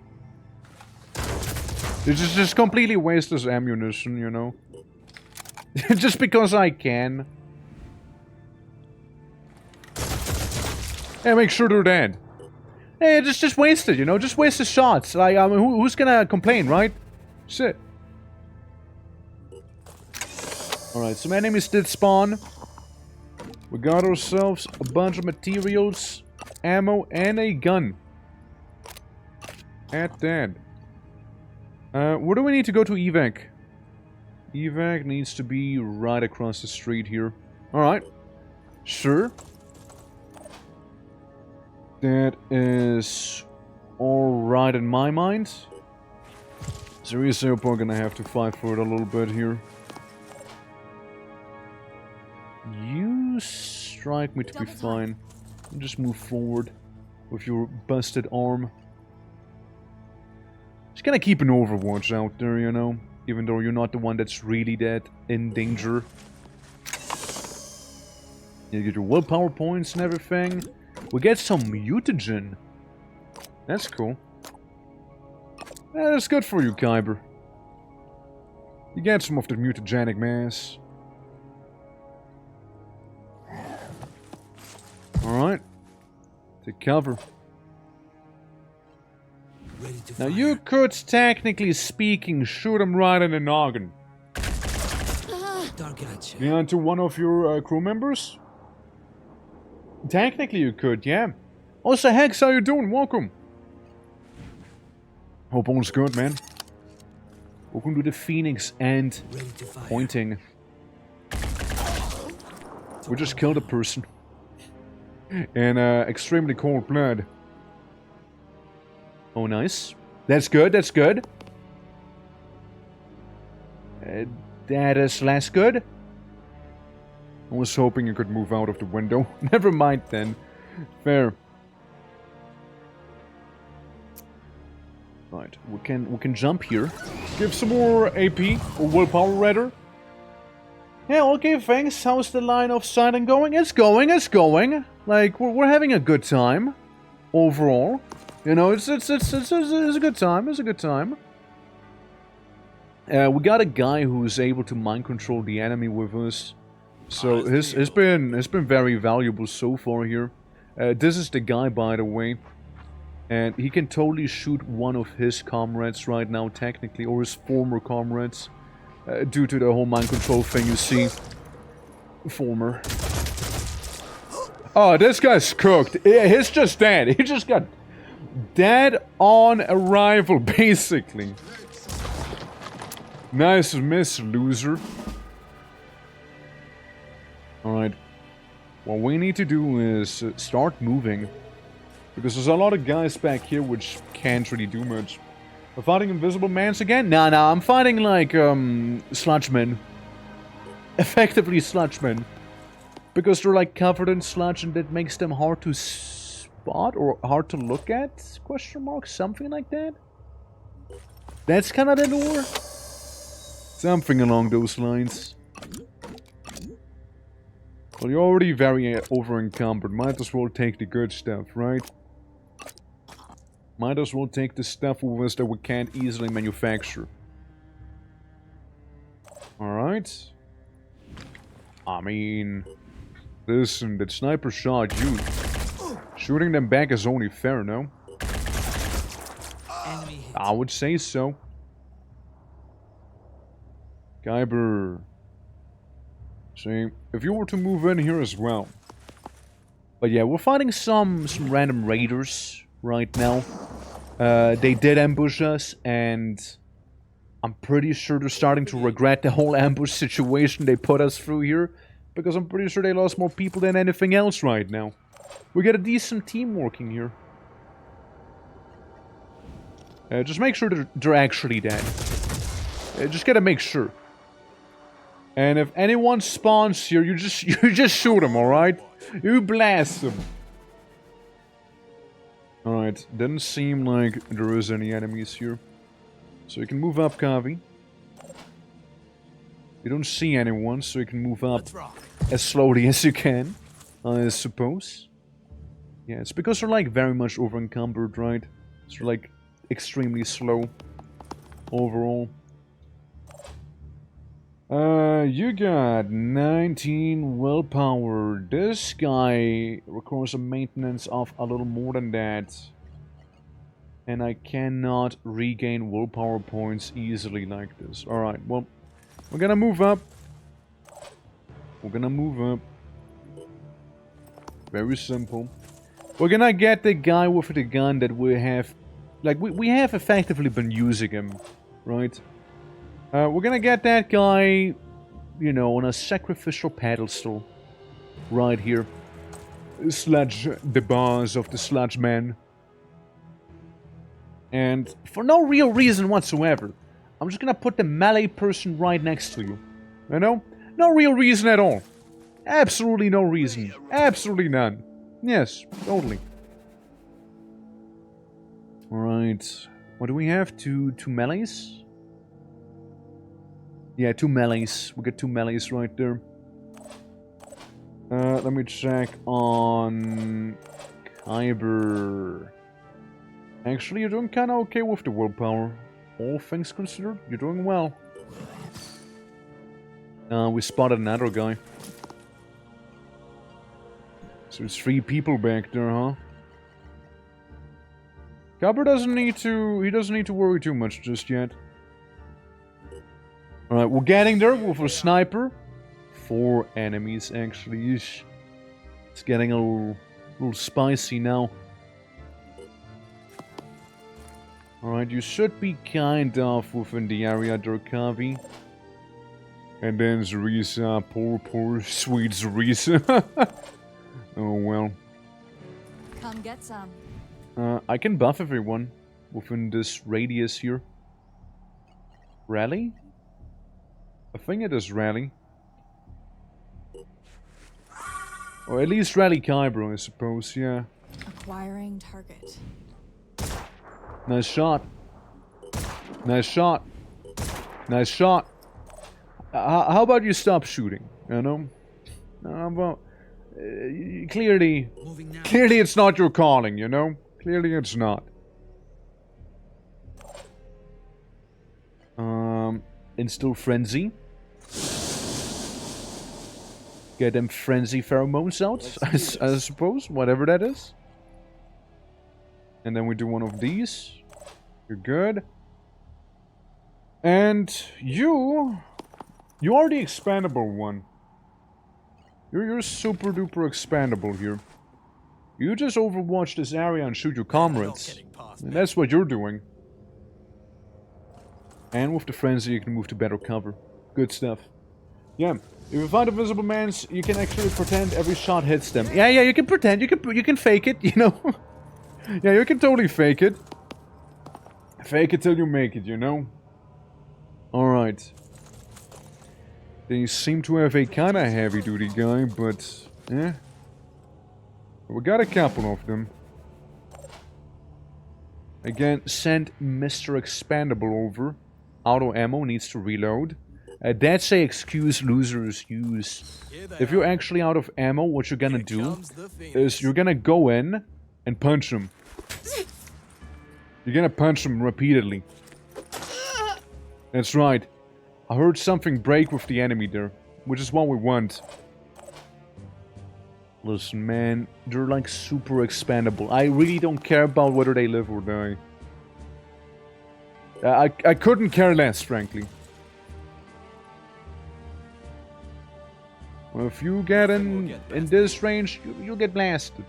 Just completely waste this ammunition, you know? Just because I can. Hey, make sure they're dead. Hey, just waste it, you know? Just waste the shots. Like, I mean, who's gonna complain, right? Shit. Alright, some enemies did spawn. We got ourselves a bunch of materials, ammo, and a gun. At that. Where do we need to go to evac? Evac needs to be right across the street here. Alright. Sure. That is alright in my mind. Seriously, we're gonna have to fight for it a little bit here. You strike me to be fine. Just move forward with your busted arm. Just gonna keep an overwatch out there, you know? Even though you're not the one that's really that in danger. You get your willpower points and everything. We get some mutagen. That's cool. Yeah, that's good for you, Kyber. You get some of the mutagenic mass. Alright. Take cover. Ready to Now fire. you could, technically speaking, shoot him right in the noggin. Target at you. Yeah, onto one of your crew members? Technically you could, yeah. Also, Hex, how you doing? Welcome. Hope all's good, man. Welcome to the Phoenix and Ready to fire. pointing. We just killed a person. In extremely cold blood. Oh, nice. That's good, that's good. That is less good. I was hoping you could move out of the window. Never mind then. Fair. Right, we can jump here. Give some more AP or willpower rather. Yeah, okay, thanks. How's the line of sighting going? It's going, it's going. Like, we're having a good time. Overall. You know, it's a good time, it's a good time. We got a guy who's able to mind control the enemy with us. So, it's been very valuable so far here. This is the guy, by the way. And he can totally shoot one of his comrades right now, technically. Or his former comrades. Due to the whole mind control thing, you see. Former. Oh, this guy's cooked. He's just dead. He just got dead on arrival, basically. Nice miss, loser. Alright. What we need to do is start moving. Because there's a lot of guys back here which can't really do much. We're fighting invisible mans again? Nah, I'm fighting like, sludgemen. Effectively sludgemen. Because they're like covered in sludge and that makes them hard to spot or hard to look at? Question mark? Something like that? That's kind of the lore? Something along those lines. Well, you're already very over-encumbered. Might as well take the good stuff, right? Might as well take the stuff with us that we can't easily manufacture. Alright. I mean... Listen, that sniper shot you. Shooting them back is only fair, no? Enemy hit. I would say so. Kyber. See, if you were to move in here as well. But yeah, we're fighting some random raiders right now. They did ambush us, and I'm pretty sure they're starting to regret the whole ambush situation they put us through here. Because I'm pretty sure they lost more people than anything else right now. We got a decent team working here. Just make sure they're actually dead. Just gotta make sure. And if anyone spawns here, you just shoot them, alright? You blast them. Alright, doesn't seem like there is any enemies here. So you can move up, Kavi. You don't see anyone, so you can move up Let's rock. as slowly as you can, I suppose. Yeah, it's because they're like very much over encumbered, right? So they're like extremely slow overall. You got 19 willpower. This guy requires a maintenance of a little more than that. And I cannot regain willpower points easily like this. Alright, well, we're gonna move up. We're gonna move up. Very simple. We're gonna get the guy with the gun that we have... Like, we have effectively been using him, right? We're gonna get that guy, you know, on a sacrificial pedestal. Right here. Sludge the boss of the sludge man. And for no real reason whatsoever, I'm just gonna put the melee person right next to you. You know? No real reason at all. Absolutely no reason. Absolutely none. Yes, totally. Alright. What do we have? Two melees? Yeah, 2 melees. We got 2 melees right there. Let me check on... Kyber. Actually, you're doing kinda okay with the willpower. All things considered, you're doing well. We spotted another guy. So it's 3 people back there, huh? Kyber doesn't need to... He doesn't need to worry too much just yet. Alright, we're getting there with a sniper. 4 enemies, actually. It's getting a little spicy now. Alright, you should be kind of within the area there, Kavi. And then Zerisa, poor sweet Zerisa. Oh well. Come get some. I can buff everyone within this radius here. Rally? I think it is rally. Or at least rally Kyber, I suppose, yeah. Acquiring target. Nice shot. Nice shot. Nice shot. How about you stop shooting, you know? How about... clearly it's not your calling, you know? Clearly it's not. Instill frenzy. Get them frenzy pheromones out, I suppose, whatever that is. And then we do one of these. You're good. And you are the expandable one. You're super duper expandable here. You just overwatch this area and shoot your comrades. And that's what you're doing. And with the frenzy you can move to better cover. Good stuff. Yeah. If you find invisible mans, you can actually pretend every shot hits them. Yeah, you can pretend. You can fake it, you know. Yeah, you can totally fake it. Fake it till you make it, you know. Alright. They seem to have a kinda heavy duty guy, but yeah. We got a couple of them. Again, send Mr. Expandable over. Auto ammo needs to reload. That's a excuse losers use. If you're actually out of ammo, what you're gonna do is you're gonna go in and punch him. You're gonna punch him repeatedly. That's right. I heard something break with the enemy there, which is what we want. Listen, man, they're like super expandable. I really don't care about whether they live or die. I couldn't care less, frankly. Well, if you get in this range, you'll get blasted.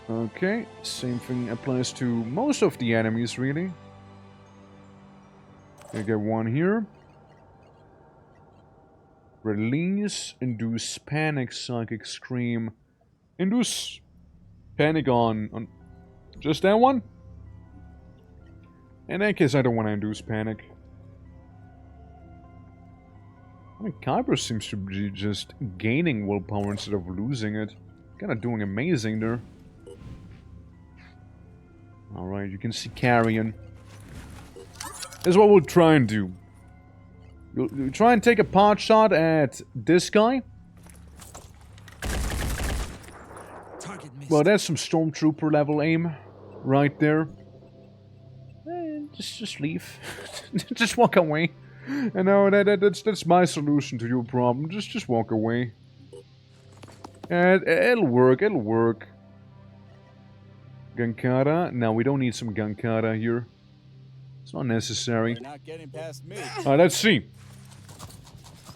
Okay, same thing applies to most of the enemies, really. I get one here. Release, induce panic, psychic scream. Induce panic on just that one? In that case, I don't want to induce panic. I mean, Kyber seems to be just gaining willpower instead of losing it. Kinda doing amazing there. Alright, you can see carrion. This is what we'll try and do. You'll try and take a pot shot at this guy. Target missed. Well, that's some stormtrooper level aim right there. Just leave. Just walk away. I know that's my solution to your problem. Just walk away. It'll work. It'll work. Gankara. No, we don't need some Gankara here. It's not necessary. Not getting past me. Let's see.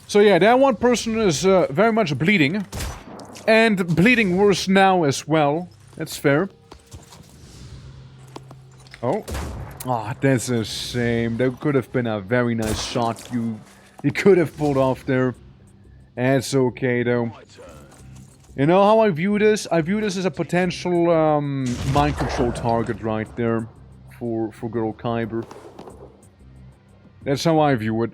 So yeah, that one person is very much bleeding. And bleeding worse now as well. That's fair. Oh. Ah, that's a shame. That could have been a very nice shot you could have pulled off there. That's okay though. You know how I view this? I view this as a potential mind control target right there for good old Kyber. That's how I view it.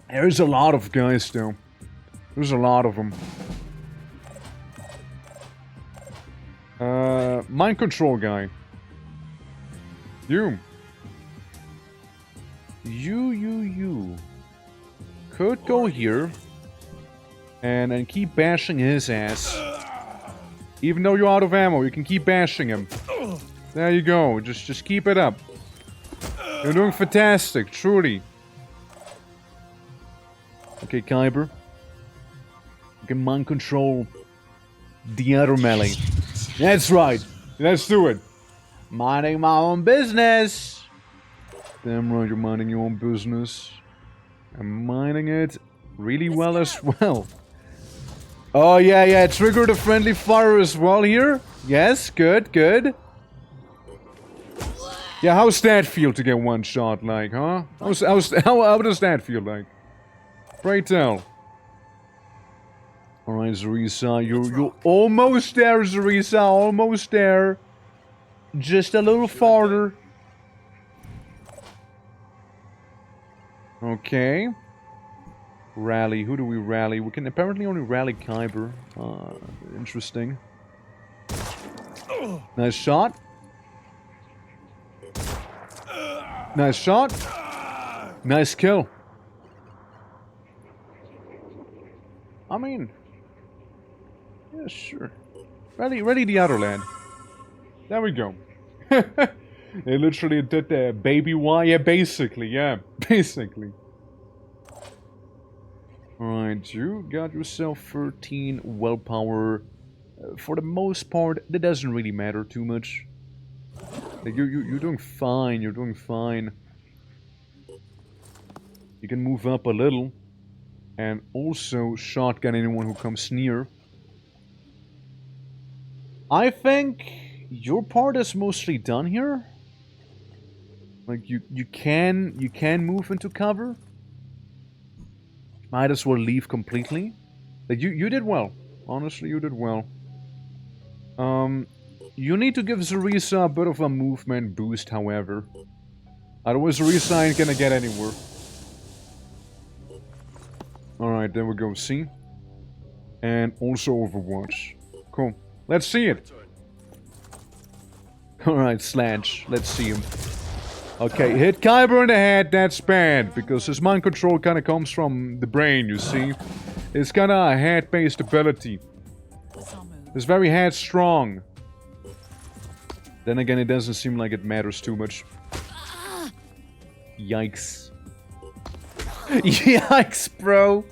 There's a lot of guys though. There's a lot of them. Mind control guy. You. Could go here. And keep bashing his ass. Even though you're out of ammo, you can keep bashing him. There you go. Just keep it up. You're doing fantastic, truly. Okay, Kyber. You can mind control the other melee. That's right. Let's do it. Minding my own business. Damn right, you're minding your own business. I'm minding it really well as well. Oh, yeah, trigger the friendly fire as well here. Yes, good. Yeah, how's that feel to get one shot like, huh? How does that feel like? Pray tell. Alright, Zarisa, you're almost there, Zarisa, almost there. Just a little farther. Okay. Rally. Who do we rally? We can apparently only rally Kyber. Interesting. Nice shot. Nice shot. Nice kill. I mean... yeah, sure. Rally the other lad. There we go. They literally did the baby Y. Yeah, basically. Yeah, basically. Alright, you got yourself 13 willpower. For the most part, that doesn't really matter too much. Like, you're doing fine, you're doing fine. You can move up a little. And also shotgun anyone who comes near. I think your part is mostly done here. Like, you can move into cover. Might as well leave completely. Like, you did well. Honestly, you did well. You need to give Zarisa a bit of a movement boost, however. Otherwise, Zarisa ain't gonna get anywhere. Alright, there we go, see? And also Overwatch. Cool. Let's see it! Alright, Sledge. Let's see him. Okay, hit Kyber in the head, that's bad. Because his mind control kind of comes from the brain, you see? It's kind of a head-based ability. It's very headstrong. Then again, it doesn't seem like it matters too much. Yikes. Yikes, bro.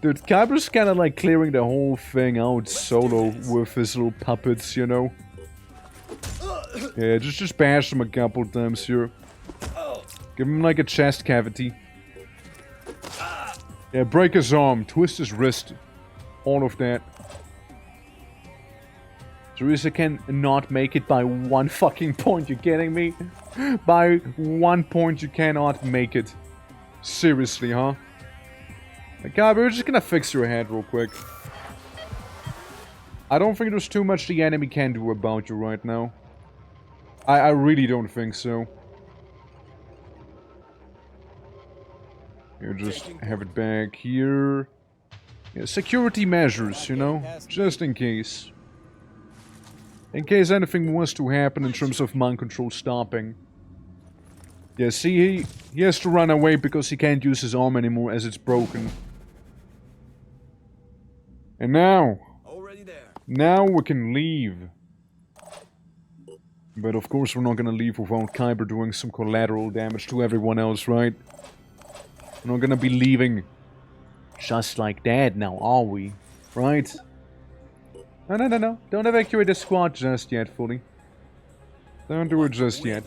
Dude, Kyber's kind of like clearing the whole thing out solo with his little puppets, you know? Yeah, just bash him a couple times here. Give him like a chest cavity. Yeah, break his arm, twist his wrist. All of that. Teresa can not make it by 1 fucking point, you kidding me? By 1 point you cannot make it. Seriously, huh? Okay, we're just gonna fix your head real quick. I don't think there's too much the enemy can do about you right now. I really don't think so. You just have it back here. Yeah, security measures, you know, just in case. In case anything was to happen in terms of mind control stopping. Yeah, see, he has to run away because he can't use his arm anymore as it's broken. And now... Already there. Now we can leave. But of course we're not gonna leave without Kyber doing some collateral damage to everyone else, right? We're not gonna be leaving just like that now, are we? Right? No, no, no, no. Don't evacuate the squad just yet, fully. Don't do it just yet.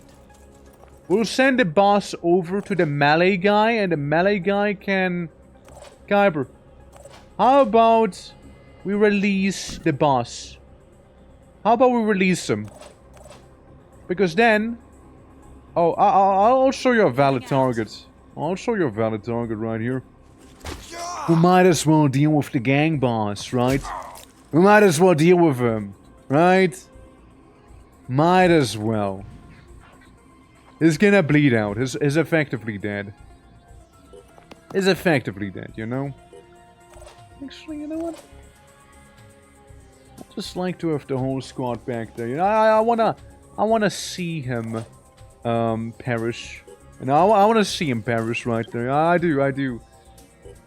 We'll send the boss over to the melee guy, and the melee guy can... Kyber, how about we release the boss? How about we release him? Because then... Oh, I'll show you a valid target. I'll show you a valid target right here. We might as well deal with the gang boss, right? We might as well deal with him, right? Might as well. He's gonna bleed out. He's effectively dead. He's effectively dead, you know? Actually, you know what? I'd just like to have the whole squad back there. You know, I wanna see him perish. And I wanna see him perish right there. I do.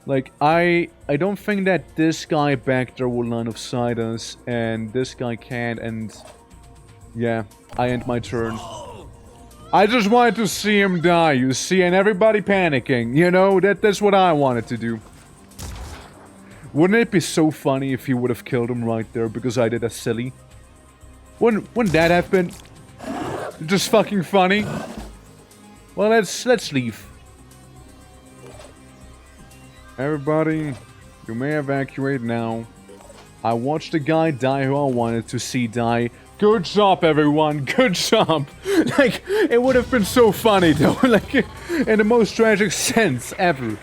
Like, I don't think that this guy back there will line of sight us, and this guy can't, and... Yeah, I end my turn. I just wanted to see him die, you see, and everybody panicking, you know? That's what I wanted to do. Wouldn't it be so funny if he would have killed him right there, because I did a silly? Wouldn't that have been... just fucking funny? Well, let's leave. Everybody, you may evacuate now. I watched a guy die who I wanted to see die. Good job, everyone. Good job. Like, it would have been so funny, though. Like, in the most tragic sense ever.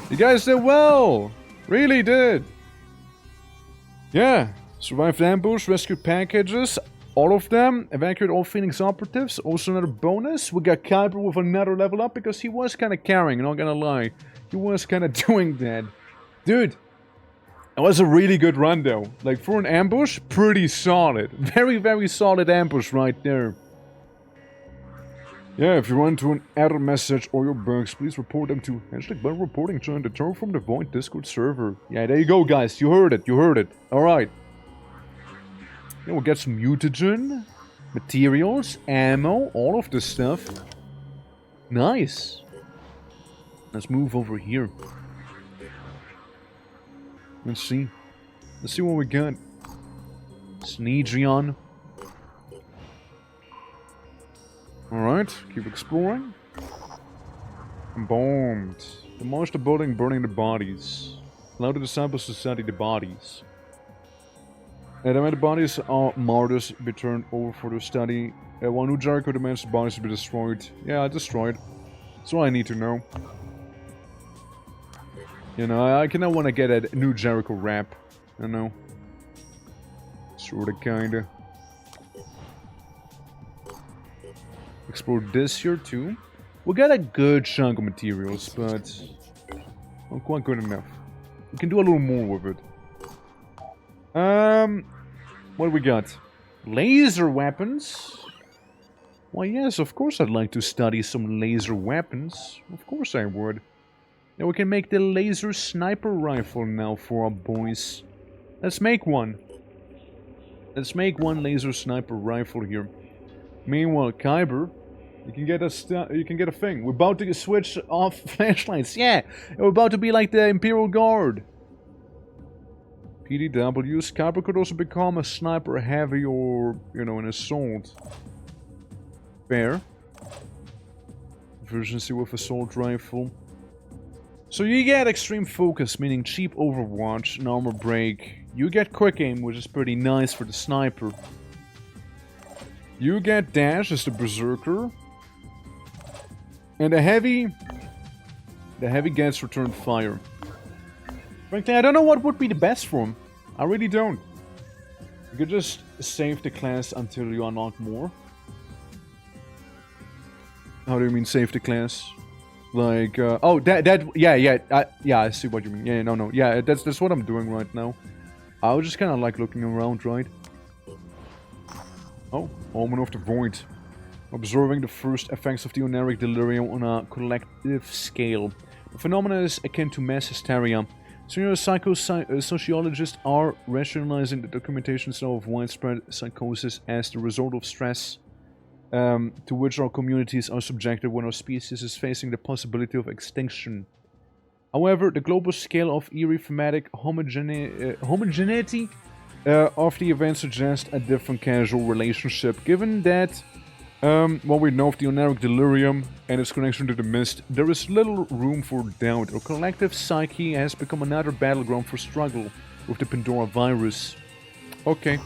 You guys did well. Really did. Yeah. Survived ambush, rescued packages. All of them. Evacuate all Phoenix operatives. Also another bonus. We got Kyber with another level up because he was kind of carrying, not gonna lie. He was kind of doing that. Dude, it was a really good run though. Like for an ambush, pretty solid. Very, very solid ambush right there. Yeah, if you run into an error message or your bugs, please report them to #bug reporting. Join the Terror from the Void Discord server. Yeah, there you go guys. You heard it. Alright. Yeah, we'll get some mutagen, materials, ammo, all of this stuff. Nice. Let's move over here. Let's see. Let's see what we got. Sneedrion. Alright, keep exploring. Bombed. Demolish the building, burning the bodies. Allow the disciples to study the bodies. And when the bodies are martyrs be turned over for their study. While New Jericho demands the bodies to be destroyed. Yeah, destroyed. That's all I need to know. You know, I kinda wanna get a New Jericho rap. You know? Sorta, kinda. Explore this here too. We got a good chunk of materials, but not quite good enough. We can do a little more with it. What do we got? Laser weapons? Why yes, of course I'd like to study some laser weapons. Of course I would. Yeah, we can make the laser sniper rifle now for our boys. Let's make one. Let's make one laser sniper rifle here. Meanwhile, Kyber, you can get a thing. We're about to switch off flashlights. Yeah, we're about to be like the Imperial Guard. PDWs. Kyber could also become a sniper heavy or, you know, an assault. Fair. Efficiency with assault rifle. So you get extreme focus, meaning cheap overwatch and armor break. You get quick aim, which is pretty nice for the sniper. You get dash as the berserker. And the heavy gets return fire. Frankly, I don't know what would be the best for him. I really don't. You could just save the class until you unlock more. How do you mean save the class? Like, oh, yeah, I see what you mean. Yeah, no, yeah, that's what I'm doing right now. I was just kind of like looking around, right? Oh, Omen of the Void. Observing the first effects of the Oneric delirium on a collective scale. The phenomenon is akin to mass hysteria. Senior sociologists are rationalizing the documentation of widespread psychosis as the result of stress to which our communities are subjected when our species is facing the possibility of extinction. However, the global scale of eerie thematic homogeneity of the event suggests a different causal relationship, given that what we know of the Oneric delirium and its connection to the mist, there is little room for doubt. Our collective psyche has become another battleground for struggle with the Pandora virus. Okay.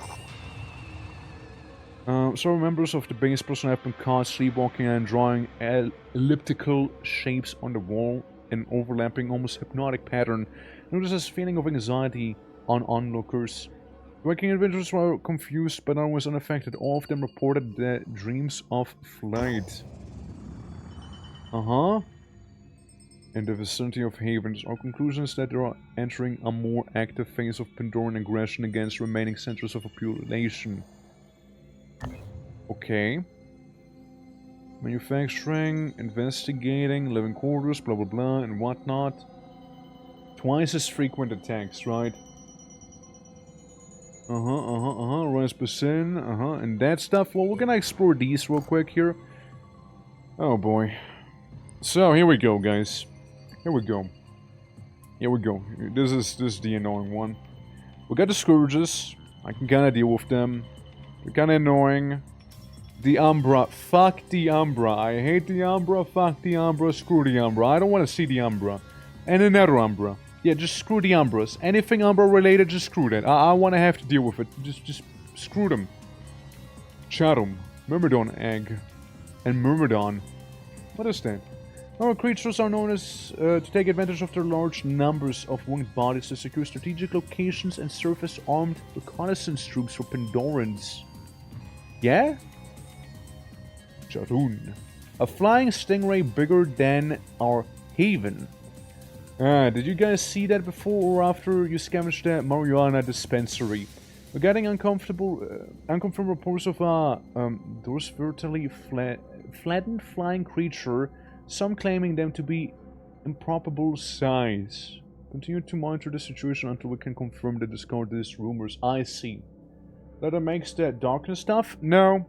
Several members of the base person have been caught sleepwalking and drawing elliptical shapes on the wall in an overlapping, almost hypnotic pattern. Notice this feeling of anxiety on onlookers. Waking individuals were confused but otherwise unaffected. All of them reported their dreams of flight. In the vicinity of Havens, our conclusion is that they are entering a more active phase of Pandoran aggression against remaining centers of population. Okay. Manufacturing, investigating, living quarters, blah blah blah, and whatnot. Twice as frequent attacks, right? Rasputin, and that stuff. Well, we're gonna explore these real quick here. Oh boy. So, here we go, guys. Here we go. This is the annoying one. We got the Scourges. I can kinda deal with them. They're kinda annoying. The Umbra. Fuck the Umbra. I hate the Umbra. Fuck the Umbra. Screw the Umbra. I don't want to see the Umbra. And another Umbra. Yeah, just screw the Umbras. Anything Umbra related, just screw that. I want to have to deal with it. Just screw them. Chatham. Myrmidon egg. And Myrmidon. What is that? Our creatures are known as to take advantage of their large numbers of winged bodies to secure strategic locations and surface armed reconnaissance troops for Pandorans. Yeah? Charoon. A flying stingray bigger than our haven. Did you guys see that before or after you scavenged the marijuana dispensary? We're getting unconfirmed reports of a those vertically flattened flying creature, some claiming them to be improbable size. Continue to monitor the situation until we can confirm that discard these rumors. I see. That makes the darkness stuff? No.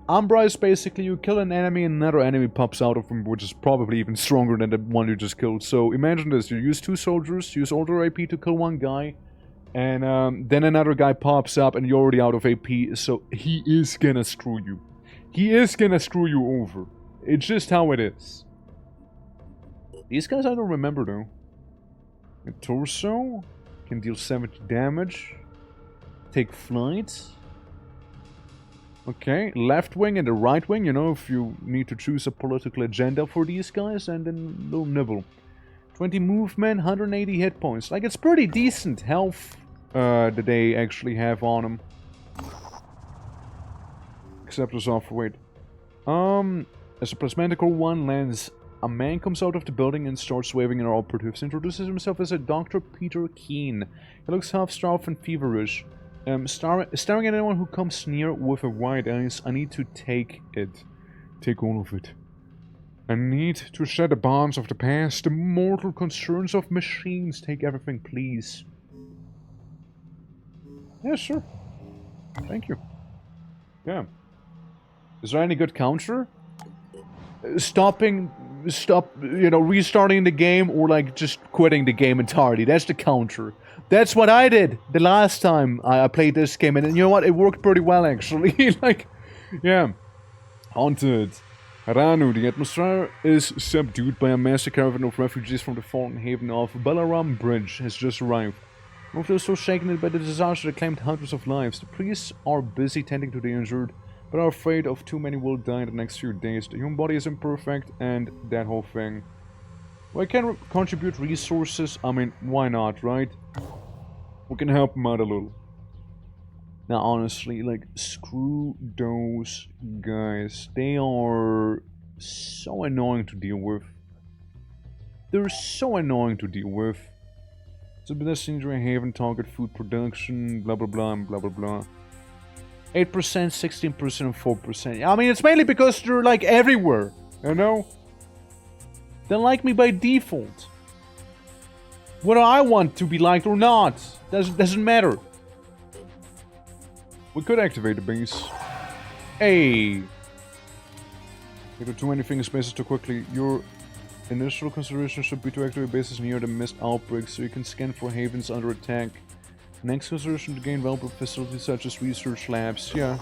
Umbra is basically you kill an enemy and another enemy pops out of him, which is probably even stronger than the one you just killed. So imagine this, you use 2 soldiers, use all their AP to kill one guy, and then another guy pops up and you're already out of AP, so he is gonna screw you. He is gonna screw you over. It's just how it is. These guys I don't remember though. A torso can deal 70 damage. Take flight. Okay, left wing and the right wing, you know, if you need to choose a political agenda for these guys, and then they'll nibble. 20 movement, 180 hit points. Like, it's pretty decent health that they actually have on them. Except this off, wait. As a plasmatical one lands, a man comes out of the building and starts waving at our operatives. Introduces himself as a Dr. Peter Keen. He looks half-starved and feverish. Staring at anyone who comes near with a wide eyes. I need to take it. Take all of it. I need to shed the bonds of the past, the mortal concerns of machines. Take everything, please. Yeah, sure. Thank you. Yeah. Is there any good counter? Stop, you know, restarting the game or like just quitting the game entirely. That's the counter. That's what I did the last time I played this game, and you know what? It worked pretty well, actually. Like, yeah. Haunted. Ranu, the atmosphere is subdued by a massive caravan of refugees from the fallen haven of Balaram Bridge has just arrived. Most are so shaken by the disaster that claimed hundreds of lives. The priests are busy tending to the injured, but are afraid of too many will die in the next few days. The human body is imperfect, and that whole thing. Well, I can contribute resources. I mean, why not, right? We can help them out a little. Now, honestly, like, screw those guys. They are so annoying to deal with. They're so annoying to deal with. So this injury haven, target food production, blah blah blah, and blah blah blah. 8%, 16%, and 4%. I mean, it's mainly because they're like everywhere, you know? They like me by default. Whether I want to be liked or not, doesn't matter. We could activate the base. Hey! You do too many things bases too quickly. Your initial consideration should be to activate bases near the missed outbreaks so you can scan for havens under attack. Next consideration to gain valuable facilities such as research labs. Yeah.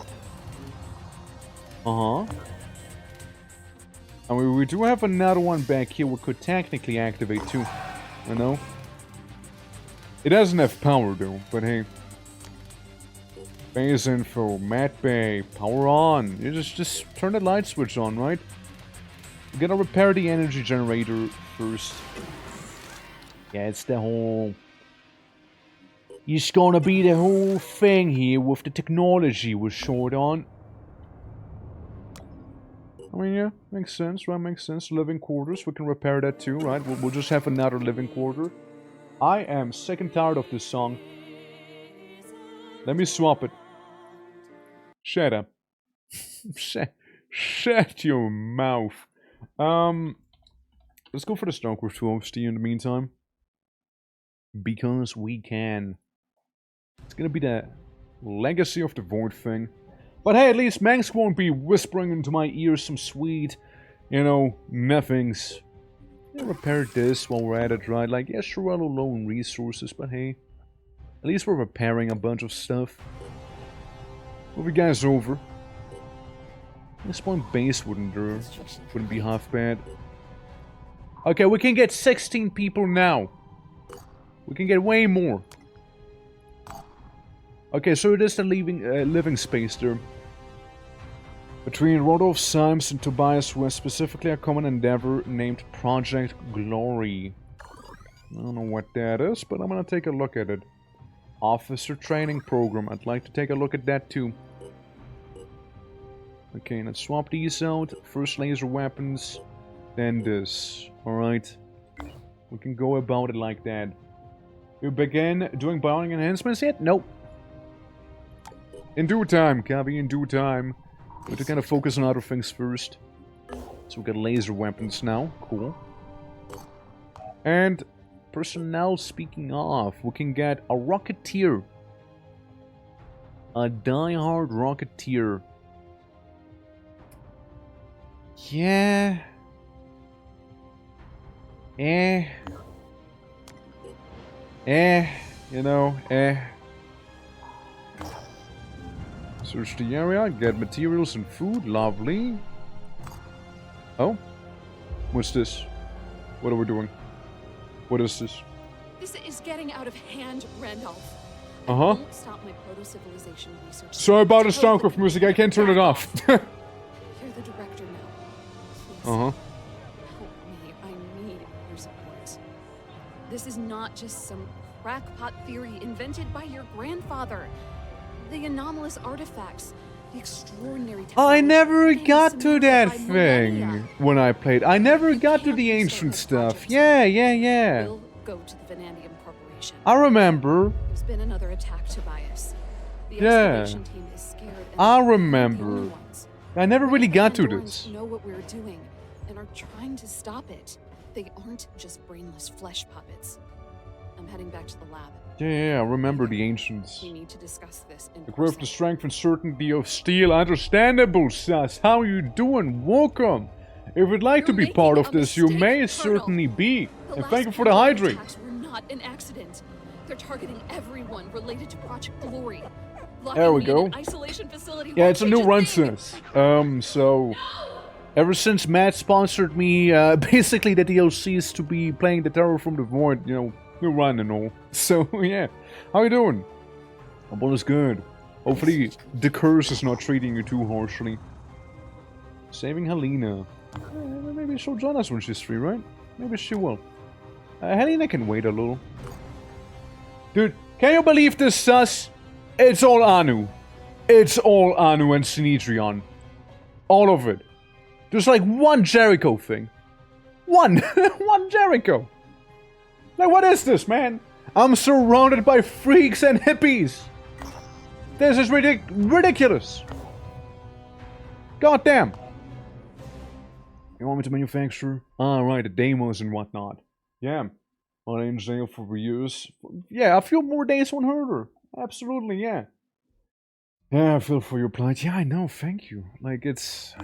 Uh-huh. I mean, we do have another one back here we could technically activate too. You know? It doesn't have power though, but hey. Base info, Mat Bay, power on. You just turn the light switch on, right? We gotta repair the energy generator first. Yeah, it's the whole... It's gonna be the whole thing here with the technology we're short on. I mean, yeah, makes sense, right? Makes sense. Living quarters, we can repair that too, right? We'll just have another living quarter. I am sick and tired of this song. Let me swap it. Shut up. Shut your mouth. Let's go for the StarCraft 2 OST in the meantime. Because we can. It's gonna be the Legacy of the Void thing. But hey, at least Manx won't be whispering into my ears some sweet, you know, nothings. Yeah, repair this while we're at it, right? Like, yeah, sure, we're low on resources, but hey. At least we're repairing a bunch of stuff. Move you guys over. This one base wouldn't be half bad. Okay, we can get 16 people now. We can get way more. Okay, so it is the living space there. Between Rodolph Symes and Tobias West, specifically a common endeavor named Project Glory. I don't know what that is, but I'm gonna take a look at it. Officer training program. I'd like to take a look at that too. Okay, let's swap these out. First laser weapons, then this. Alright. We can go about it like that. You begin doing bionic enhancements yet? Nope. In due time, Kavi, in due time. We have to kind of focus on other things first. So we got laser weapons now. Cool. And personnel, speaking of, we can get a Rocketeer. A die-hard Rocketeer. Yeah. You know, Search the area, get materials and food, lovely. Oh? What's this? What are we doing? What is this? This is getting out of hand, Randolph. Uh-huh. Don't stop my proto-civilization research. Sorry about the StarCraft music, I can't turn it off. You're the director now. Please. Uh-huh. Help me. I need your support. This is not just some crackpot theory invented by your grandfather. The anomalous artifacts, the extraordinary I never technology, got things to that cemented by millennia. thing when I played. I never got to the ancient stuff. Yeah. We'll go to the Vanadium Corporation. I remember. There's been another attack, Tobias. The Yeah. excavation team is scared. And I they're the remember. only ones. I never really got to Andorans this. know what we're doing and are trying to stop it. They aren't just brainless flesh puppets. I'm heading back to the lab. Yeah, I remember the ancients. We need to discuss this in The growth, the person. strength, and certainty of steel. Understandable, Sus. How you doing? Welcome. If you'd like to You're be part of making a this, you mistake, may Colonel. certainly be. The And last thank you for the couple of hydrate. attacks were not an accident. They're targeting everyone related to Project Glory. There we Locking me in go. an isolation facility Yeah, won't it's a change new run, thing. Sus. So... Ever since Matt sponsored me, basically the DLCs to be playing the Terror from the Void, you know, new run and all. So, yeah. How you doing? All is good. Hopefully the curse is not treating you too harshly. Saving Helena. Maybe she'll join us when she's free, right? Maybe she will. Helena can wait a little. Dude, can you believe this, Sus? It's all Anu. It's all Anu and Sinedrion. All of it. There's like one Jericho thing. One! One Jericho! Like, what is this, man? I'm surrounded by freaks and hippies! This is ridiculous! God damn! You want me to manufacture? Ah, right, the demos and whatnot. Yeah. On in jail for years. Yeah, a few more days on herder. Absolutely, yeah. Yeah, I feel for your plight. Yeah, I know, thank you. Like, it's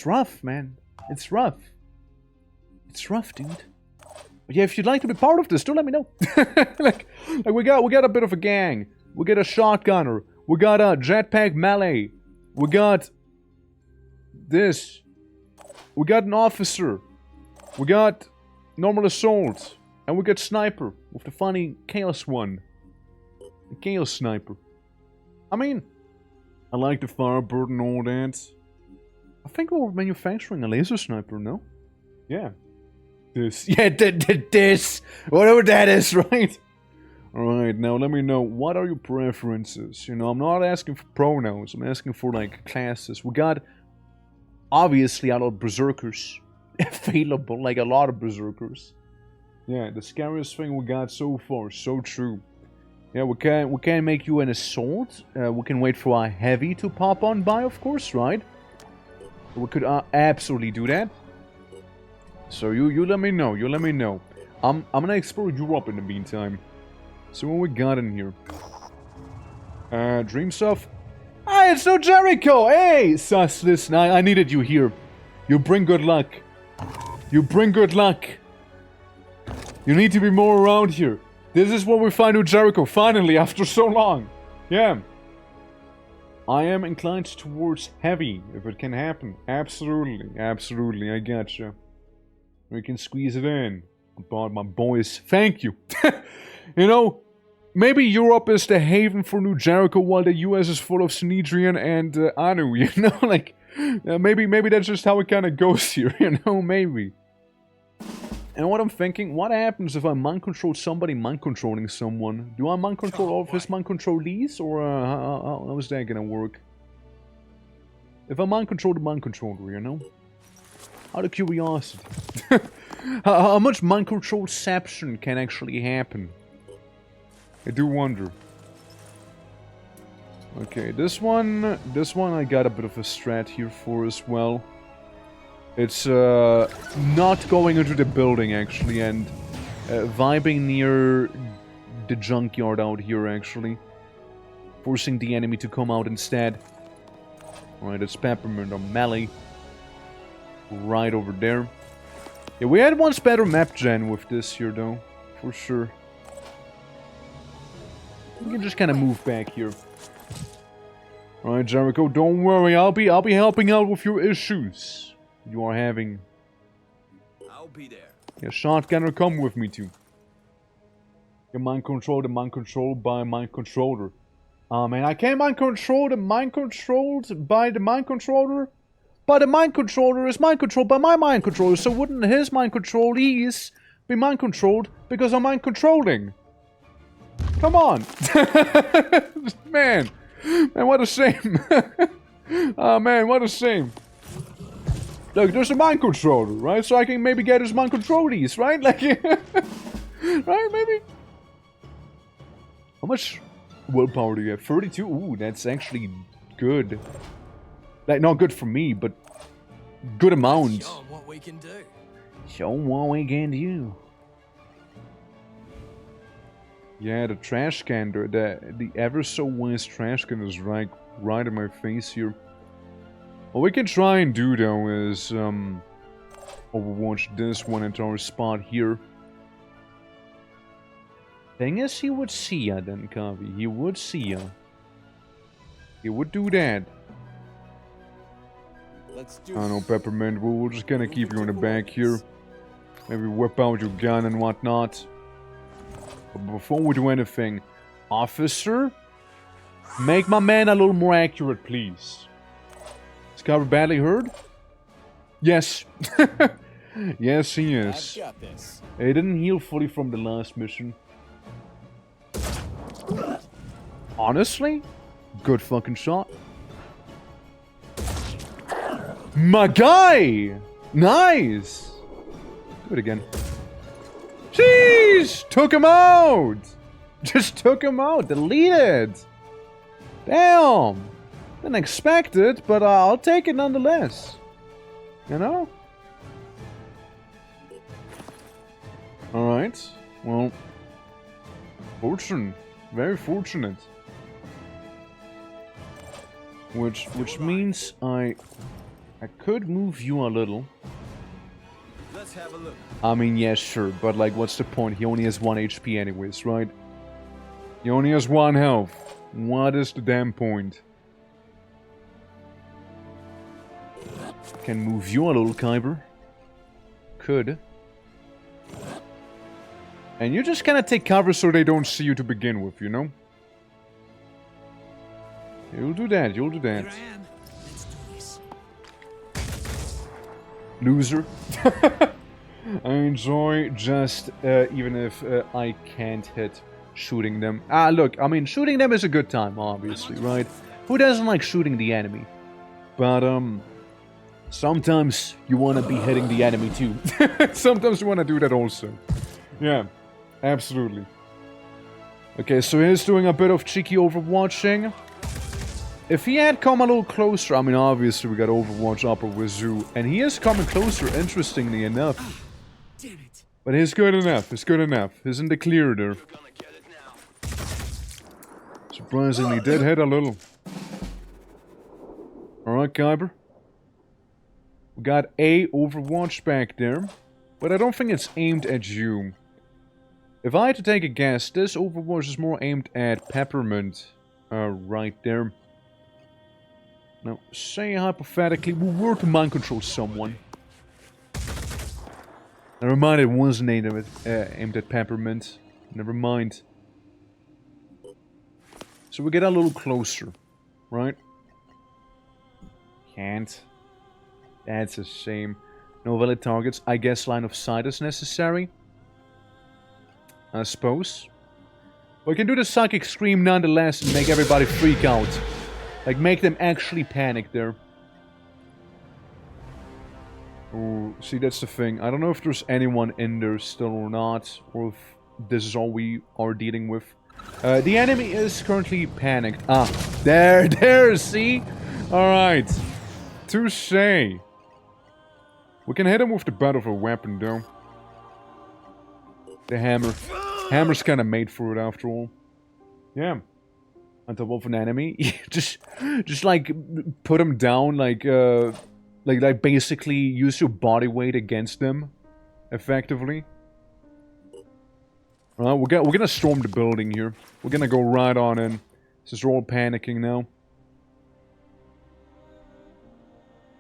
rough, man. It's rough. It's rough, dude. But yeah, if you'd like to be part of this, do let me know. like we got a bit of a gang. We got a shotgunner. We got a jetpack melee. We got this. We got an officer. We got normal assault. And we got sniper with the funny chaos one. The chaos sniper. I mean, I like the firebird and all that. I think we're manufacturing a laser sniper, no? Yeah. This. Yeah, this. Whatever that is, right? Alright, now let me know. What are your preferences? You know, I'm not asking for pronouns. I'm asking for, like, classes. We got, obviously, a lot of berserkers available. Like, a lot of berserkers. Yeah, the scariest thing we got so far. So true. Yeah, we can make you an assault. We can wait for a heavy to pop on by, of course, right? We could absolutely do that. So you let me know. You let me know. I'm gonna explore Europe in the meantime. So what we got in here? Dream stuff. Ah, it's no Jericho. Hey, sus, listen. I needed you here. You bring good luck. You bring good luck. You need to be more around here. This is what we find with Jericho, finally, after so long. Yeah. I am inclined towards heavy, if it can happen. Absolutely, absolutely, I gotcha. We can squeeze it in. About my boys. Thank you. You know, maybe Europe is the haven for New Jericho, while the US is full of Sinedrian and Anu, you know? Like, maybe that's just how it kind of goes here, you know? Maybe. And what I'm thinking, what happens if I mind control somebody mind controlling someone? Do I mind control all of his mind controlees, or how is that gonna work? If I mind control the mind controller, you know? Out of curiosity. How much mind controlception can actually happen? I do wonder. Okay, this one I got a bit of a strat here for as well. It's not going into the building, actually, and vibing near the junkyard out here, actually. Forcing the enemy to come out instead. Alright, it's Peppermint or melee. Right over there. Yeah, we had once better map gen with this here, though. For sure. We can just kind of move back here. Alright, Jericho, don't worry. I'll be helping out with your issues you are having. I'll be there. Yeah, shotgunner, come with me too. You mind control the mind controlled by mind controller. Oh man, I can't mind control the mind controlled by the mind controller. But the mind controller is mind controlled by my mind controller, so wouldn't his mind controlees be mind controlled because I'm mind controlling? Come on. Man, what a shame. Oh man, what a shame. Look, there's a mind controller, right? So I can maybe get his mind controlees, right? Like, right, maybe? How much willpower do you have? 32? Ooh, that's actually good. Like, not good for me, but good amount. Show 'em what we can do. Show 'em what we can do. Yeah, the trash can, the ever so wise trash can is right in my face here. What we can try and do, though, is overwatch this one into our spot here. Thing is, he would see ya then, Kavi. He would see ya. He would do that. Let's do I don't know, Peppermint. We're just gonna keep you in the back here. Maybe whip out your gun and whatnot. But before we do anything, officer, make my man a little more accurate, please. Is Carver badly hurt? Yes. Yes, he is. I've got this. He didn't heal fully from the last mission. Honestly, good fucking shot. My guy! Nice! Do it again. Jeez! Took him out! Just took him out. Deleted. Damn. Didn't expect it, but I'll take it nonetheless. You know? Alright. Well. Fortunate. Very fortunate. Which means I could move you a little. Let's have a look. I mean, yeah, sure, but like, what's the point? He only has 1 HP anyways, right? He only has 1 health. What is the damn point? Can move you a little, Kyber. Could. And you just kind of take cover so they don't see you to begin with, you know? You'll do that, you'll do that. Here I am. Let's do this. Loser. I enjoy just, even if I can't hit shooting them. Ah, look, I mean, shooting them is a good time, obviously, right? Who doesn't like shooting the enemy? But, sometimes you want to be hitting the enemy too. Sometimes you want to do that also. Yeah, absolutely. Okay, so he's doing a bit of cheeky overwatching. If he had come a little closer, I mean, obviously we got Overwatch upper with Zoo, and he is coming closer, interestingly enough. Damn it. But he's good enough, he's good enough. He's in the clear there. Gonna get it now. Surprisingly, did hit a little. Alright, Kyber. We got a Overwatch back there, but I don't think it's aimed at you. If I had to take a guess, this Overwatch is more aimed at Peppermint. Right there. Now, say hypothetically we were to mind control someone. Never mind, it wasn't aimed at Peppermint. Never mind. So we get a little closer, right? Can't. That's a shame. No valid targets. I guess line of sight is necessary. I suppose. We can do the Psychic Scream nonetheless and make everybody freak out. Like, make them actually panic there. Oh, see, that's the thing. I don't know if there's anyone in there still or not. Or if this is all we are dealing with. The enemy is currently panicked. Ah, there, see? Alright. Touche. We can hit him with the butt of a weapon, though. The hammer. Hammer's kind of made for it, after all. Yeah. On top of an enemy. just like, put him down, like basically use your body weight against them. Effectively. Alright, we're gonna storm the building here. We're gonna go right on in. Since we're all panicking now.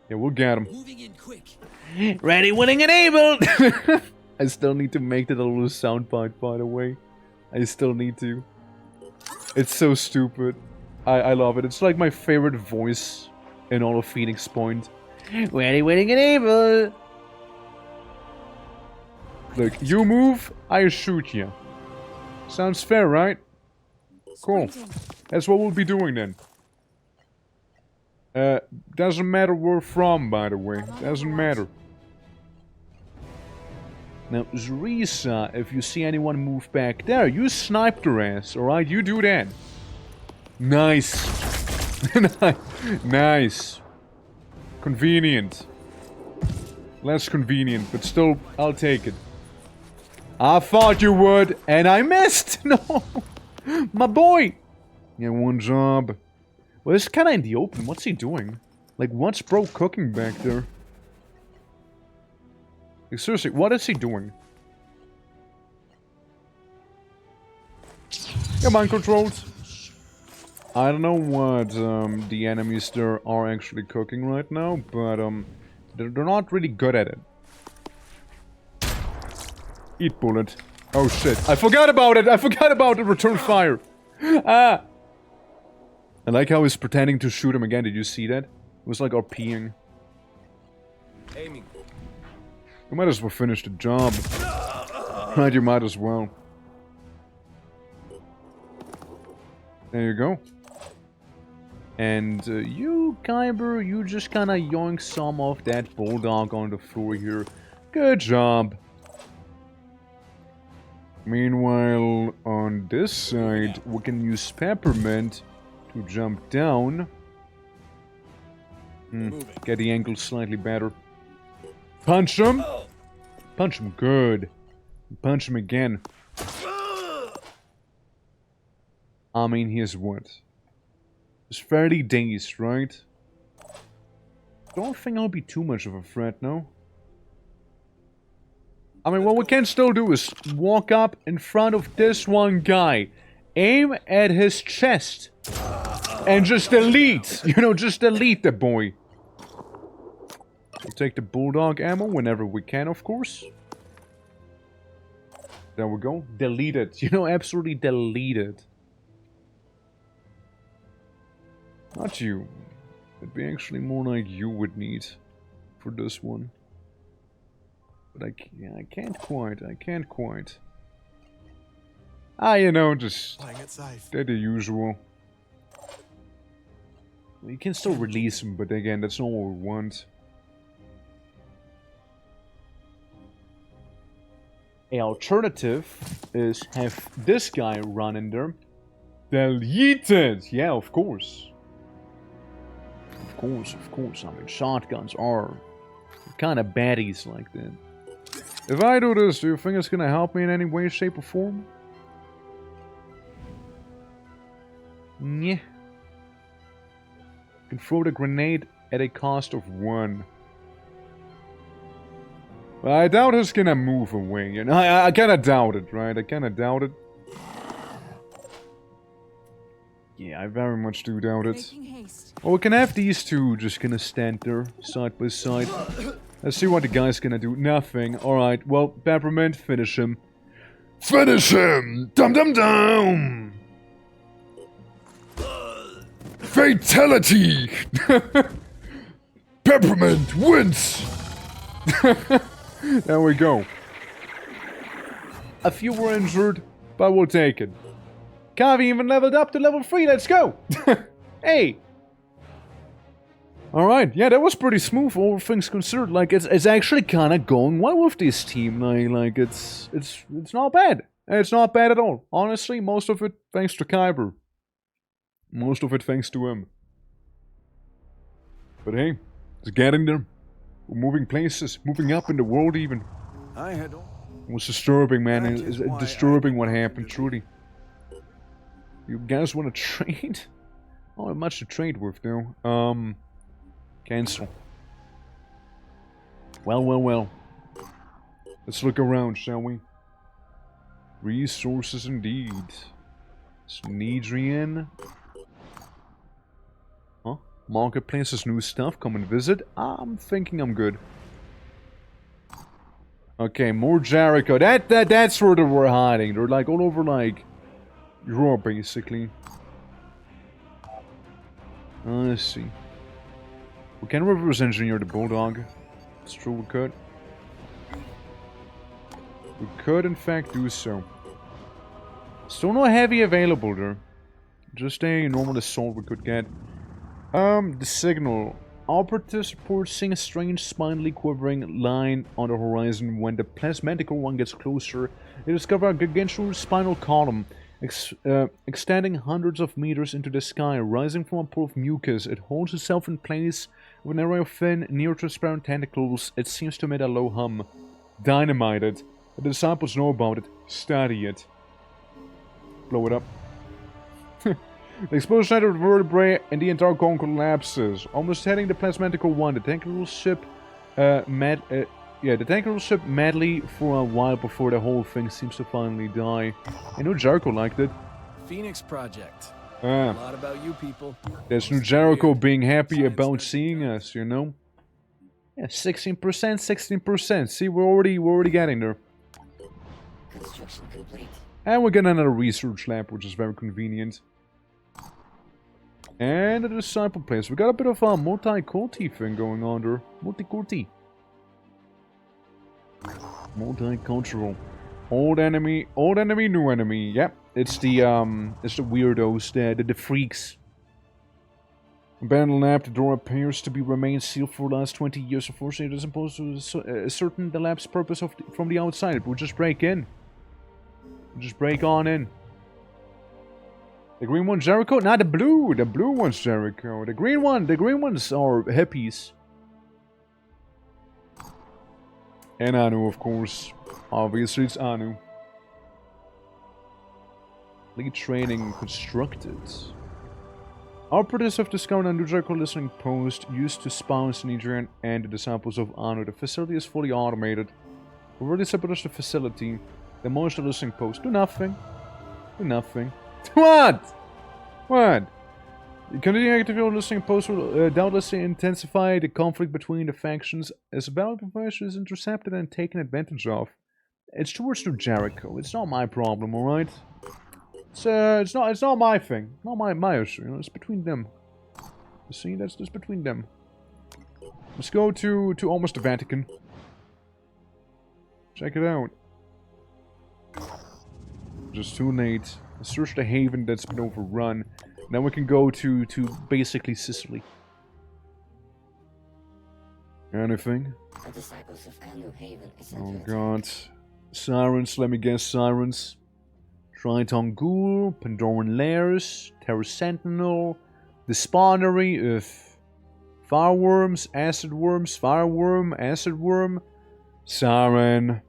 Yeah, we'll get him. Moving in quick. Ready, willing, and able! I still need to make that a little soundbite, by the way. I still need to. It's so stupid. I love it. It's like my favorite voice in all of Phoenix Point. Ready, willing, and able! Look, you move, I shoot you. Sounds fair, right? Cool. That's what we'll be doing then. Doesn't matter where we're from, by the way. Doesn't matter. Now, Zrisa, if you see anyone move back there, you snipe their ass, alright? You do that. Nice. Nice. Convenient. Less convenient, but still, I'll take it. I thought you would, and I missed! No! My boy! Yeah, one job. Well, it's kinda in the open. What's he doing? Like, what's bro cooking back there? Like, seriously, what is he doing? Yeah, mind controlled. I don't know what the enemies there are actually cooking right now, but they're not really good at it. Eat bullet. Oh shit, I forgot about it! I forgot about it! Return fire! Ah! I like how he's pretending to shoot him again, did you see that? It was like RPing. Aiming. You might as well finish the job. Right, you might as well. There you go. And you, Kyber, you just kinda yoink some of that bulldog on the floor here. Good job. Meanwhile, on this side, we can use Peppermint to jump down. Get the angle slightly better. Punch him! Punch him good. Punch him again. I mean, here's what? It's fairly dazed, right? Don't think I'll be too much of a threat, no? I mean, what we can still do is walk up in front of this one guy, aim at his chest, and just delete. You know, just delete the boy. We'll take the bulldog ammo whenever we can, of course. There we go. Delete it. You know, absolutely delete it. Not you. It'd be actually more like you would need for this one. But I can't quite. I can't quite. Ah, you know, just they're the usual. You can still release them, but again, that's not what we want. An alternative is have this guy run in there. Delete it! Yeah, of course. Of course. I mean, shotguns are kind of baddies like that. If I do this, do you think it's gonna help me in any way, shape, or form? Yeah. You can throw the grenade at a cost of 1. But I doubt it's gonna move away, you know? I kinda doubt it, right? I kinda doubt it. Yeah, I very much do doubt it. Well, we can have these two just gonna stand there, side by side. Let's see what the guy's gonna do. Nothing. Alright, well, Peppermint, finish him. Finish him! Dum dum dum! Fatality! Peppermint wins! There we go. A few were injured, but we'll take it. Kavi even leveled up to level 3, let's go! Hey! Alright, yeah, that was pretty smooth, all things considered. Like, it's actually kind of going well with this team. Like, it's not bad. It's not bad at all. Honestly, most of it thanks to Kyber. Most of it thanks to him. But hey, it's getting there. We're moving places, moving up in the world even. It was disturbing, man. It's disturbing what happened, truly. You guys want to trade? Not much to trade with, though. Cancel. Well. Let's look around, shall we? Resources indeed. Snedrian. Huh? Marketplaces, new stuff, come and visit. I'm thinking I'm good. Okay, more Jericho. That's where they were hiding. They're like all over like Europe, basically. Let's see. We can reverse engineer the bulldog. It's true, we could. We could, in fact, do so. Still no heavy available there. Just a normal assault we could get. The signal. Operatives report seeing a strange spindly quivering line on the horizon. When the plasmatical one gets closer, they discover a gargantuan spinal column extending hundreds of meters into the sky. Rising from a pool of mucus, it holds itself in place with an array of thin, near-transparent tentacles. It seems to emit a low hum. Dynamite it. The disciples know about it. Study it. Blow it up. The explosion at the vertebrae and the entire cone collapses, almost hitting the plasmatical one. The tentacle ship, the tentacle ship madly for a while before the whole thing seems to finally die. I know Jericho liked it. Phoenix Project. A lot about you people. There's no Jericho being happy about seeing us, you know. Yeah, 16%, 16%. See, we're already getting there. Construction complete. And we got another research lab, which is very convenient. And a disciple place. We got a bit of a multi-culti thing going on there. Multi-culti. Multicultural. Old enemy, new enemy. Yep, it's the weirdos, the freaks. Abandoned lab, the door appears to be remained sealed for the last 20 years. Unfortunately, it isn't supposed to ascertain the lab's purpose from the outside. It would just break in. Just break on in. The green one's Jericho? Not the blue. The blue one's Jericho. The green ones are hippies. And Anu, of course. Obviously, it's Anu. Lead training constructed. Operatives have discovered a new Jericho listening post used to spouse Nigerian and the disciples of Anu. The facility is fully automated. We've already established the facility. Demolish the listening post. Do nothing. Do nothing. What? What? Continuing activity on listening post will doubtlessly intensify the conflict between the factions as valuable information is intercepted and taken advantage of. It's towards New Jericho. It's not my problem, alright? It's not my thing. Not my issue, you know, it's between them. You see, that's just between them. Let's go to almost the Vatican. Check it out. Just too late. Search the haven that's been overrun. Now we can go to basically Sicily. Anything? The disciples of Anu Haven is Oh under god. Sirens, let me guess, sirens. Triton Ghoul, Pandoran Lairs, Terror Sentinel, the spawnery of fireworms, acid worms, fireworm, acid worm, siren,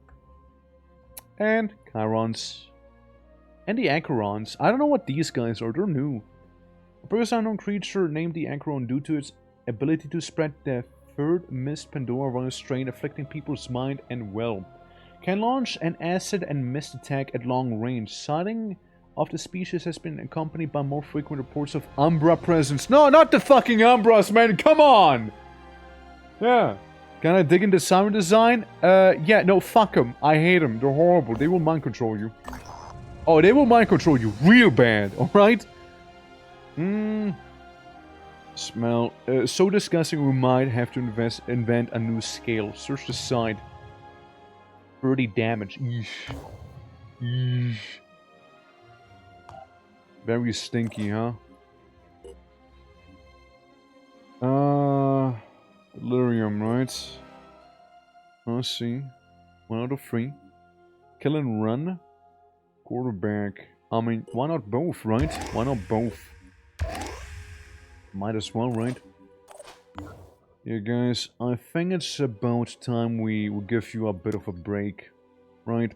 and Chirons. And the Acherons. I don't know what these guys are, they're new. A previous unknown creature named the Acheron due to its ability to spread the third mist Pandora virus strain afflicting people's mind and will. Can launch an acid and mist attack at long range. Sighting of the species has been accompanied by more frequent reports of Umbra presence. No, not the fucking Umbras, man, come on! Yeah. Can I dig into siren design? Yeah, no, fuck them. I hate them, they're horrible, they will mind control you. Oh, they will mind control you real bad, alright? Smell. So disgusting we might have to invent a new scale. Search the site. 30 damage. Eesh. Eesh. Very stinky, huh? Delirium, right? Let's see. 1 out of 3. Kill and run. Quarterback. I mean, why not both, right? Why not both? Might as well, right? Yeah, guys, I think it's about time we will give you a bit of a break, right?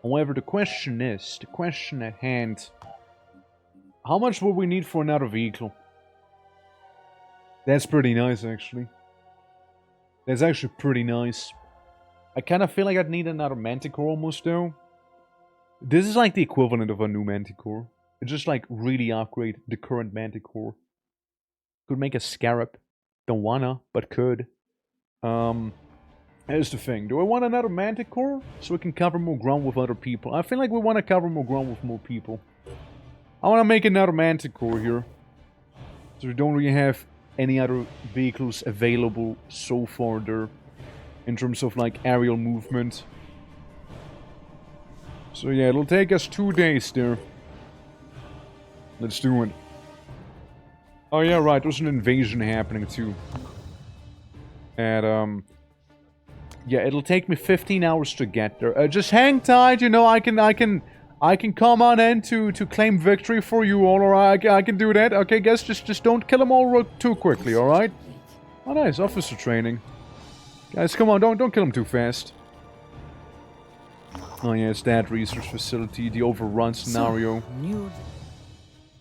However, the question at hand, how much will we need for another vehicle? That's pretty nice, actually. That's actually pretty nice. I kind of feel like I'd need another Manticore almost, though. This is like the equivalent of a new Manticore. It just like really upgrade the current Manticore. Could make a Scarab. Don't wanna, but could. Here's the thing. Do I want another Manticore? So we can cover more ground with other people. I feel like we want to cover more ground with more people. I want to make another Manticore here. So we don't really have any other vehicles available so far there. In terms of like aerial movement. So yeah, it'll take us 2 days there. Let's do it. Oh yeah, right, there's an invasion happening too. And yeah, it'll take me 15 hours to get there. Just hang tight, you know, I can come on in to claim victory for you all, alright? I can do that. Okay, guys, just don't kill them all too quickly, alright? Oh nice, officer training. Guys, come on, don't kill them too fast. Oh yeah, it's that research facility, the overrun scenario. New.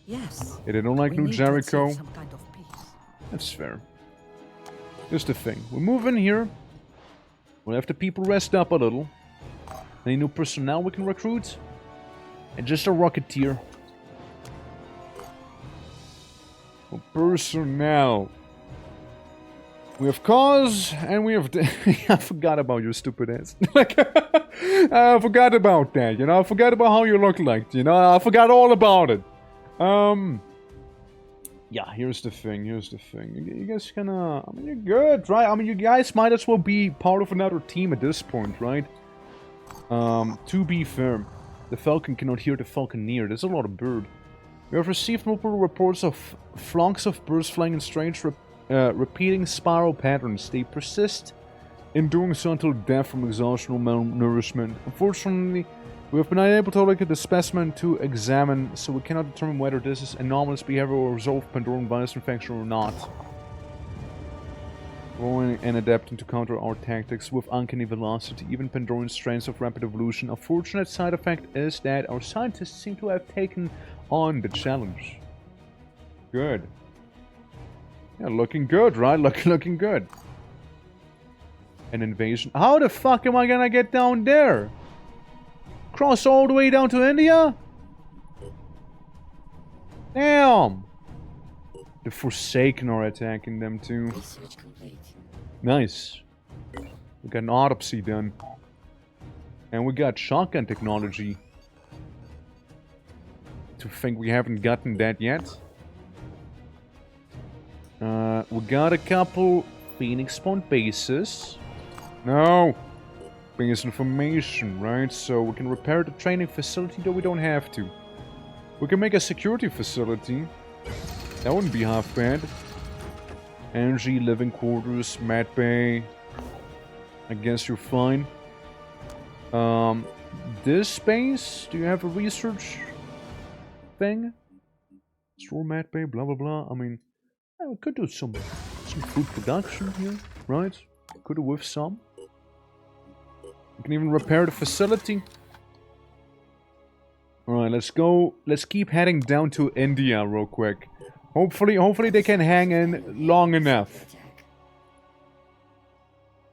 Yes. Yeah, they don't like we New need to Jericho. achieve some kind of peace. That's fair. Here's the thing. We move in here. We'll have the people rest up a little. Any new personnel we can recruit? And just a Rocketeer. For personnel. We have cause, and we have... I forgot about your stupid ass. Like, I forgot about that, you know? I forgot about how you look like, you know? I forgot all about it. Yeah, here's the thing, You guys kinda... I mean, you're good, right? I mean, you guys might as well be part of another team at this point, right? To be fair, the Falcon cannot hear the Falconeer. There's a lot of bird. We have received multiple reports of flocks of birds flying in strange, repeating spiral patterns. They persist in doing so until death from exhaustion or malnourishment. Unfortunately, We have been unable to look at the specimen to examine, so we cannot determine whether this is anomalous behavior or result of Pandoran virus infection or not. Growing and adapting to counter our tactics with uncanny velocity, even Pandoran strains of rapid evolution. A fortunate side effect is that our scientists seem to have taken on the challenge. Good. Yeah, looking good, right? Looking good. An invasion. How the fuck am I gonna get down there? Cross all the way down to India? Damn! The Forsaken are attacking them too. Research complete. Nice. We got an autopsy done. And we got shotgun technology. To think we haven't gotten that yet. We got a couple Phoenix spawn bases. No! Base information, right? So we can repair the training facility, though we don't have to. We can make a security facility. That wouldn't be half bad. Energy, living quarters, mat bay. I guess you're fine. This space, do you have a research thing? Store mat bay, blah blah blah. I mean, yeah, we could do some food production here, right? Could do with some. We can even repair the facility. Alright, let's go. Let's keep heading down to India real quick. Hopefully they can hang in long enough.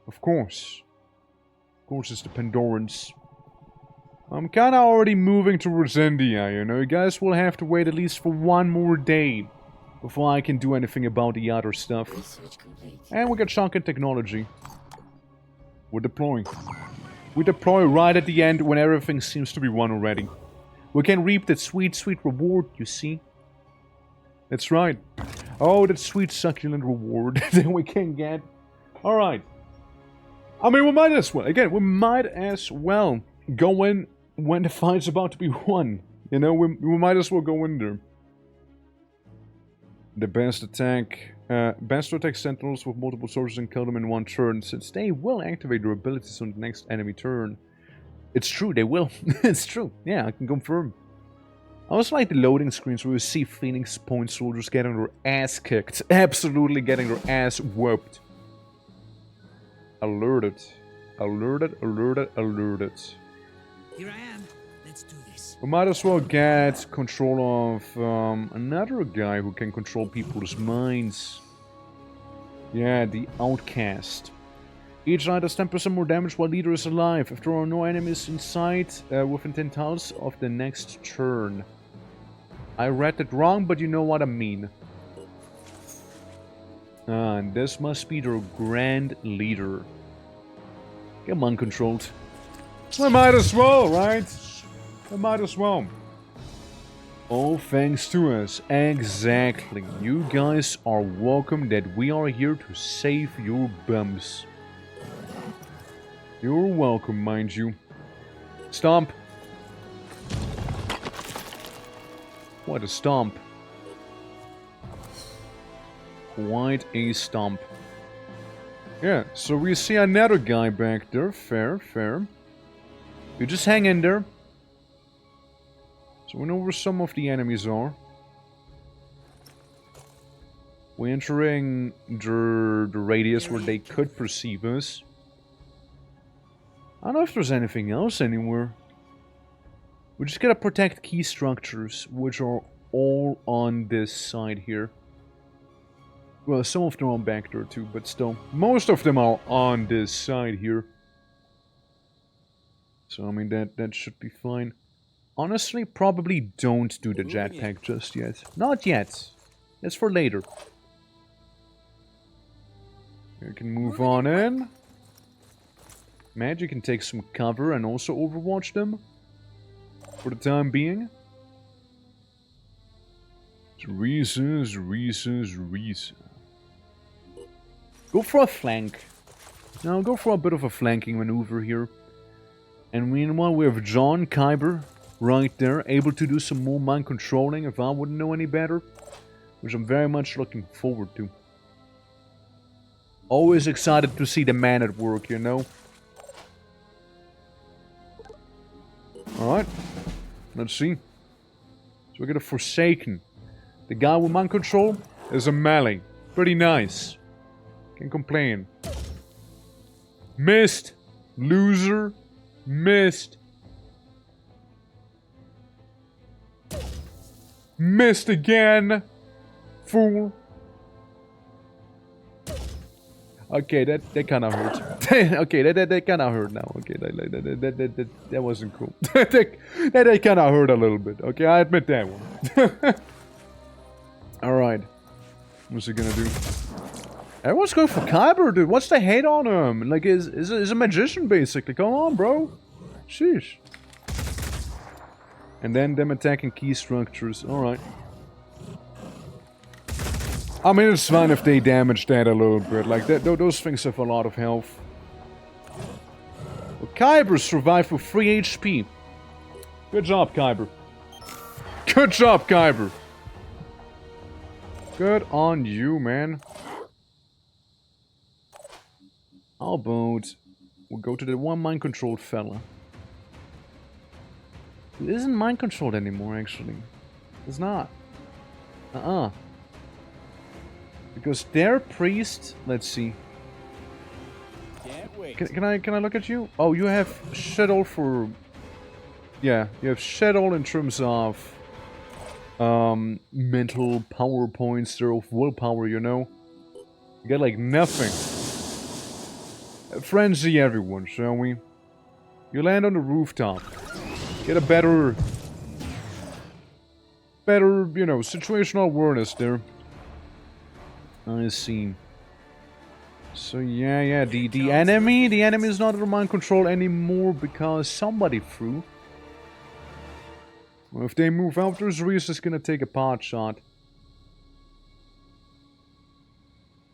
Of course. Of course it's the Pandorans. I'm kinda already moving towards India, you know. You guys will have to wait at least for one more day before I can do anything about the other stuff. And we got shotgun technology. We're deploying. We deploy right at the end when everything seems to be won already. We can reap that sweet, sweet reward, you see. That's right. Oh, that sweet succulent reward that we can get. Alright. I mean, we might as well. Again, we might as well go in when the fight's about to be won. You know, we might as well go in there. The best to attack sentinels with multiple sources and kill them in one turn, since they will activate their abilities on the next enemy turn. It's true, they will. It's true. Yeah, I can confirm. I also like the loading screens where you see Phoenix Point soldiers getting their ass kicked. Absolutely getting their ass whooped. Alerted. Alerted, alerted, alerted. Here I am. Let's do this. We might as well get control of another guy who can control people's minds. Yeah, the Outcast. Each knight does 10% more damage while leader is alive. If there are no enemies in sight within 10 tiles of the next turn. I read it wrong, but you know what I mean. And this must be their Grand Leader. Come on, controlled. I might as well, right? I might as well. All thanks to us. Exactly. You guys are welcome that we are here to save your bums. You're welcome, mind you. Stomp. What a stomp. Quite a stomp. Yeah, so we see another guy back there. Fair, fair. You just hang in there. So we know where some of the enemies are. We're entering the radius where they could perceive us. I don't know if there's anything else anywhere. We just gotta protect key structures, which are all on this side here. Well, some of them are back there too, but still. Most of them are on this side here. So, I mean, that should be fine. Honestly, probably don't do the jetpack just yet. Not yet. That's for later. You can move on in. Magic can take some cover and also overwatch them. For the time being. Reasons. Go for a flank. Now go for a bit of a flanking maneuver here. And meanwhile we have John Kyber right there, able to do some more mind controlling if I wouldn't know any better. Which I'm very much looking forward to. Always excited to see the man at work, you know. Alright. Let's see. So we got a Forsaken. The guy with mind control is a melee. Pretty nice. Can't complain. Missed. Loser. Missed. Missed again. Fool. Okay, that kind of hurt. Okay, that kind of hurt now. Okay, that wasn't cool. that kind of hurt a little bit. Okay, I admit that one. Alright. What's he gonna do? Everyone's going for Kyber, dude. What's the hate on him? Like, is a magician, basically. Come on, bro. Sheesh. And then them attacking key structures. Alright. I mean, it's fine if they damage that a little bit. Like, those things have a lot of health. Well, Kyber survived with 3 HP. Good job, Kyber. Good job, Kyber. Good on you, man. How about we'll go to the one mind-controlled fella. It isn't mind-controlled anymore, actually. It's not. Because their priest... Let's see. Can't wait. Can I look at you? Oh, you have shed all for... Yeah, you have shed all in terms of... mental power points there of willpower, you know? You get like nothing. Frenzy everyone, shall we? You land on the rooftop. Get a better, you know, situational awareness there. I see. So yeah, the enemy is not under mind control anymore because somebody threw. Well, if they move out, there's Reese is gonna take a pot shot.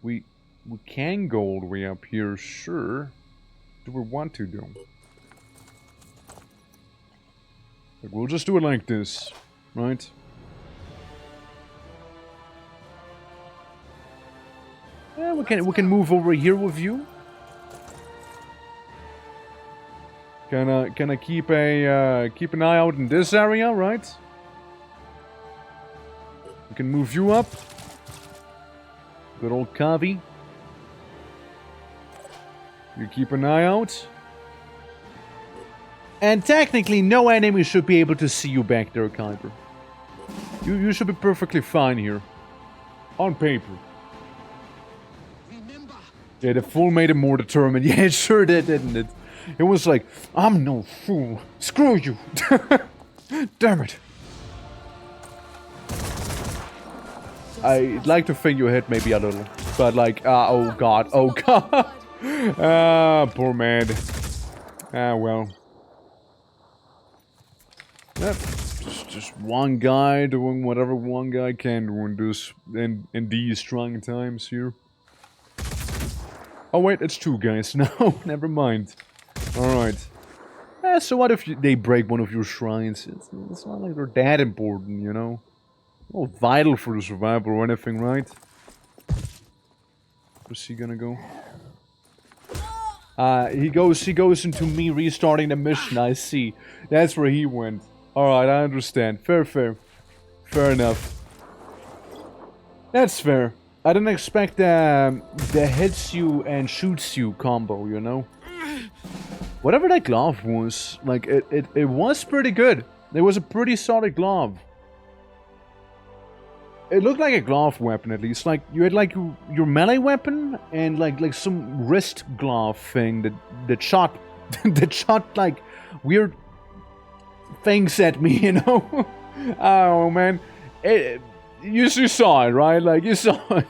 We can go all the way up here, sure. Do we want to though? Like, we'll just do it like this, right? Yeah, we can move over here with you. Can I keep an eye out in this area, right? We can move you up. Good old Kavi. You keep an eye out. And technically, no enemy should be able to see you back there, Kyber. You should be perfectly fine here. On paper. Yeah, the fool made him more determined. Yeah, it sure did, didn't it? It was like, I'm no fool. Screw you. Damn it. I'd like to think you hit maybe a little. But like, oh god, oh god. Poor man. Well. Yep. Just one guy doing whatever one guy can do in these trying times here. Oh wait, it's 2 guys. No, never mind. Alright. So what if they break one of your shrines? It's not like they're that important, you know? Not vital for the survival or anything, right? Where's he gonna go? He goes into me restarting the mission, I see. That's where he went. Alright, I understand. Fair. Fair enough. That's fair. I didn't expect the hits you and shoots you combo, you know? Whatever that glove was, like, it was pretty good. It was a pretty solid glove. It looked like a glove weapon, at least. Like, you had, like, your melee weapon and, like some wrist glove thing that shot... that shot, like, weird things at me, you know? Oh, man. You saw it, right? Like, you saw it.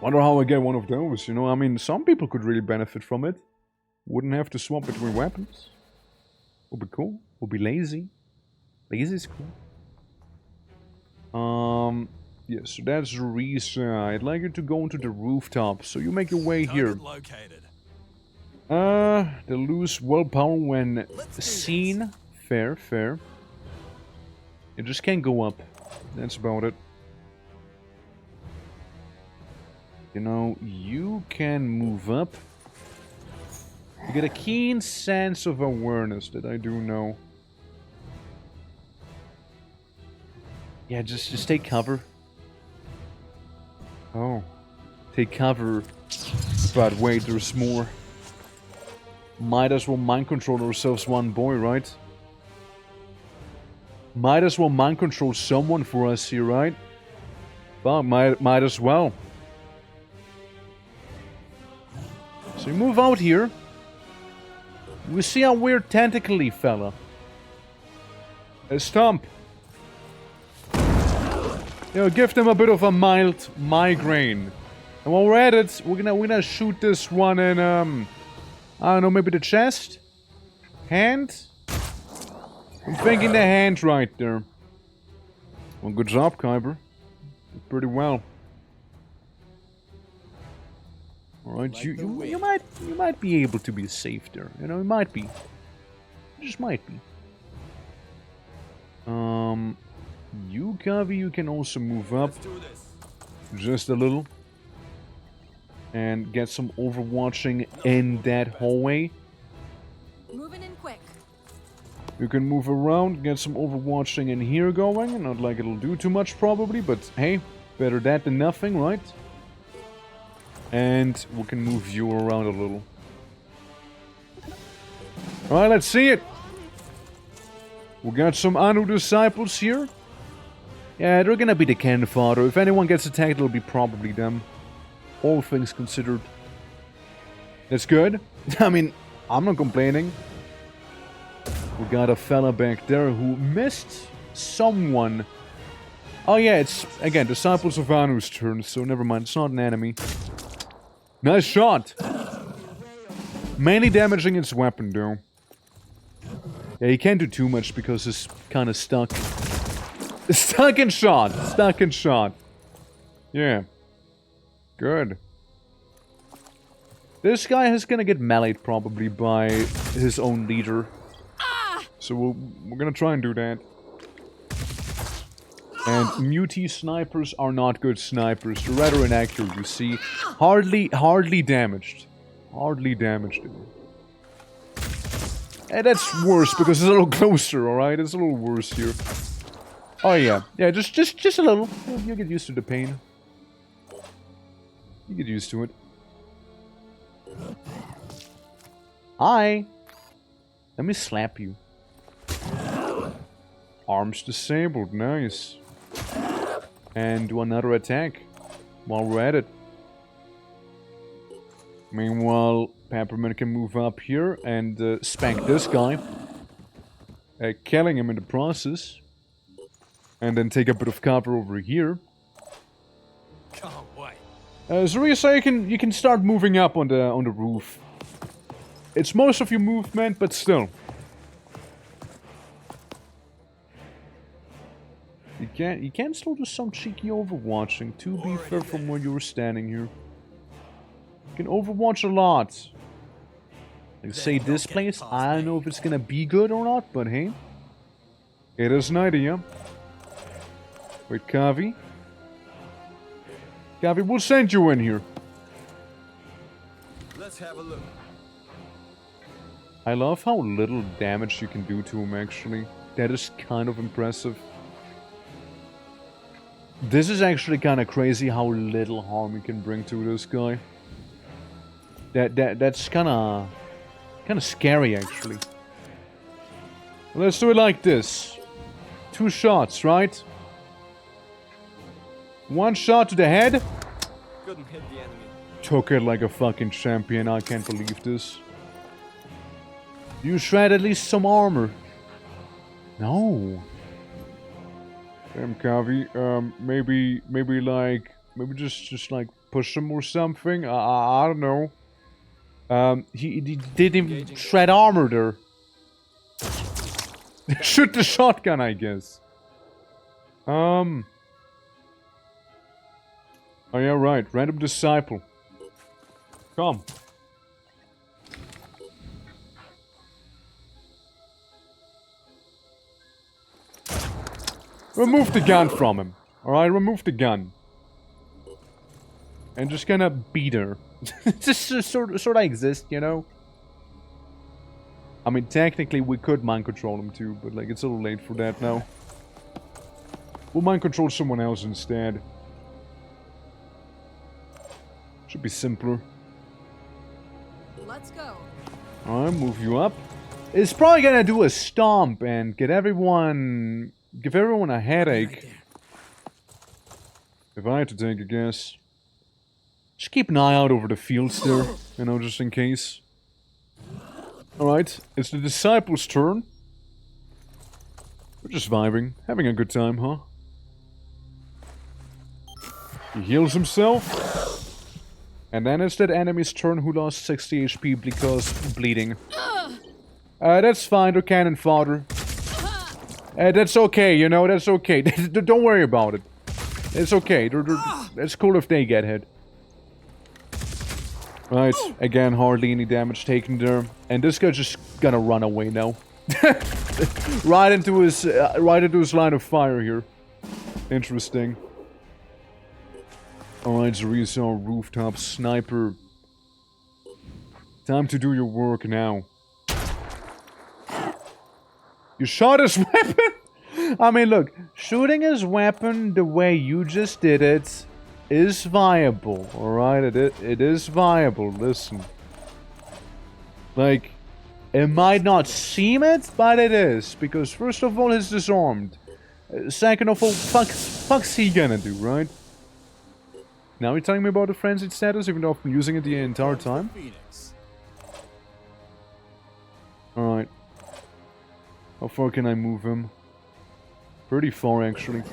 Wonder how I get one of those, you know? I mean, some people could really benefit from it. Wouldn't have to swap between weapons. Would be cool. Would be lazy. Lazy is cool. Yeah, so that's Risa. I'd like you to go into the rooftop, so you make your way here. They lose willpower when seen. Fair. You just can't go up. That's about it. You know, you can move up. You get a keen sense of awareness that I do know. Yeah, just take cover. Oh. Take cover. But wait, there's more. Might as well mind control ourselves one boy, right? Might as well mind control someone for us here, right? Well, might as well. So we move out here. We see our weird tentacly fella. A stump. You know, give them a bit of a mild migraine. And while we're at it, we're gonna shoot this one in I don't know, maybe the chest? Hand? I'm thinking the hand right there. Well, good job, Kyber. Did pretty well. Alright, Like you might be able to be safe there. You know, it might be. It just might be. You, Kavi, you can also move up. Just a little. And get some overwatching in that hallway. Moving in quick. You can move around, get some overwatching in here going. Not like it'll do too much probably, but hey, better that than nothing, right? And we can move you around a little. Alright, let's see it. We got some Anu disciples here. Yeah, they're gonna be the cannon fodder. If anyone gets attacked, it'll be probably them. All things considered. That's good. I mean, I'm not complaining. We got a fella back there who missed someone. Oh yeah, it's, again, Disciples of Anu's turn, so never mind, it's not an enemy. Nice shot! Mainly damaging its weapon, though. Yeah, he can't do too much because he's kind of stuck. Stuck in shot! Stuck in shot. Yeah. Good. This guy is gonna get meleeed probably by his own leader. So we're gonna try and do that. And mutie snipers are not good snipers. They're rather inaccurate, you see. Hardly damaged. Hardly damaged. And that's worse because it's a little closer, alright? It's a little worse here. Oh yeah. Yeah, just a little. You'll get used to the pain. You get used to it. Hi. Let me slap you. Arms disabled, nice. And do another attack while we're at it. Meanwhile, Peppermint can move up here and spank this guy. Killing him in the process. And then take a bit of cover over here. Can't wait. Zuriya, you can start moving up on the roof. It's most of your movement, but still. You can still do some cheeky overwatching, to be fair, from where you were standing here. You can overwatch a lot. Like say this place, I don't know if it's gonna be good or not, but hey. It is an idea. Wait, Kavi? Kavi, we'll send you in here. Let's have a look. I love how little damage you can do to him, actually. That is kind of impressive. This is actually kind of crazy how little harm you can bring to this guy. That's kind of scary, actually. Let's do it like this. 2 shots, right? 1 shot to the head. Couldn't hit the enemy. Took it like a fucking champion. I can't believe this. You shred at least some armor. No. Damn, Kavi. Maybe just like push him or something. I don't know. He didn't shred armor there. Shoot the shotgun, I guess. Oh yeah, right. Random disciple. Come. Remove the gun from him. Alright, remove the gun. And just gonna beat her. Just sort of exist, you know? I mean, technically we could mind control him too, but like it's a little late for that now. We'll mind control someone else instead. Should be simpler. Let's go. Alright, move you up. It's probably gonna do a stomp and give everyone a headache. If I had to take a guess. Just keep an eye out over the fields there, you know, just in case. Alright, it's the disciples' turn. We're just vibing, having a good time, huh? He heals himself. And then it's that enemy's turn who lost 60 HP because bleeding. That's fine, they're cannon fodder. That's okay, you know, that's okay. Don't worry about it. It's okay, it's cool if they get hit. Right, again, hardly any damage taken there. And this guy's just gonna run away now. right into his line of fire here. Interesting. Alright, Zarizo, rooftop sniper. Time to do your work now. You shot his weapon? I mean, look, shooting his weapon the way you just did it is viable, alright? It is viable, listen. Like, it might not seem it, but it is. Because first of all, he's disarmed. Second of all, fuck's he gonna do, right? Now you're telling me about the frenzied status, even though I've been using it the entire time? Alright. How far can I move him? Pretty far, actually.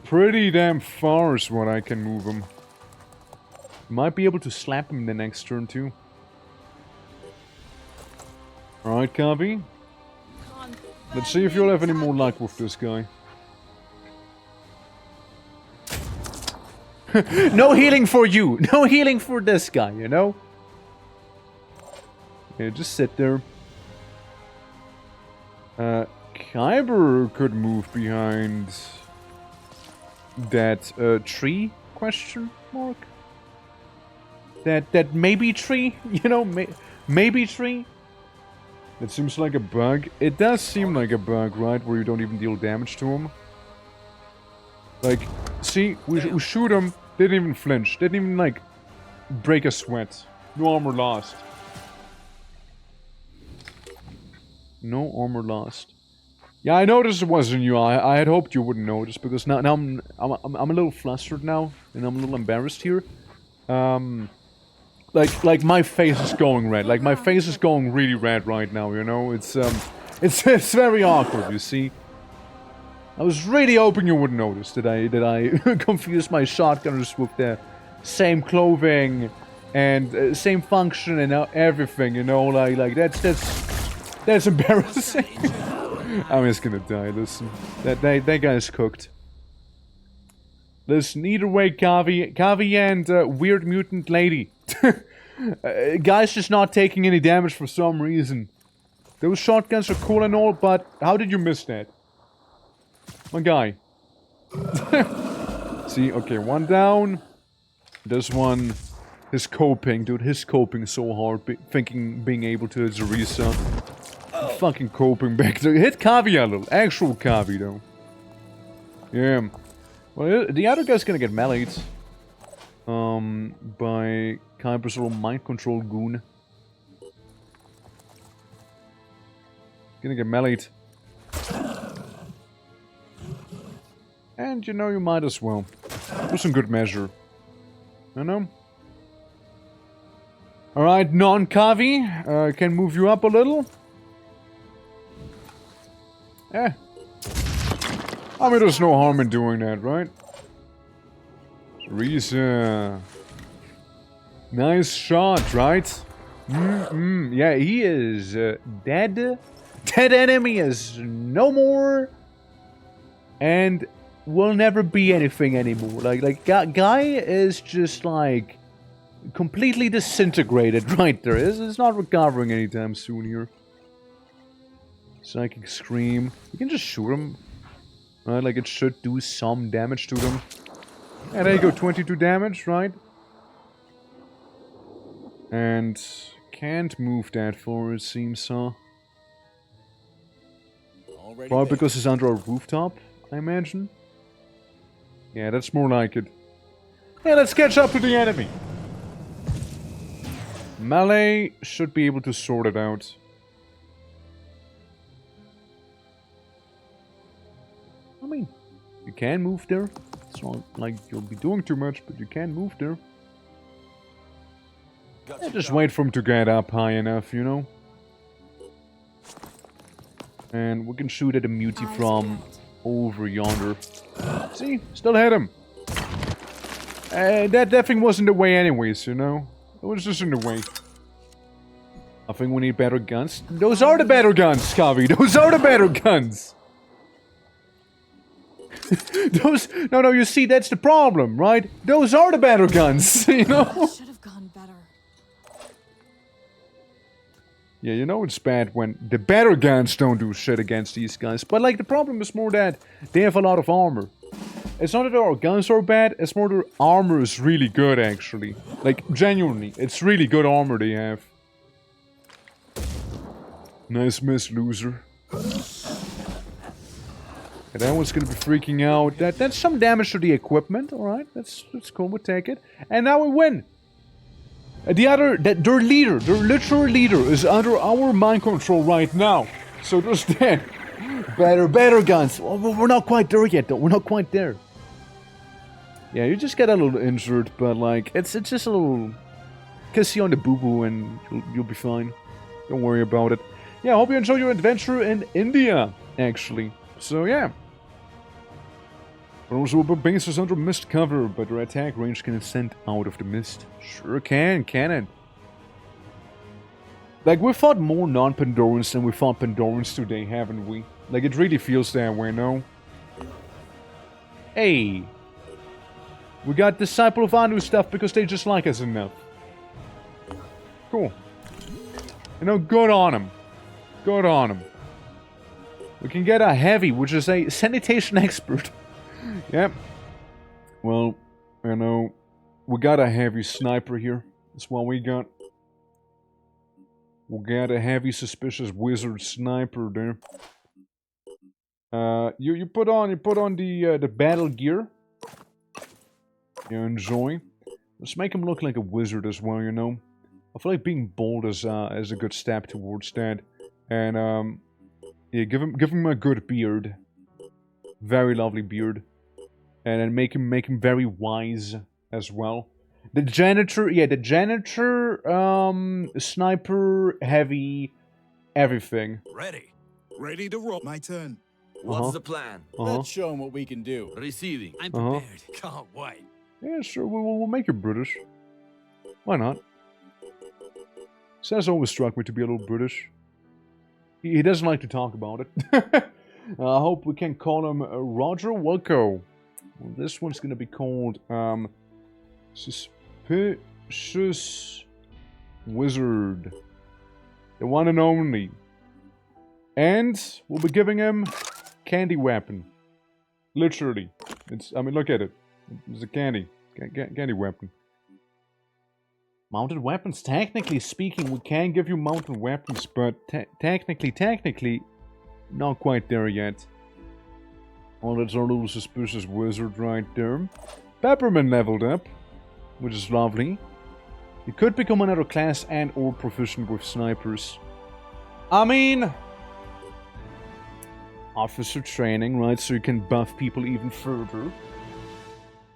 Pretty damn far is what I can move him. Might be able to slap him the next turn, too. Alright, copy. Let's see if you'll have any more luck with this guy. No healing for you! No healing for this guy, you know? Yeah, just sit there. Kyber could move behind that tree? Question mark? That maybe tree? You know, maybe tree? It seems like a bug. It does seem like a bug, right? Where you don't even deal damage to him. Like, see, we shoot him, didn't even flinch, didn't even, like, break a sweat. No armor lost. No armor lost. Yeah, I noticed it wasn't you. I had hoped you wouldn't notice, because now I'm a little flustered now, and I'm a little embarrassed here. Like my face is going red. Like my face is going really red right now. You know, it's very awkward. You see. I was really hoping you wouldn't notice that I confused my shotgunners with the same clothing and same function and everything. You know, like that's embarrassing. I'm just gonna die. Listen, that guy's cooked. Listen, either way, Kavi and weird mutant lady. Guy's just not taking any damage for some reason. Those shotguns are cool and all, but how did you miss that? My guy. See, okay, one down. This one, his coping, dude, his coping is so hard. Being able to hit Zarisa. Fucking coping back there. Hit Kavi a little. Actual Kavi, though. Yeah. Well, the other guy's gonna get meleeed. By Kyber's little mind control goon. Gonna get meleeed. And you know, you might as well. For some good measure. You know? Alright, non-Kavi. Can move you up a little. Eh. I mean, there's no harm in doing that, right? Risa. Nice shot, right? Yeah, he is dead. Dead enemy is no more. And will never be anything anymore. Like guy is just like completely disintegrated right there. It's not recovering anytime soon here. Psychic Scream. You can just shoot him. Right, like it should do some damage to them. Yeah, there you go, 22 damage, right? And can't move that far, it seems, huh? Already Probably there. because it's under a rooftop, I imagine. Yeah, that's more like it. Yeah, let's catch up to the enemy. Melee should be able to sort it out. I mean, you can move there. It's not like you'll be doing too much, but you can move there. Yeah, just wait for him to get up high enough, you know? And we can shoot at a mutie Eyes from wide. over yonder. See? Still hit him. That thing was in the way anyways, you know? It was just in the way. I think we need better guns. Those are the better guns, Kavi. Those are the better guns. No, you see, that's the problem, right? Those are the better guns, you know? Should have gone better. Yeah, you know it's bad when the better guns don't do shit against these guys. But, like, the problem is more that they have a lot of armor. It's not that our guns are bad, it's more their armor is really good, actually. Like, genuinely, it's really good armor they have. Nice miss, loser. And that one's gonna be freaking out. That's some damage to the equipment, alright? That's cool, we'll take it. And now we win! Their leader, their literal leader, is under our mind control right now. So there's that. Better guns. Well, we're not quite there yet, though. We're not quite there. Yeah, you just get a little injured, but like, it's just a little kissy on the boo-boo and you'll be fine. Don't worry about it. Yeah, I hope you enjoy your adventure in India, actually. So, yeah. Also, a base is under mist cover, but their attack range can extend out of the mist. Sure can it? Like, we fought more non-Pandorans than we fought Pandorans today, haven't we? Like, it really feels that way, no? Hey! We got Disciple of Anu stuff because they just like us enough. Cool. You know, good on them. Good on them. We can get a heavy, which is a sanitation expert. Yep. Well, you know, we got a heavy sniper here. That's what we got. We got a heavy suspicious wizard sniper there. You put on the battle gear. You enjoy. Let's make him look like a wizard as well, you know. I feel like being bold is a good step towards that. And yeah, give him a good beard. Very lovely beard. And then make him very wise as well. The janitor, sniper, heavy, everything. Ready to roll. My turn. What's the plan? Let's show them what we can do. Receiving. I'm prepared. Can't wait. Yeah, sure, we'll make it British. Why not? Says always struck me to be a little British. He doesn't like to talk about it. I hope we can call him Roger Wilco. Well, this one's gonna be called Suspicious Wizard. The one and only. And we'll be giving him candy weapon. Literally. I mean, look at it. It's a candy weapon. Mounted weapons. Technically speaking, we can give you mounted weapons, but technically, not quite there yet. Oh, that's our little suspicious wizard right there. Peppermint leveled up, which is lovely. You could become another class and or proficient with snipers. I mean, officer training, right? So you can buff people even further.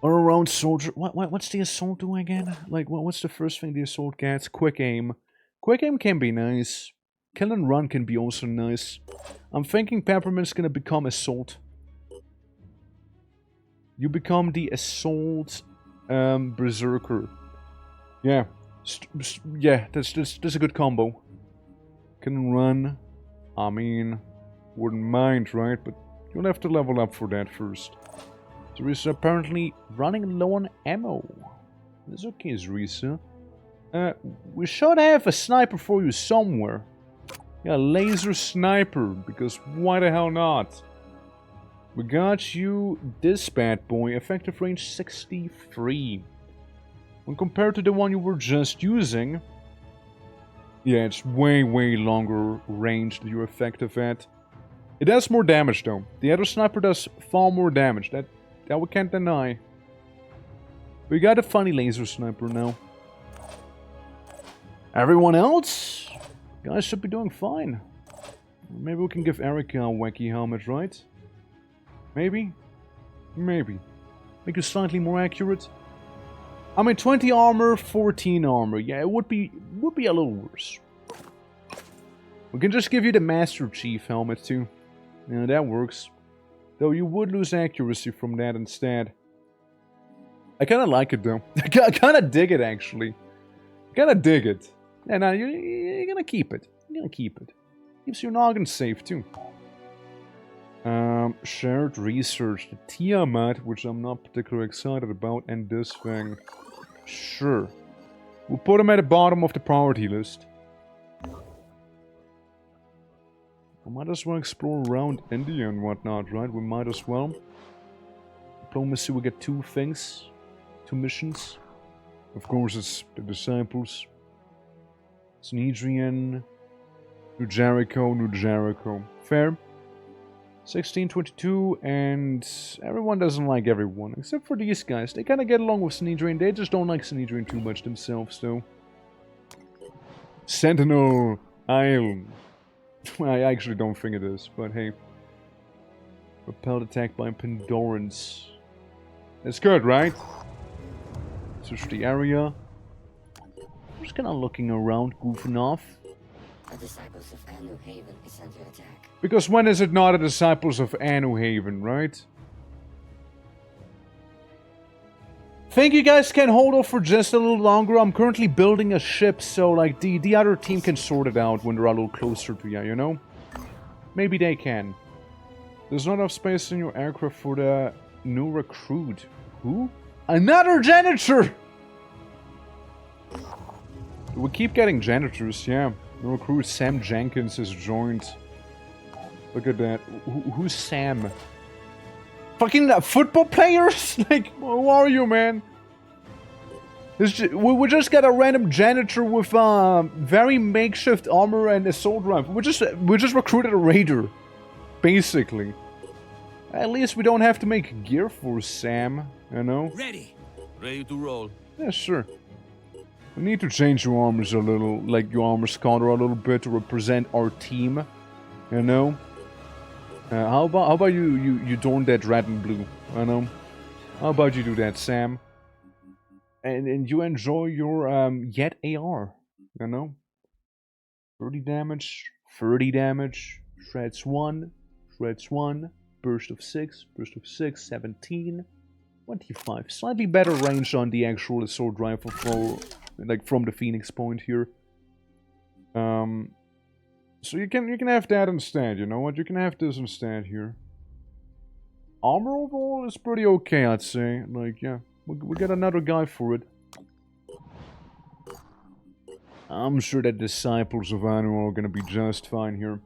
Or around soldier. What's the assault do again? Like, what's the first thing the assault gets? Quick aim. Quick aim can be nice. Kill and run can be also nice. I'm thinking Peppermint's gonna become assault. You become the assault berserker. Yeah. Yeah, that's a good combo. Kill and run. I mean, wouldn't mind, right? But you'll have to level up for that first. Teresa apparently running low on ammo. It's okay, Teresa. We should have a sniper for you somewhere. Yeah, laser sniper, because why the hell not? We got you this bad boy, effective range 63. When compared to the one you were just using, Yeah, it's way, way longer range that you're effective at. It does more damage, though. The other sniper does far more damage. That we can't deny. We got a funny laser sniper now. Everyone else, guys, should be doing fine. Maybe we can give Erica a wacky helmet, right? Maybe? Maybe. Make it slightly more accurate. I mean, 20 armor, 14 armor. Yeah, it would be a little worse. We can just give you the Master Chief helmet too. Yeah, that works. Though you would lose accuracy from that instead. I kind of like it though. I kind of dig it actually. I kind of dig it. Yeah, now you're gonna keep it. You're gonna keep it. Keeps your noggin safe too. Shared research, the Tiamat, which I'm not particularly excited about, and this thing. Sure. We'll put them at the bottom of the priority list. We might as well explore around India and whatnot, right? We might as well. Diplomacy, we get 2 things. 2 missions. Of course, it's the Disciples. Snedrian. New Jericho. Fair. 1622, and everyone doesn't like everyone, except for these guys. They kind of get along with Snedrian. They just don't like Snedrian too much themselves, though. Sentinel Isle. I actually don't think it is, but hey. Repelled attack by Pandorans. That's good, right? Search the area. I'm just kind of looking around, goofing off. The Disciples of Anu Haven is under attack. Because when is it not a Disciples of Anu Haven, right? Think you guys can hold off for just a little longer? I'm currently building a ship, so like the other team can sort it out when they're a little closer to you, you know? Maybe they can. There's not enough space in your aircraft for the new recruit. Who? Another janitor! We keep getting janitors, yeah. The recruit Sam Jenkins has joined. Look at that. Who's Sam? Fucking football players? Like, who are you, man? We just got a random janitor with very makeshift armor and assault rifle. We just recruited a raider, basically. At least we don't have to make gear for Sam, you know? Ready to roll. Yeah, sure. We need to change your armors a little, like your armor's color a little bit to represent our team, you know? How about you adorn that red and blue, you know? How about you do that, Sam? And you enjoy your Yet AR, you know? 30 damage, shreds 1, burst of 6, 17, 25. Slightly better range on the actual assault rifle for, like, from the Phoenix point here. So you can have that instead, you know what? You can have this instead here. Armor overall is pretty okay, I'd say. Like, yeah, we got another guy for it. I'm sure that Disciples of Anu are gonna be just fine here.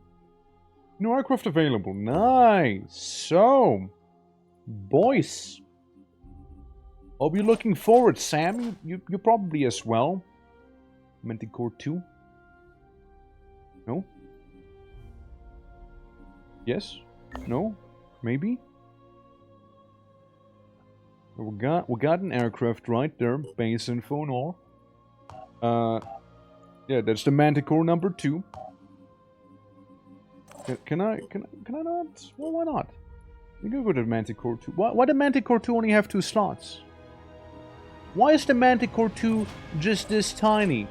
New aircraft available. Nice. So, boys. Hope you're looking forward, Sam. You probably as well. Manticore 2. No? Yes? No? Maybe? We got an aircraft right there. Base info and all. Yeah, that's the Manticore number 2. Can I not? Well, why not? You can go to the Manticore 2. Why the Manticore 2 only have 2 slots? Why is the Manticore 2 just this tiny?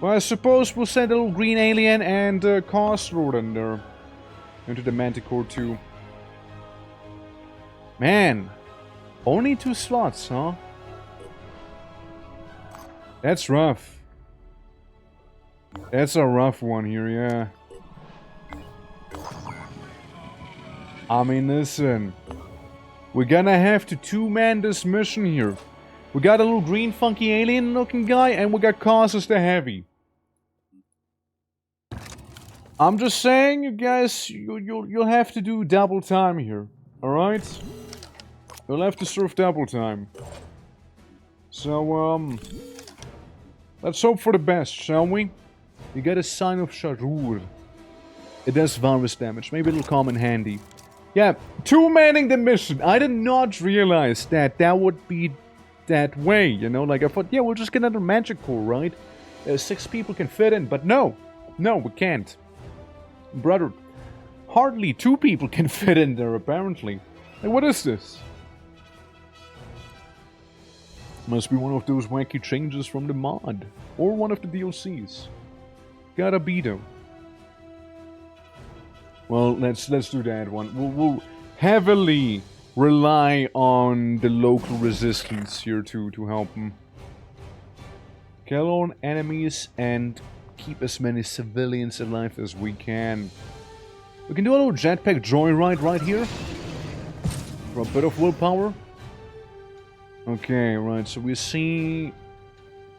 Well, I suppose we'll send a little green alien and Cast Lord in there. Into the Manticore 2. Man. Only 2 slots, huh? That's rough. That's a rough one here, yeah. I mean, listen. We're gonna have to 2-man this mission here. We got a little green funky alien looking guy, and we got Causus the Heavy. I'm just saying, you guys, you'll have to do double time here. Alright? You'll have to serve double time. So, Let's hope for the best, shall we? You get a sign of Sharur. It does virus damage. Maybe it'll come in handy. Yeah, 2-manning the mission. I did not realize that that would be that way, you know? Like, I thought, yeah, we'll just get another magic core, right? 6 people can fit in, but no. No, we can't. Brother, hardly 2 people can fit in there, apparently. Like, what is this? Must be one of those wacky changes from the mod. Or one of the DLCs. Gotta be, though. Well, let's do that one. We'll heavily rely on the local resistance here to help them. Kill all enemies and keep as many civilians alive as we can. We can do a little jetpack joyride right here. For a bit of willpower. Okay, right, so we see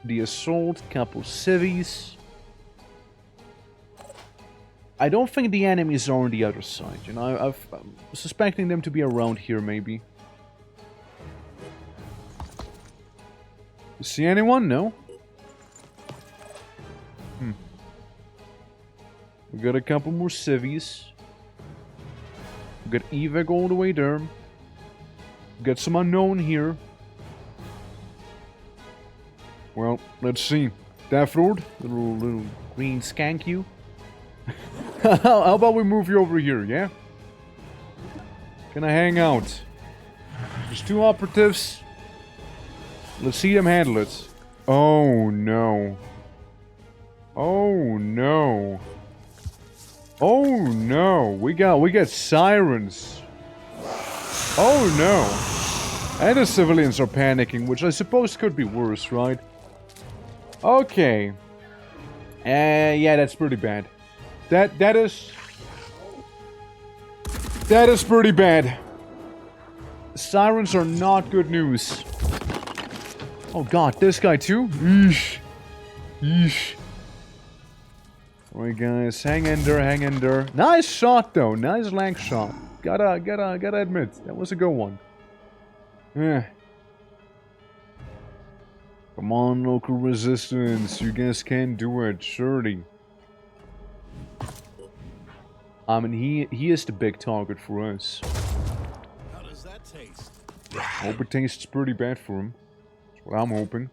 the assault, couple civies. I don't think the enemies are on the other side, you know, I'm suspecting them to be around here, maybe. You see anyone? No? We got a couple more civies. We got evac all the way there. We got some unknown here. Well, let's see. Death Lord, little green skank you. How about we move you over here, yeah? Can I hang out? There's 2 operatives. Let's see them handle it. Oh no. Oh no. Oh no. We got sirens. Oh no. And the civilians are panicking, which I suppose could be worse, right? Okay. Yeah, that's pretty bad. That is pretty bad. Sirens are not good news. Oh god, this guy too? Eesh. Eesh. Alright guys, hang in there, hang in there. Nice shot though, nice leg shot. Gotta admit, that was a good one. Yeah. Come on, local resistance, you guys can do it, surely. I mean, he is the big target for us. How does that taste? Hope it tastes pretty bad for him. That's what I'm hoping.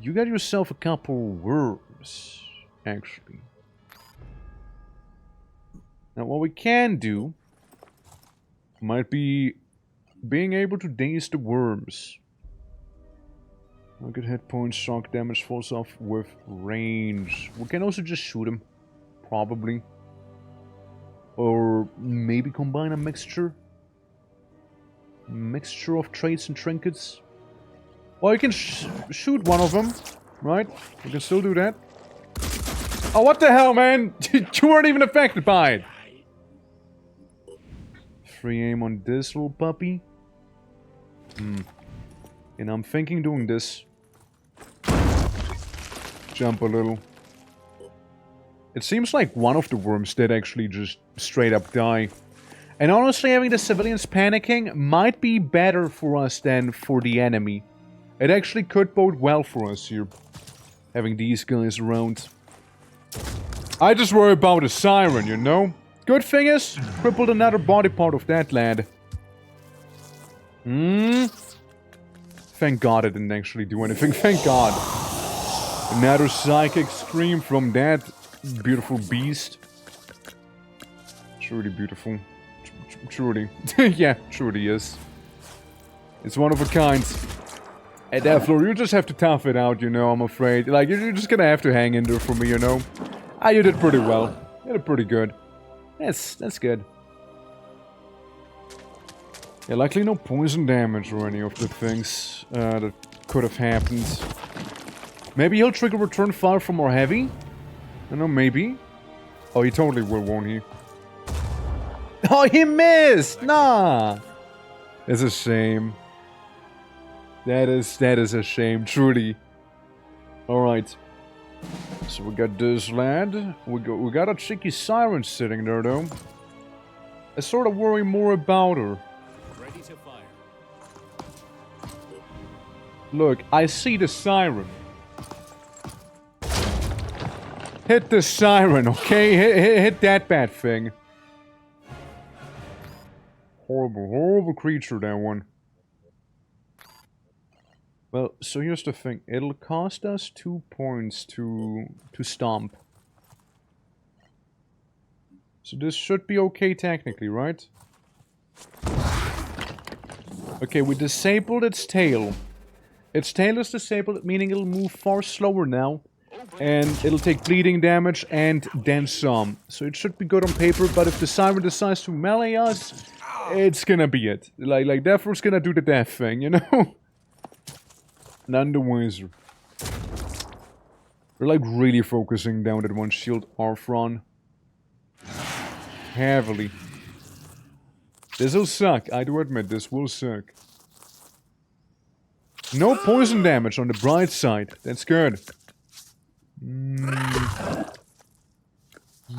You got yourself a couple worms, actually. Now, what we can do might be being able to daze the worms. Target hit points, shock damage falls off with range. We can also just shoot him. Probably. Or maybe combine a mixture. Mixture of traits and trinkets. Well, you can shoot one of them, right? You can still do that. Oh, what the hell, man? You weren't even affected by it. Free aim on this little puppy. And I'm thinking doing this. Jump a little. It seems like one of the worms did actually just straight up die. And honestly, having the civilians panicking might be better for us than for the enemy. It actually could bode well for us here. Having these guys around. I just worry about a siren, you know? Good thing is, crippled another body part of that lad. Thank God it didn't actually do anything, thank God. Another psychic scream from that beautiful beast. Truly beautiful. Truly. Yeah, truly is. It's one of a kind. At that floor, you just have to tough it out, you know, I'm afraid. Like, you're just gonna have to hang in there for me, you know? Ah, you did pretty well. You did pretty good. That's good. Yeah, likely no poison damage or any of the things that could have happened. Maybe he'll trigger return fire from our heavy? I don't know, maybe. Oh, he totally will, won't he? Oh, he missed! Nah! It's a shame. That is a shame, truly. Alright. So we got this lad. We got a cheeky siren sitting there, though. I sort of worry more about her. Ready to fire. Look, I see the siren. Hit the siren, okay? Hit that bad thing. Horrible, horrible creature, that one. Well, so here's the thing. It'll cost us 2 points to stomp. So this should be okay technically, right? Okay, we disabled its tail. Its tail is disabled, meaning it'll move far slower now. And it'll take bleeding damage and then some. So it should be good on paper, but if the siren decides to melee us, it's gonna be it. Like Deathroot's gonna do the death thing, you know? None the wiser. They're like really focusing down that one shield Arthron. Heavily. This'll suck, I do admit, this will suck. No poison damage on the bright side, that's good.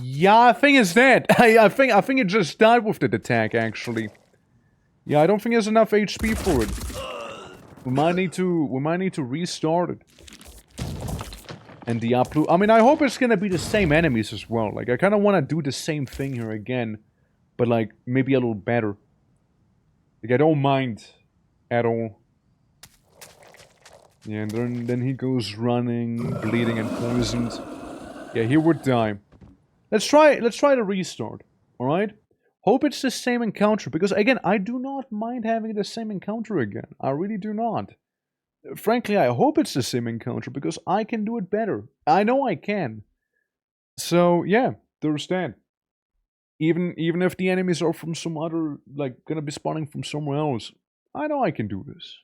Yeah, I think it's dead. I think it just died with that attack, actually. Yeah, I don't think there's enough HP for it. We might need to restart it. And Diablo. I mean, I hope it's gonna be the same enemies as well. Like, I kind of want to do the same thing here again, but like maybe a little better. Like, I don't mind at all. Yeah, and then he goes running, bleeding and poisoned. Yeah, he would die. Let's try the restart. All right. Hope it's the same encounter, because again, I do not mind having the same encounter again. I really do not. Frankly, I hope it's the same encounter, because I can do it better. I know I can. So, yeah, there's that. Even if the enemies are from some other, like, gonna be spawning from somewhere else, I know I can do this.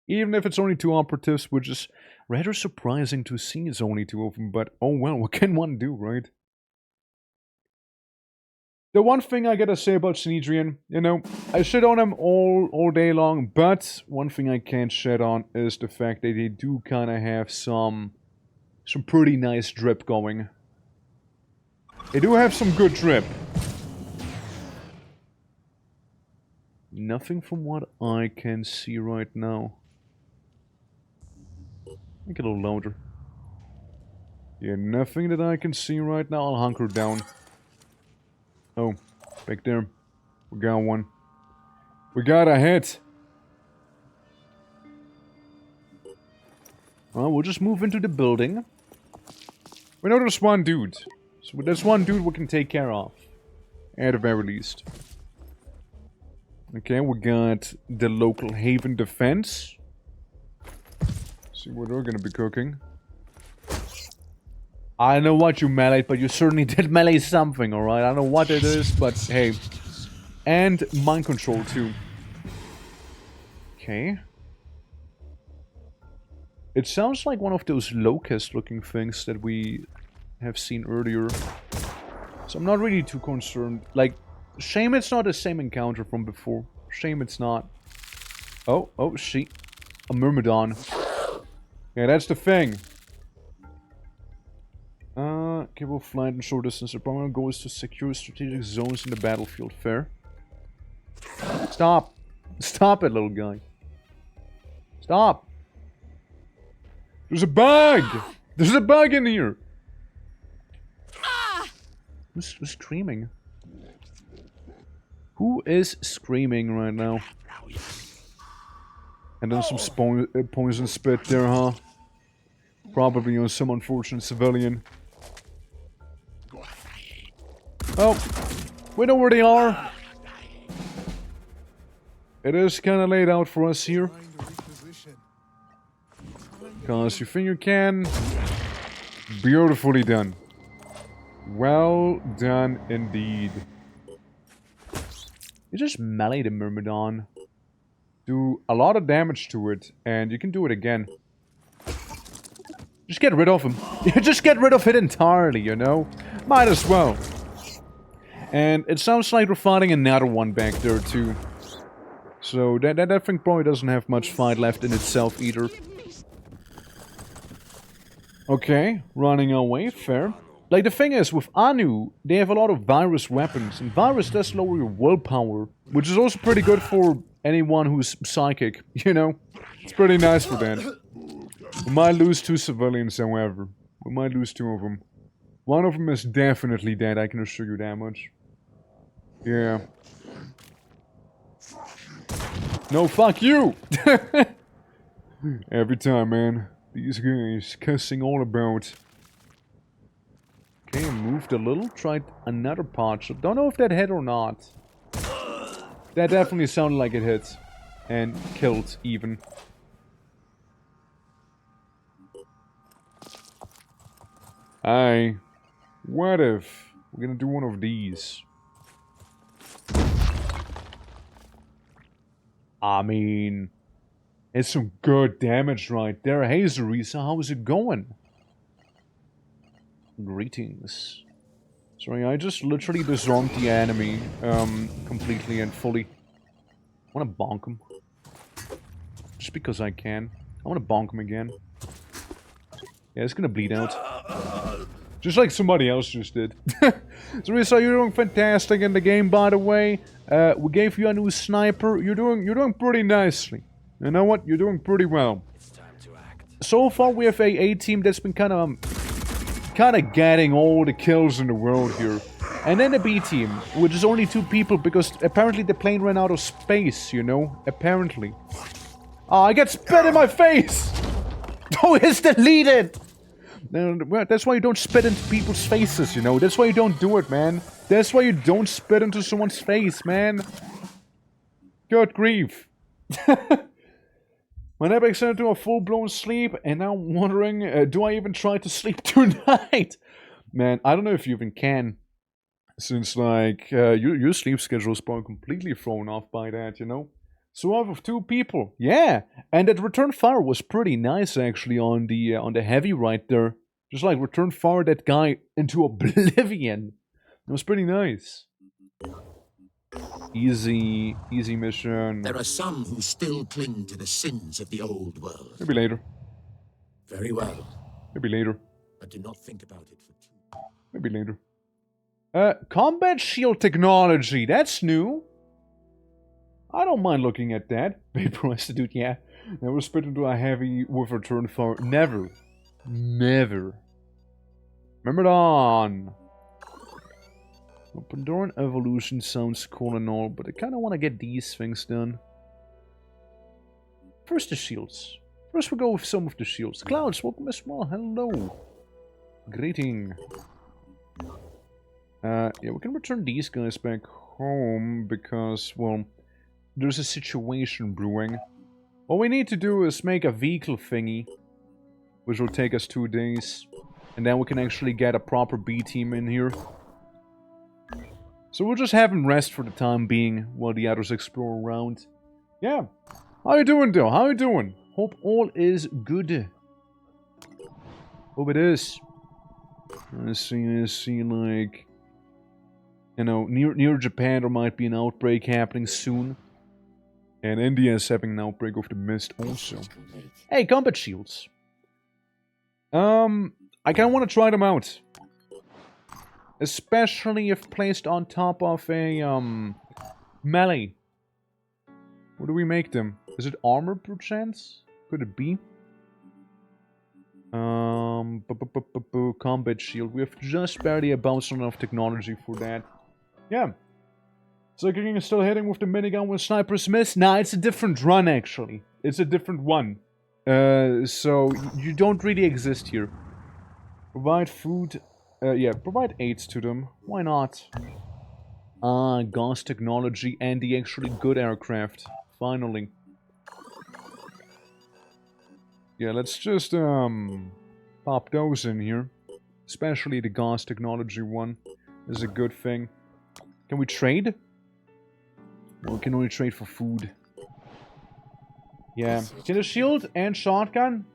Even if it's only 2 operatives, which is rather surprising to see it's only 2 of them, but oh well, what can one do, right? The one thing I gotta say about Snedrian, you know, I shit on him all day long, but one thing I can't shit on is the fact that they do kind of have some pretty nice drip going. They do have some good drip. Nothing from what I can see right now. Make it a little louder. Yeah, nothing that I can see right now. I'll hunker down. Oh, back there. We got one. We got a hit. Well, we'll just move into the building. We know there's one dude. So there's one dude we can take care of. At the very least. Okay, we got the local Haven defense. See what they're gonna be cooking. I don't know what you meleeed, but you certainly did melee something, alright? I don't know what it is, but hey. And mind control too. Okay. It sounds like one of those locust looking things that we have seen earlier. So I'm not really too concerned. Like, shame it's not the same encounter from before. Shame it's not. Oh, she. A Myrmidon. Yeah, that's the thing. Cable flight and short distance. The primary goal is to secure strategic zones in the battlefield. Fair. Stop. Stop it, little guy. Stop. There's a bug! There's a bug in here! Who's screaming? Who is screaming right now? And then some poison spit there, huh? Probably on some unfortunate civilian. Oh, we know where they are. It is kind of laid out for us here. Cause you think you can. Beautifully done. Well done indeed. You just melee the Myrmidon. Do a lot of damage to it, and you can do it again. Just get rid of him. Just get rid of it entirely, you know? Might as well. And it sounds like we're fighting another one back there too. So that thing probably doesn't have much fight left in itself either. Okay, running away, fair. Like, the thing is, with Anu, they have a lot of virus weapons, and virus does lower your willpower, which is also pretty good for anyone who's psychic, you know? It's pretty nice for that. We might lose 2 civilians, however. We might lose 2 of them. One of them is definitely dead, I can assure you that much. Yeah. No, fuck you! Every time, man. These guys cussing all about. Okay, moved a little. Tried another pot shot. Don't know if that hit or not. That definitely sounded like it hit. And killed, even. Aye. What if we're gonna do one of these? I mean, it's some good damage right there. Hey, Zarisa, how is it going? Greetings. Sorry, I just literally disarmed the enemy, completely and fully. I wanna bonk him. Just because I can. I wanna bonk him again. Yeah, it's gonna bleed out. Just like somebody else just did. Zarisa, you're doing fantastic in the game, by the way. We gave you a new sniper. You're doing pretty nicely. You know what? You're doing pretty well. It's time to act. So far, we have a team that's been kind of getting all the kills in the world here. And then the B team, which is only 2 people because apparently the plane ran out of space, you know? Apparently. Oh, I get spit in my face! Oh, it's deleted! That's why you don't spit into people's faces, you know? That's why you don't do it, man. That's why you don't spit into someone's face, man. Good grief. My neighbor extended to a full-blown sleep, and now I'm wondering, do I even try to sleep tonight? Man, I don't know if you even can. Since, like, your sleep schedule is probably completely thrown off by that, you know? So out of 2 people, yeah, and that return fire was pretty nice actually on the heavy right there. Just like return fire that guy into oblivion. It was pretty nice. Easy mission. There are some who still cling to the sins of the old world. Maybe later. Very well, Maybe later. but do not think about it for too. Maybe later. Combat shield technology. That's new. I don't mind looking at that. Vaporized dude, yeah. Never spit into a heavy with return fire. Never. Never. Remember that on. Well, Pandoran evolution sounds cool and all, but I kind of want to get these things done. First the shields. First we'll go with some of the shields. Clouds, welcome as well. Hello. Greeting. Yeah, we can return these guys back home because, well, there's a situation brewing. All we need to do is make a vehicle thingy, which will take us 2 days. And then we can actually get a proper B team in here. So we'll just have him rest for the time being while the others explore around. Yeah. How you doing, though? How you doing? Hope all is good. Hope it is. I see, like... You know, near Japan there might be an outbreak happening soon. And India is having an outbreak of the mist also. Hey, combat shields. I kinda wanna try them out. Especially if placed on top of a, melee. What do we make them? Is it armor perchance? Could it be? Combat shield. We have just barely about enough technology for that. Yeah. So King is still hitting with the minigun when snipers miss? Nah, it's a different run actually. It's a different one. So you don't really exist here. Provide food. Yeah, provide aids to them. Why not? Gas technology and the actually good aircraft. Finally. Yeah, let's just pop those in here. Especially the gas technology one is a good thing. Can we trade? Well, we can only trade for food. Yeah. Can a shield and shotgun?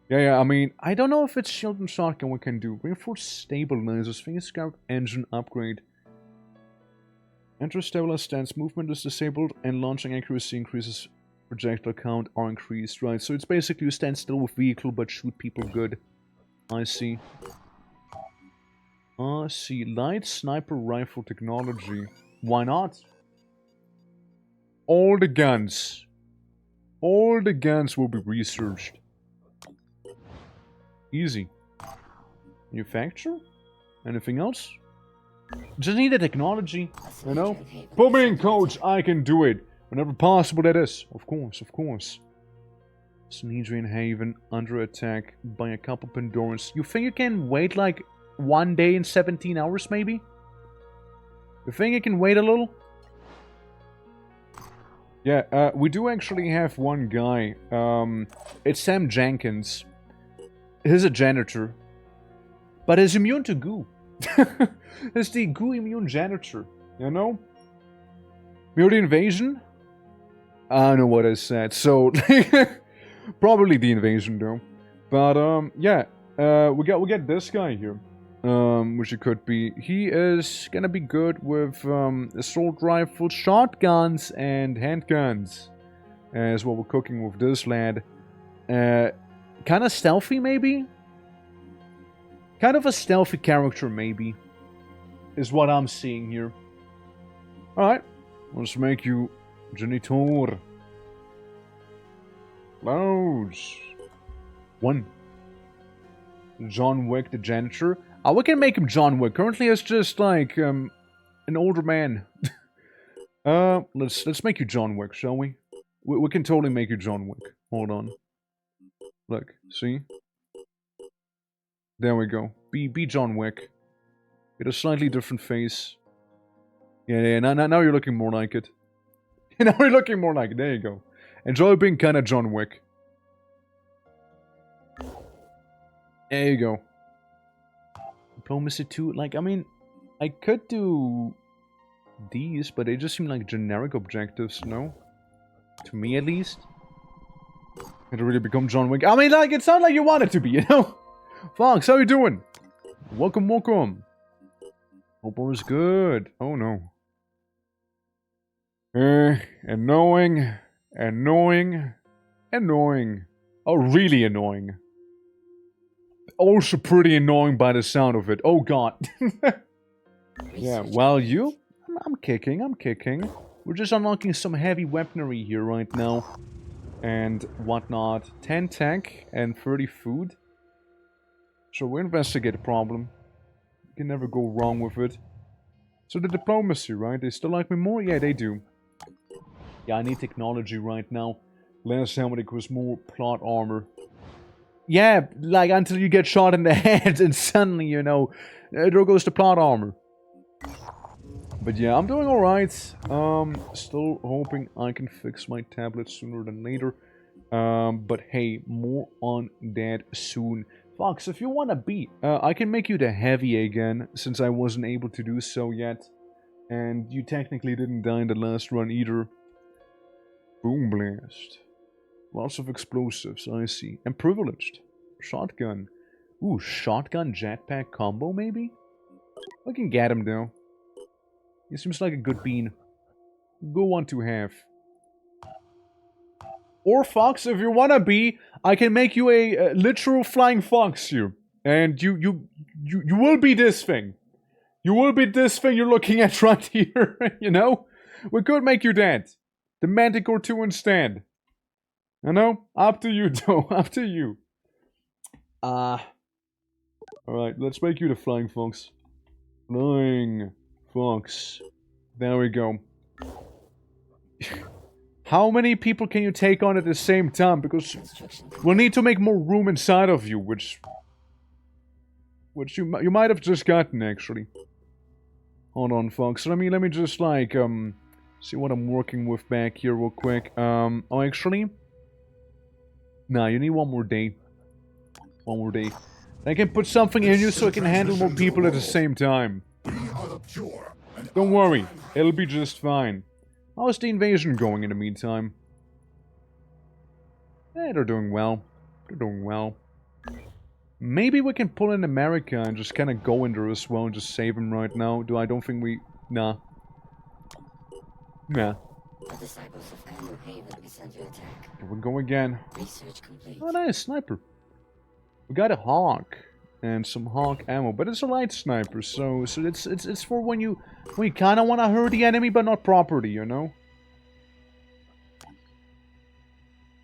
Yeah, I mean, I don't know if it's shield and shotgun we can do. Reinforced stabilizers, finger scout, engine upgrade. Enter stabilizer stance, movement is disabled, and launching accuracy increases. Projectile count are increased, right? So it's basically you stand still with vehicle but shoot people good. I see. See, light sniper rifle technology. Why not? All the guns. All the guns will be researched. Easy. Manufacture? Anything else? Just need the technology, you know? Put me in, coach, I can do it. Whenever possible, that is. Of course, of course. Snedrian Haven under attack by a couple Pandorans. You think you can wait like 1 day and 17 hours, maybe? You think you can wait a little? Yeah, we do actually have one guy. It's Sam Jenkins. He's a janitor. But he's immune to goo. It's the goo immune janitor, you know? Mutant invasion? I don't know what I said, so... probably the invasion, though. But, yeah. We got this guy here. Which it could be. He is gonna be good with, assault rifles, shotguns, and handguns. Is what we're cooking with this lad. Kinda stealthy, maybe? Kind of a stealthy character, maybe. Is what I'm seeing here. Alright. Let's make you janitor. Loads. 1. John Wick the janitor. Oh, we can make him John Wick. Currently it's just like an older man. Let's make you John Wick, shall we? We can totally make you John Wick. Hold on. Look, see? There we go. Be John Wick. Get a slightly different face. Yeah, now you're looking more like it. Now you're looking more like it. There you go. Enjoy being kinda John Wick. There you go. Diplomacy 2. Like, I mean, I could do these, but they just seem like generic objectives, no? To me, at least. Had to really become John Wick. I mean, like, it sounds like you want it to be, you know? Fox, how you doing? Welcome, welcome. Hope all is good. Oh, no. Annoying. Annoying. Annoying. Oh, really annoying. Also pretty annoying by the sound of it. Oh, God. Yeah, well, you... I'm kicking, I'm kicking. We're just unlocking some heavy weaponry here right now. And whatnot. 10 tech and 30 food. So we investigate the problem. You can never go wrong with it. So the diplomacy, right? They still like me more? Yeah, they do. Yeah, I need technology right now. Last time it was more plot armor. Yeah, like until you get shot in the head and suddenly, you know, there goes the plot armor. But yeah, I'm doing alright. Still hoping I can fix my tablet sooner than later. But hey, more on that soon. Fox, if you wanna be, I can make you the heavy again, since I wasn't able to do so yet. And you technically didn't die in the last run either. Boom blast. Lots of explosives, I see. And privileged. Shotgun. Ooh, shotgun jetpack combo, maybe? I can get him, though. He seems like a good bean. Good one to have. Or, Fox, if you wanna be, I can make you a literal flying fox here. And you will be this thing. You will be this thing you're looking at right here, you know? We could make you that. The Manticore 2 instead. You know? Up to you, though. Up to you. Alright, let's make you the Flying Fox. Flying Fox. There we go. How many people can you take on at the same time? Because we'll need to make more room inside of you, which you might have just gotten, actually. Hold on, Fox. Let me just, like, see what I'm working with back here real quick. Oh, actually... Nah, you need one more day. One more day. I can put something in you so I can handle more people at the same time. Don't worry, it'll be just fine. How's the invasion going in the meantime? They're doing well. They're doing well. Maybe we can pull in America and just kind of go in there as well and just save him right now. I don't think we... Nah. Nah. The disciples of New Haven is under attack. Here we go again. Research complete. Oh, nice, sniper. We got a hawk. And some hawk ammo, but it's a light sniper, so it's for when you kind of want to hurt the enemy, but not properly, you know.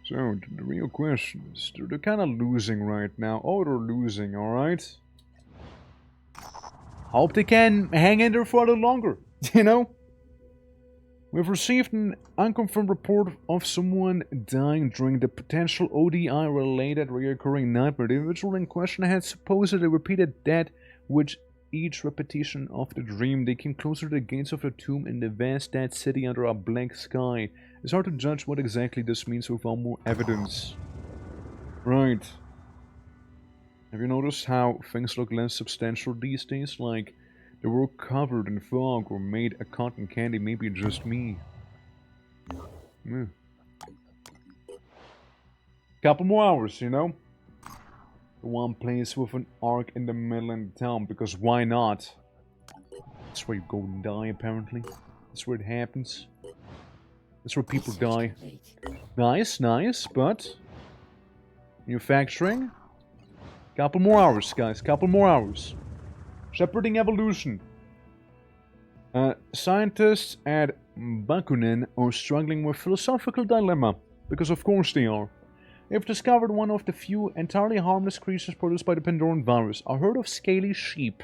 So the real question is, they're kind of losing right now. Oh, they're losing, all right. Hope they can hang in there for a little longer, you know. We've received an unconfirmed report of someone dying during the potential ODI-related recurring nightmare. The individual in question had supposedly repeated that with each repetition of the dream. They came closer to the gates of the tomb in the vast dead city under a black sky. It's hard to judge what exactly this means without more evidence. Right. Have you noticed how things look less substantial these days? Like, they were covered in fog or made a cotton candy, maybe just me. Couple more hours, you know? The one place with an arc in the middle of town, because why not? That's where you go and die, apparently. That's where it happens. That's where people die. Nice, nice, but... manufacturing? Couple more hours, guys. Couple more hours. Shepherding evolution. Scientists at Bakunin are struggling with philosophical dilemma. Because of course they are. They've discovered one of the few entirely harmless creatures produced by the Pandoran virus. A herd of scaly sheep.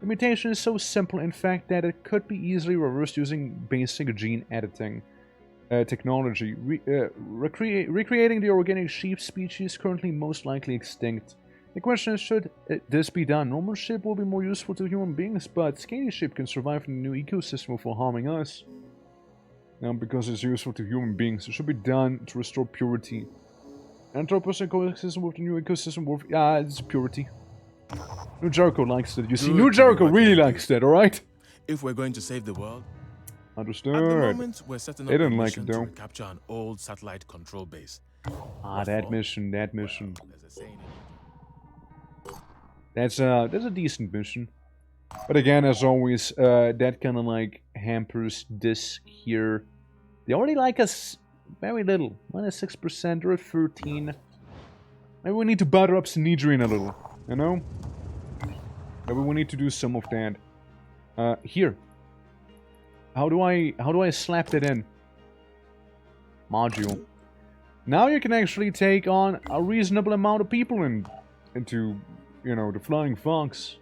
The mutation is so simple, in fact, that it could be easily reversed using basic gene editing technology. Recreating the organic sheep species currently most likely extinct. The question is, should this be done? Normal sheep will be more useful to human beings, but scaly sheep can survive in the new ecosystem without harming us. Now, because it's useful to human beings, it should be done to restore purity. Anthropocene coexisting with the new ecosystem with... yeah, it's purity. New Jericho likes that. You see, New Jericho really likes that, alright? If we're going to save the world... Understood. At the moment, we're setting up they didn't a like it, mission though. to capture an old satellite control base. Ah, that mission, that mission. Well, there's a saying in That's a decent mission. But again, as always, that kind of like hampers this here. They already like us very little. Minus 6%, or at 13. Maybe we need to butter up Sinedrian a little, you know? Maybe we need to do some of that. Here. How do I slap that in? Module. Now you can actually take on a reasonable amount of people into, you know, the Flying Fox.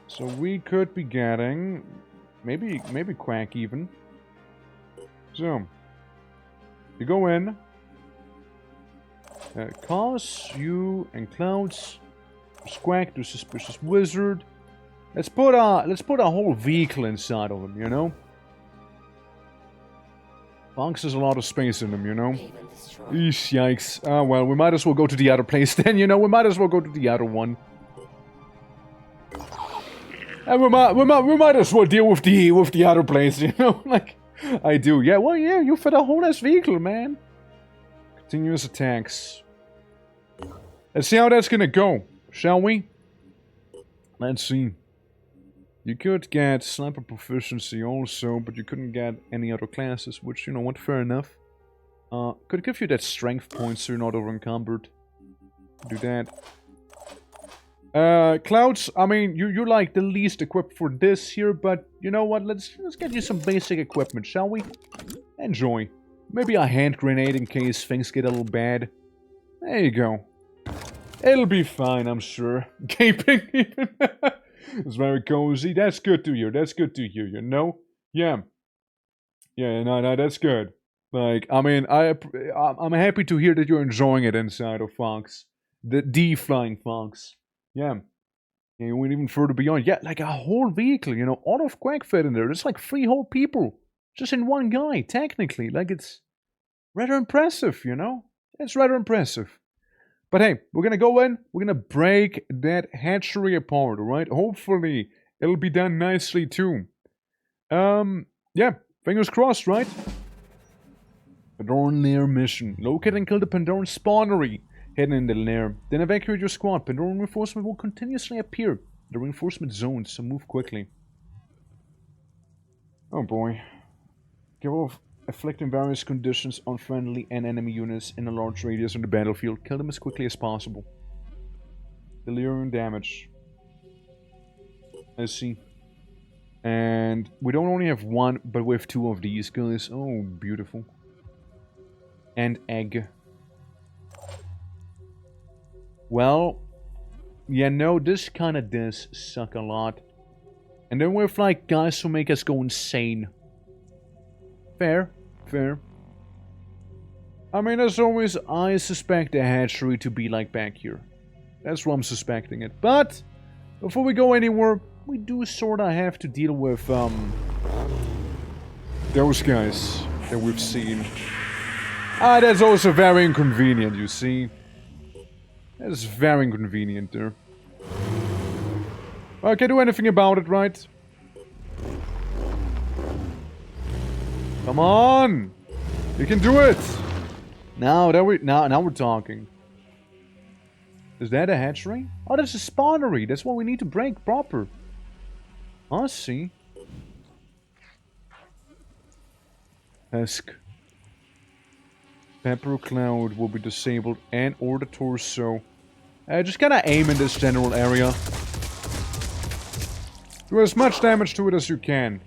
So we could be getting maybe Quack even. So you go in. Cause you and Clouds. Quack, the suspicious wizard. Let's put a whole vehicle inside of him, you know? Fox has a lot of space in him, you know? Eesh, yikes. Ah, well, we might as well go to the other place then, you know? We might as well go to the other one. And we might as well deal with the other place, you know? Like, I do. Yeah, well, yeah, you fit a whole ass vehicle, man. Continuous attacks. Let's see how that's gonna go, shall we? Let's see. You could get sniper proficiency also, but you couldn't get any other classes, which, you know what, fair enough. Could give you that strength point so you're not over-encumbered. Do that. Clouds, I mean, you're like the least equipped for this here, but you know what, let's get you some basic equipment, shall we? Enjoy. Maybe a hand grenade in case things get a little bad. There you go. It'll be fine, I'm sure. Gaping even. It's very cozy. That's good to hear. That's good to hear, you know? Yeah. Yeah, no, that's good. Like, I mean, I'm happy to hear that you're enjoying it inside of Fox. The Flying Fox. Yeah. And you went even further beyond. Yeah, like a whole vehicle, you know? All of Quack fit in there. There's like 3 whole people. Just in one guy, technically. Like, it's rather impressive, you know? It's rather impressive. But hey, we're gonna go in, we're gonna break that hatchery apart, alright? Hopefully, it'll be done nicely too. Yeah, fingers crossed, right? Pandoran Lair mission. Locate and kill the Pandoran spawnery hidden in the lair. Then evacuate your squad. Pandoran reinforcement will continuously appear in the reinforcement zones, so move quickly. Oh boy. Give off. Afflicting various conditions on friendly and enemy units in a large radius on the battlefield. Kill them as quickly as possible. Delirium damage. I see. And we don't only have one, but we have two of these guys. Oh, beautiful. And egg. Well, yeah, no, this kind of does suck a lot. And then we have, like, guys who make us go insane. Fair. Fair. I mean, as always, I suspect the hatchery to be, like, back here. That's why I'm suspecting it. But, before we go anywhere, we do sorta have to deal with, those guys that we've seen. Ah, that's also very inconvenient, you see. That's very inconvenient there. I can't do anything about it, right? Come on! You can do it! Now we're talking. Is that a hatchery? Oh, that's a spawnery. That's what we need to break proper. I see. Husk. Pepper Cloud will be disabled and or the torso. Just gotta aim in this general area. Do as much damage to it as you can.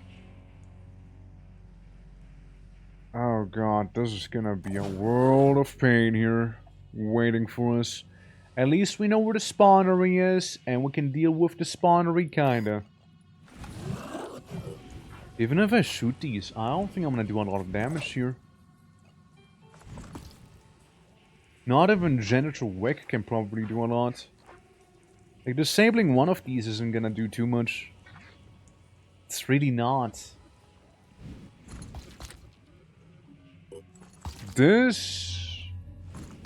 Oh god, this is gonna be a world of pain here waiting for us. At least we know where the spawnery is, and we can deal with the spawnery kinda. Even if I shoot these, I don't think I'm gonna do a lot of damage here. Not even Genital Wick can probably do a lot. Like, disabling one of these isn't gonna do too much. It's really not. This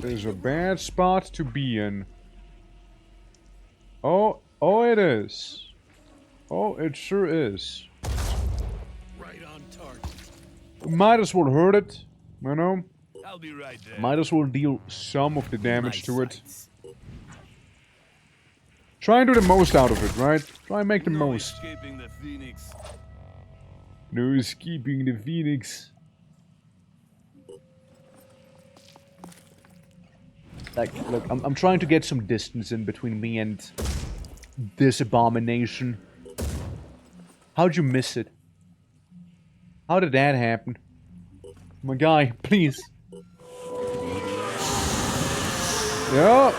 is a bad spot to be in. Oh it is. Oh, it sure is. Right on target. Might as well hurt it, you know? I'll be right there. Might as well deal some of the damage to it. Try and do the most out of it, right? Try and make the most. Escaping the Phoenix. No escaping the Phoenix. Like, look, I'm trying to get some distance in between me and this abomination. How'd you miss it? How did that happen? My guy, please. Yeah.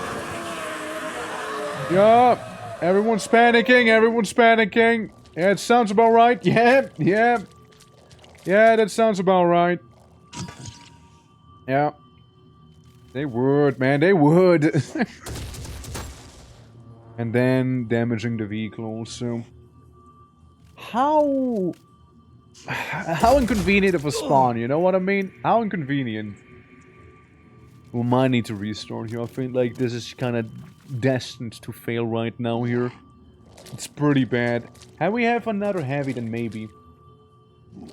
Yeah. Everyone's panicking. Everyone's panicking. Yeah, it sounds about right. Yeah. Yeah. Yeah, that sounds about right. Yeah. They would, man. They would. And then damaging the vehicle also. How inconvenient of a spawn, you know what I mean? How inconvenient. We might need to restart here. I feel like this is kind of destined to fail right now here. It's pretty bad. Had we have another heavy, then maybe.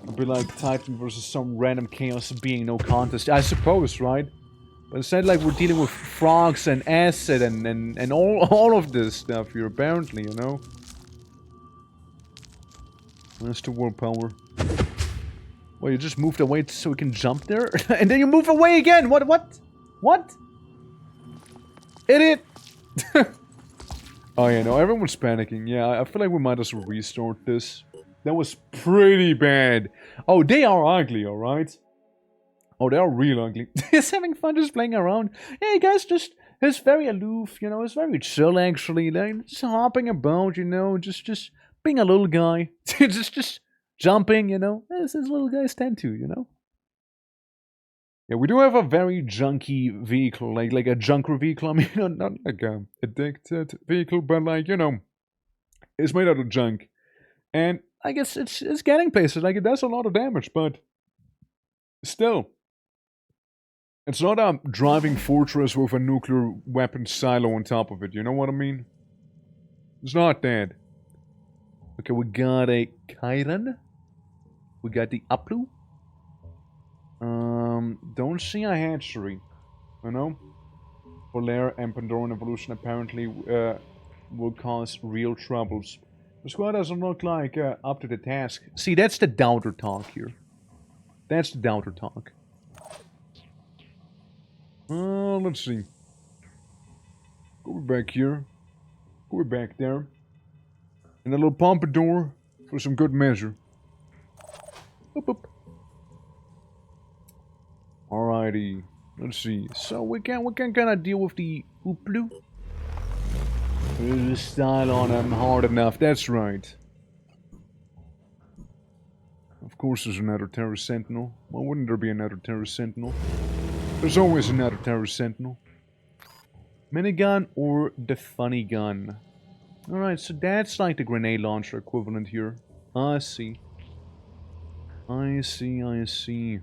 It'd be like Titan versus some random chaos being no contest. I suppose, right? But instead, like, we're dealing with frogs and acid and all of this stuff here, apparently, you know? That's the willpower. Well, you just moved away so we can jump there? And then you move away again! What? Idiot! Oh yeah, no, everyone's panicking. Yeah, I feel like we might as well restart this. That was pretty bad. Oh, they are ugly, alright? Oh, they are real ugly. He's having fun just playing around. Hey, guys, he's very aloof, you know, he's very chill, actually. Like, just hopping about, you know, just being a little guy. just jumping, you know, as little guys tend to, you know? Yeah, we do have a very junky vehicle, like a junker vehicle. I mean, not like a addicted vehicle, but like, you know, it's made out of junk. And I guess it's getting places, like it does a lot of damage, but still. It's not a driving fortress with a nuclear weapon silo on top of it, you know what I mean? It's not that. Okay, we got a Chiron. We got the Aplu. Don't see a hatchery, you know? Polaire and Pandoran evolution apparently will cause real troubles. The squad doesn't look like up to the task. See, that's the doubter talk here. That's the doubter talk. Let's see. Go back here. We're back there. And a little pompadour for some good measure. Boop, boop. Alrighty. Let's see. So we can kind of deal with the hooplu. The style on them hard enough. That's right. Of course there's another Terror Sentinel. Why wouldn't there be another Terror Sentinel? There's always another Terror Sentinel. Minigun or the funny gun? Alright, so that's like the grenade launcher equivalent here. I see. I see.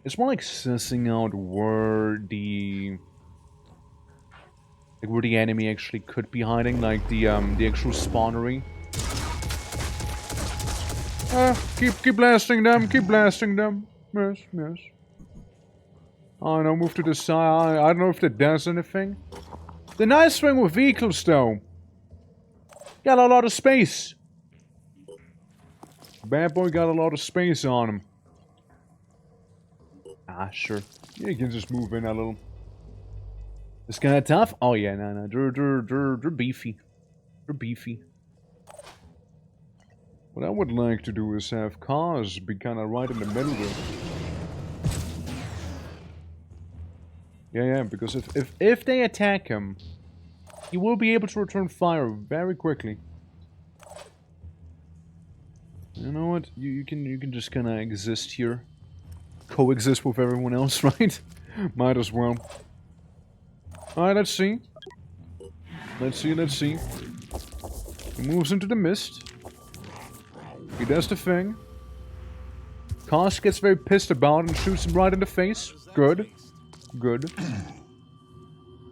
It's more like sussing out where the enemy actually could be hiding, like the actual spawnery. Keep blasting them, keep blasting them. Yes, yes. I don't know, move to the side. I don't know if that does anything. The nice thing with vehicles, though, got a lot of space. Bad boy got a lot of space on him. Ah, sure. Yeah, you can just move in a little. It's kind of tough. Oh yeah, no, they're beefy. They're beefy. What I would like to do is have cars be kind of right in the middle there. Yeah, because if they attack him, he will be able to return fire very quickly. You know what? You can just kind of exist here, coexist with everyone else, right? Might as well. All right, let's see. Let's see. He moves into the mist. He does the thing. Kosk gets very pissed about and shoots him right in the face. Good.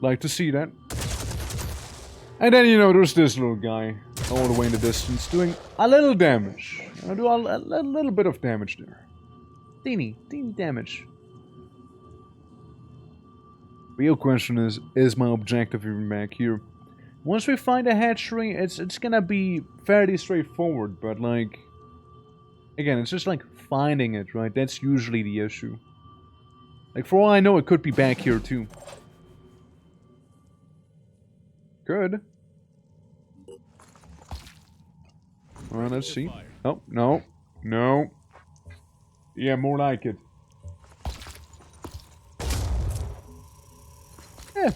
Like to see that. And then, you know, there's this little guy all the way in the distance doing a little damage. I'll do a little bit of damage there. Teeny damage. Real question is my objective even back here? Once we find a hatchery, it's gonna be fairly straightforward, but like, again, it's just like finding it, right? That's usually the issue. Like, for all I know, it could be back here too. Good. Alright, let's see. Oh, no. Yeah, more like it. Yeah,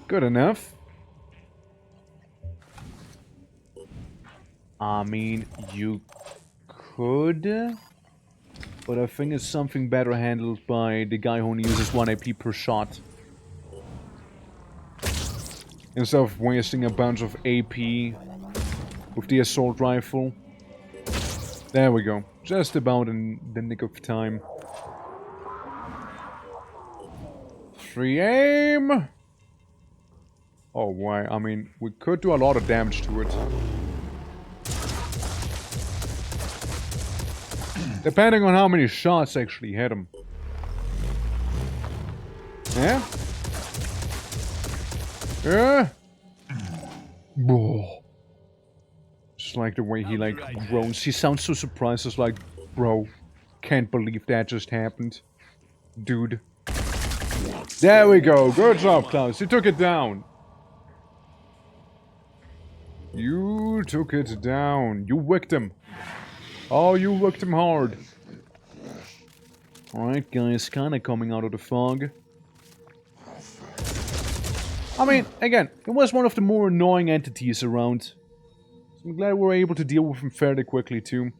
good enough. I mean, you could, but I think it's something better handled by the guy who only uses 1 AP per shot. Instead of wasting a bunch of AP with the assault rifle. There we go. Just about in the nick of time. Free aim! Oh, why? I mean, we could do a lot of damage to it. Depending on how many shots actually hit him. Yeah? Yeah? Whoa. Just like the way he like groans. He sounds so surprised. It's like, bro, can't believe that just happened. Dude. There we go. Good job, Klaus. You took it down. You took it down. You wicked him. Oh, you wicked him hard. Alright, guys. Kind of coming out of the fog. I mean, again, it was one of the more annoying entities around. So I'm glad we were able to deal with him fairly quickly, too.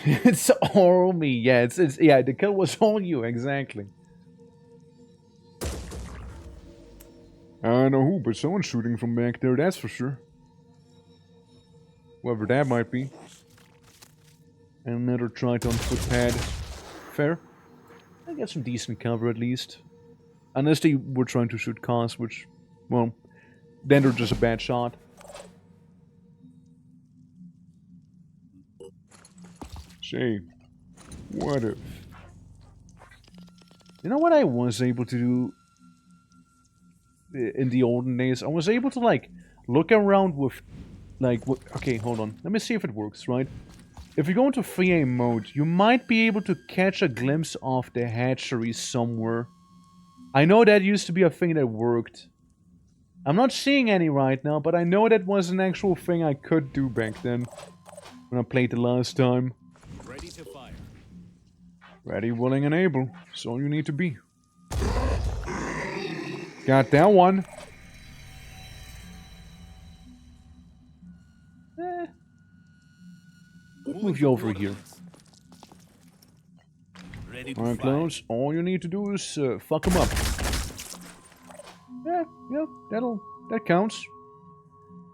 It's all me. Yeah, yeah, the kill was all you, exactly. I don't know who, but someone's shooting from back there, that's for sure. Whoever that might be. And another Triton footpad. Fair. I got some decent cover at least. Unless they were trying to shoot cars, which, well, then they're just a bad shot. Say, what if... You know what I was able to do in the olden days? I was able to, like, look around with, like... Okay, hold on. Let me see if it works, right? If you go into free aim mode, you might be able to catch a glimpse of the hatchery somewhere I know that used to be a thing that worked. I'm not seeing any right now, but I know that was an actual thing I could do back then. When I played the last time. Ready to fire. Ready, willing, and able. That's all you need to be. Got that one. Let's move you over here. Ready to Alright, fire. clones. All you need to do is fuck them up. Yeah, that counts.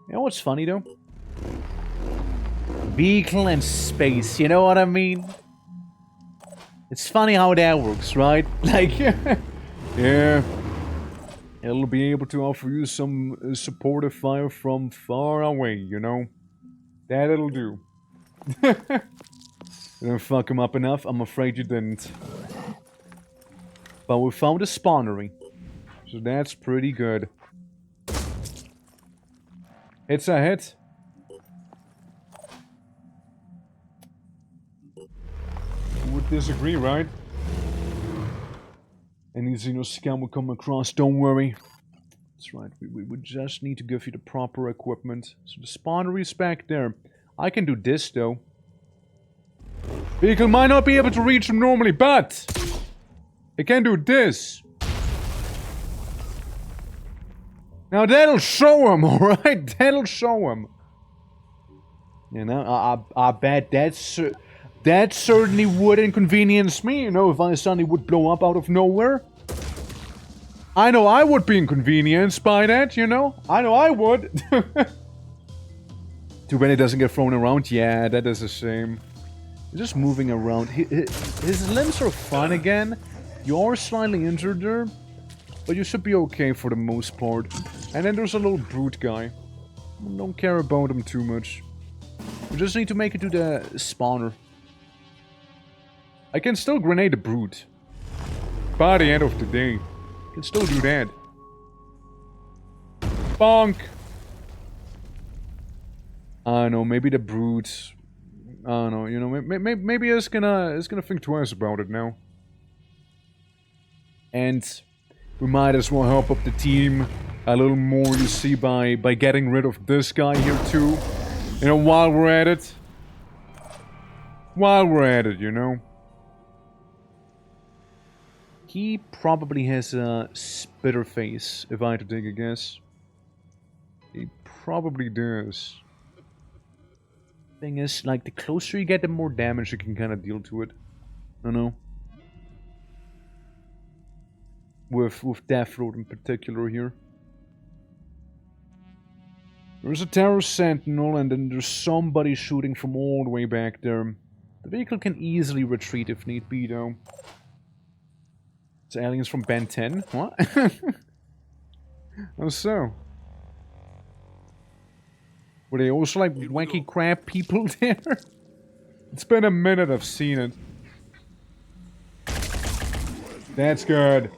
You know what's funny though? Vehicle and space, you know what I mean? It's funny how that works, right? Like, yeah. It'll be able to offer you some supportive fire from far away, you know? That it'll do. You didn't fuck him up enough? I'm afraid you didn't. But we found a spawnery. So that's pretty good. It's a hit. You would disagree, right? Any Xeno scam will come across, don't worry. That's right, we would just need to give you the proper equipment. So the spawnery is back there. I can do this, though. Vehicle might not be able to reach them normally, but it can do this. Now that'll show him, alright? That'll show him. You know, I bet that certainly would inconvenience me, you know, if I suddenly would blow up out of nowhere. I know I would be inconvenienced by that, you know? I know I would. Too bad it doesn't get thrown around. Yeah, that is a shame. He's just moving around. His limbs are fine again. You are slightly injured there. But you should be okay for the most part. And then there's a little brute guy. Don't care about him too much. We just need to make it to the spawner. I can still grenade the brute. By the end of the day. I can still do that. Bonk! I don't know, maybe the brute. I don't know, you know, maybe it's gonna think twice about it now. And we might as well help up the team a little more, you see, by getting rid of this guy here too. You know, while we're at it. While we're at it, you know. He probably has a spitter face, if I had to take a guess. He probably does. Thing is, like, the closer you get, the more damage you can kind of deal to it. I don't know. With Death Road in particular here. There's a Terror Sentinel, and then there's somebody shooting from all the way back there. The vehicle can easily retreat if need be, though. It's aliens from Ben 10? What? Oh, so? Were they also like wacky crab people there? It's been a minute I've seen it. That's good.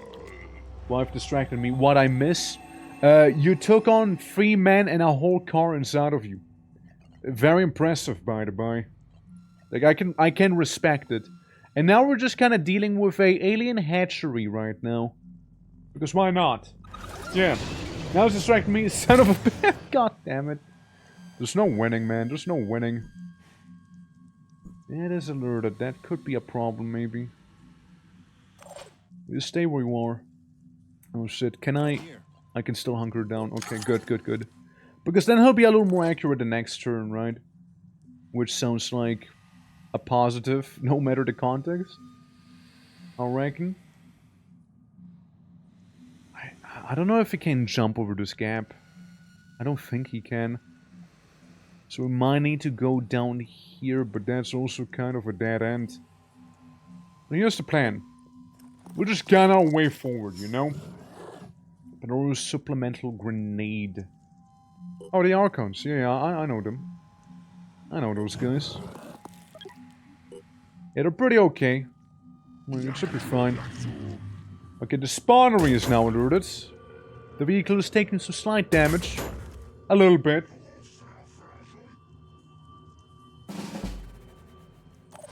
Wife distracted me. What I miss? You took on 3 men and a whole car inside of you. Very impressive, by the by. Like, I can respect it. And now we're just kind of dealing with a alien hatchery right now. Because why not? Yeah. Now it's distracting me, son of a bitch. God damn it. There's no winning, man. There's no winning. It is alerted. That could be a problem, maybe. You stay where you are. Oh shit. Can I... I can still hunker down. Okay, good, good, good. Because then he'll be a little more accurate the next turn, right? Which sounds like a positive, no matter the context. I reckon. I don't know if he can jump over this gap. I don't think he can. So we might need to go down here, but that's also kind of a dead end. But here's the plan. We'll just gun our way forward, you know? But a supplemental grenade. Oh, the Archons. Yeah, I know them. I know those guys. Yeah, they're pretty okay. Well, it should be fine. Okay, the spawnery is now alerted. The vehicle is taking some slight damage. A little bit.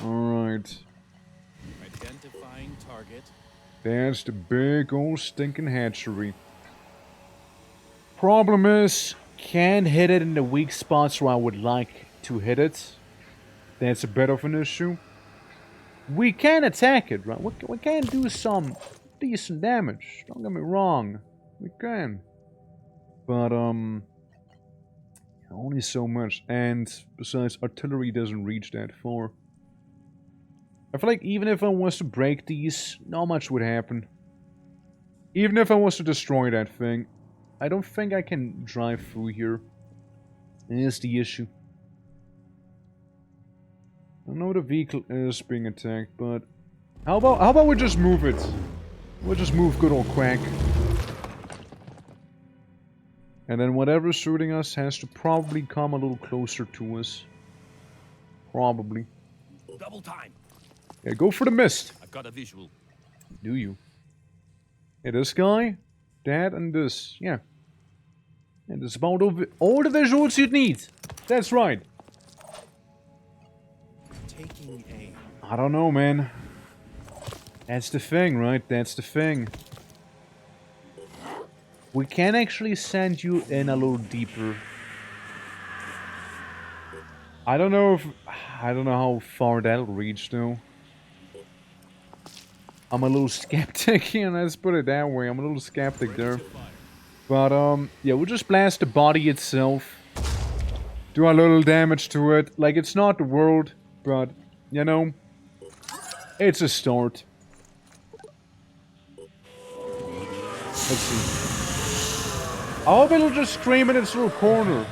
Alright. Identifying target. There's the big old stinking hatchery. Problem is, can't hit it in the weak spots where I would like to hit it. That's a bit of an issue. We can attack it, right? We can do some decent damage. Don't get me wrong. We can. But, only so much. And besides, artillery doesn't reach that far. I feel like even if I was to break these, not much would happen. Even if I was to destroy that thing, I don't think I can drive through here. Here's the issue. I know the vehicle is being attacked, but how about we just move it? We'll just move good old Quack. And then whatever's shooting us has to probably come a little closer to us. Probably. Double time. Yeah, go for the mist. I've got a visual. Do you? Yeah, this guy, that, and this. Yeah. And it's about all the visuals you'd need. That's right. Taking aim. I don't know, man. That's the thing, right? That's the thing. We can actually send you in a little deeper. I don't know how far that'll reach, though. I'm a little skeptic, yeah, let's put it that way. I'm a little skeptic there. But, yeah, we'll just blast the body itself. Do a little damage to it. Like, it's not the world, but, you know, it's a start. Let's see. I hope it'll just scream in its little corner.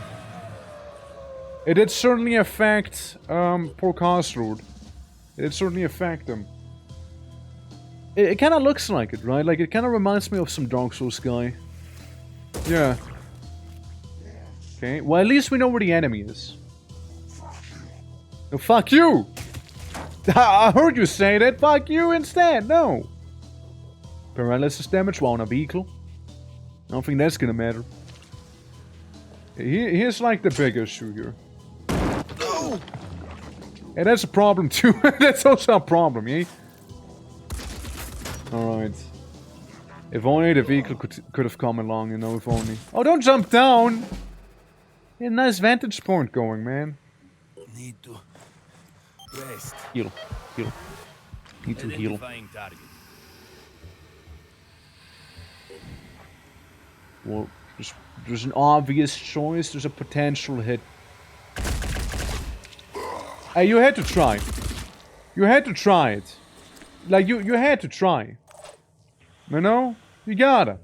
It did certainly affect, poor Cosroad. It did certainly affect him. It kind of looks like it, right? Like, it kind of reminds me of some Dark Souls guy. Yeah. Okay, well, at least we know where the enemy is. No, fuck you! I heard you say that! Fuck you instead! No! Paralysis damage while on a vehicle. I don't think that's gonna matter. Here's like the big issue here. And that's a problem too. That's also a problem, yeah? Alright. If only the vehicle could have come along, you know, if only. Oh, don't jump down! Yeah, nice vantage point going, man. Need to rest. Heal. Heal. Need to heal. Identifying target. Well, there's an obvious choice. There's a potential hit. Hey, you had to try. You had to try it. Like, you had to try. You know? You gotta.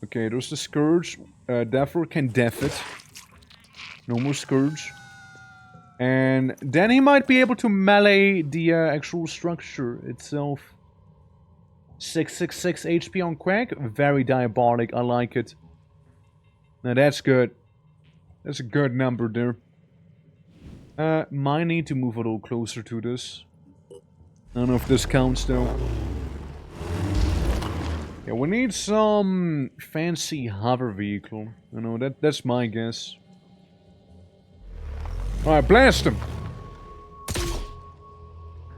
Okay, there's the Scourge. Therefore can def it. No more Scourge. And then he might be able to melee the actual structure itself. 666 HP on Quack. Very diabolic. I like it. Now that's good. That's a good number there. Might need to move a little closer to this. I don't know if this counts though. Yeah, we need some fancy hover vehicle. You know, that's my guess. Alright, blast him!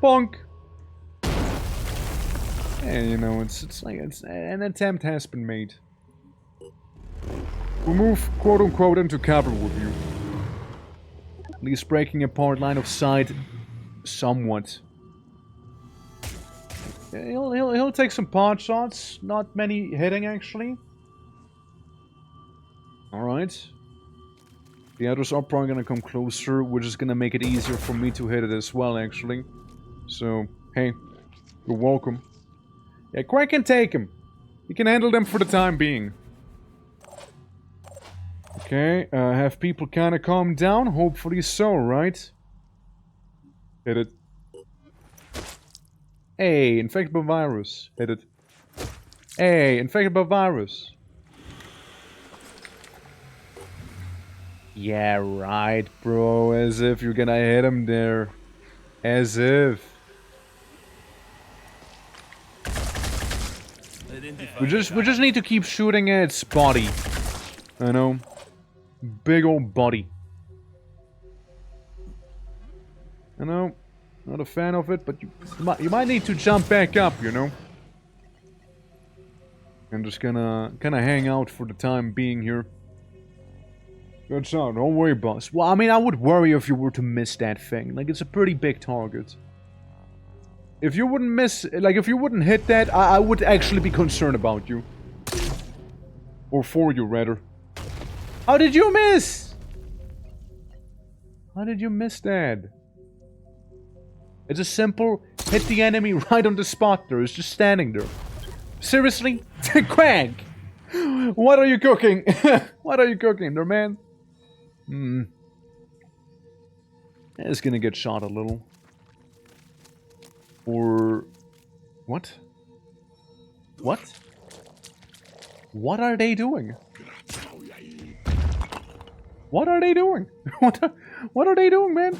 Bonk! Yeah, you know, it's like an attempt has been made. We'll move, quote-unquote, into cover with you. At least breaking apart line of sight somewhat. Yeah, he'll take some pot shots. Not many hitting, actually. Alright. The others are probably gonna come closer, which is gonna make it easier for me to hit it as well, actually. So, hey, you're welcome. Yeah, Quack can take him. He can handle them for the time being. Okay, have people kind of calm down? Hopefully so, right? Hit it. Hey, infected by virus. Hit it. Hey, infected by virus. Yeah, right, bro. As if you're gonna hit him there. As if. We just need to keep shooting at its body. I know. Big old body. You know, Not a fan of it, but you might need to jump back up, you know? I'm just gonna hang out for the time being here. Good shot, don't worry, boss. Well, I mean, I would worry if you were to miss that thing. Like, it's a pretty big target. If you wouldn't miss, like, if you wouldn't hit that, I would actually be concerned about you. Or for you, rather. How did you miss? How did you miss that? It's a simple hit the enemy right on the spot there. It's just standing there. Seriously? Quack! What are you cooking? What are you cooking there, man? It's gonna get shot a little. Or... What? What? What are they doing? What are they doing? What are they doing, man?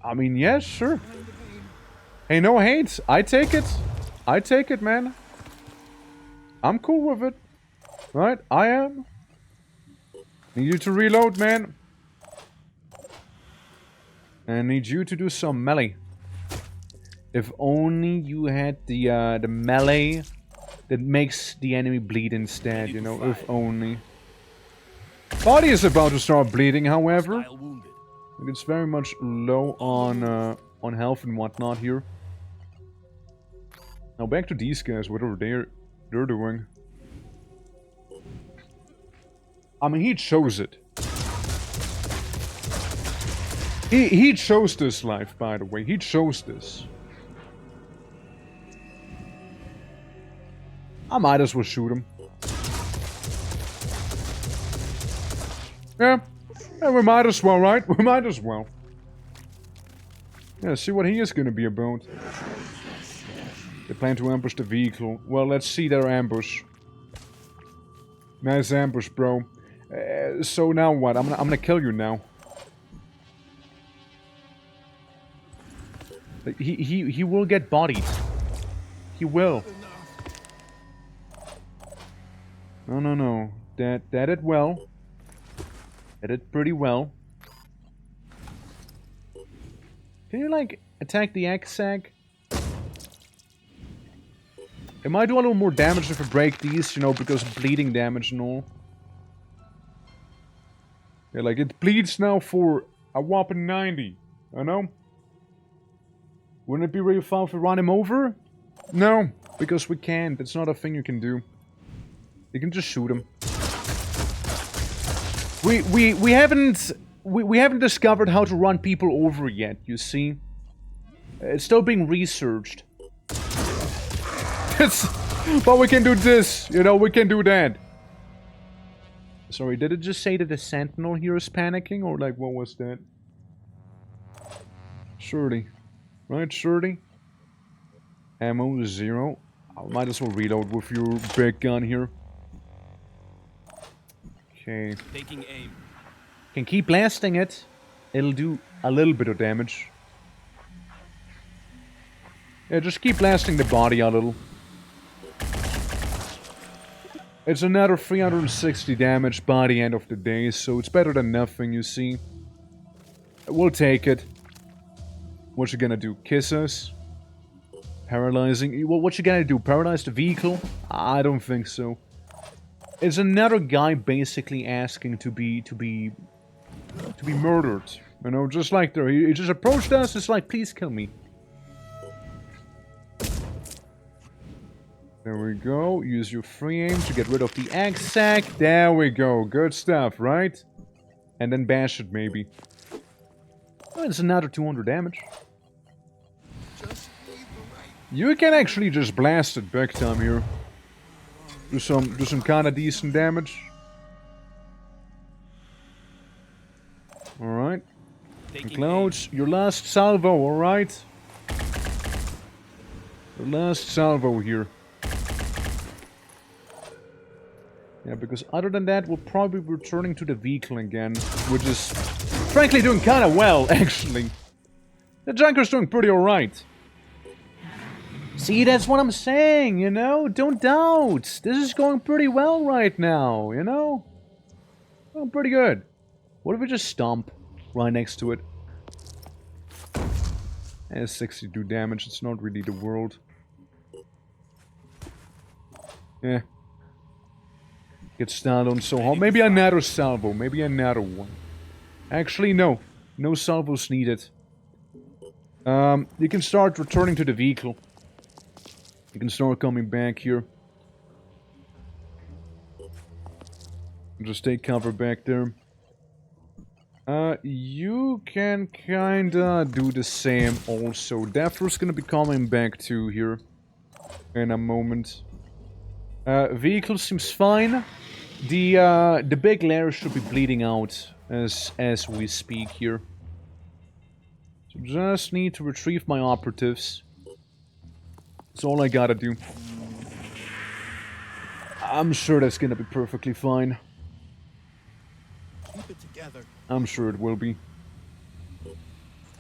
I mean, yes, sure. Hey, no hate. I take it. I take it, man. I'm cool with it. Right? I am. Need you to reload, man. I need you to do some melee. If only you had the melee that makes the enemy bleed instead, you know, if only. Body is about to start bleeding, however. It's very much low on health and whatnot here. Now back to these guys, whatever they're doing. I mean, he chose it. He chose this life, by the way. He chose this. I might as well shoot him. Yeah, we might as well, right? We might as well. Yeah, see what he is gonna be about. They plan to ambush the vehicle. Well, let's see their ambush. Nice ambush, bro. So now what? I'm gonna kill you now. He will get bodied. He will. No. That did well. That did pretty well. Can you, like, attack the egg sack? It might do a little more damage if I break these, you know, because bleeding damage and all. Yeah, like, it bleeds now for a whopping 90. I know. Wouldn't it be really fun if we run him over? No, because we can't. That's not a thing you can do. You can just shoot him. We haven't discovered how to run people over yet, you see. It's still being researched. But we can do this, you know, we can do that. Sorry, did it just say that the sentinel here is panicking, or like, what was that? Surely. Right, surely. Ammo 0. I might as well reload with your big gun here. Okay. Taking aim. Can keep blasting it. It'll do a little bit of damage. Yeah, just keep blasting the body a little. It's another 360 damage by the end of the day, so it's better than nothing, you see. We'll take it. What you gonna do? Kiss us? Paralyzing? Well, what you gonna do? Paralyze the vehicle? I don't think so. It's another guy basically asking to be murdered. You know, just like there. He just approached us, it's like, please kill me. There we go. Use your free aim to get rid of the egg sack. There we go. Good stuff, right? And then bash it, maybe. Oh, it's another 200 damage. You can actually just blast it big time here. Do some kind of decent damage. Alright. Clouds, your last salvo, alright? Your last salvo here. Yeah, because other than that, we'll probably be returning to the vehicle again, which is frankly doing kind of well, actually. The Junker's doing pretty alright. See, that's what I'm saying, you know? Don't doubt. This is going pretty well right now, you know? Going pretty good. What if we just stomp right next to it? Has 62 damage, it's not really the world. Yeah. Get started on so hard. Maybe another salvo, maybe another one. Actually, no. No salvos needed. You can start returning to the vehicle. You can start coming back here. Just take cover back there. You can kinda do the same also. Daphne's gonna be coming back to here in a moment. Vehicle seems fine. The big layer should be bleeding out as we speak here. So just need to retrieve my operatives. That's all I gotta do. I'm sure that's gonna be perfectly fine. Keep it together. I'm sure it will be.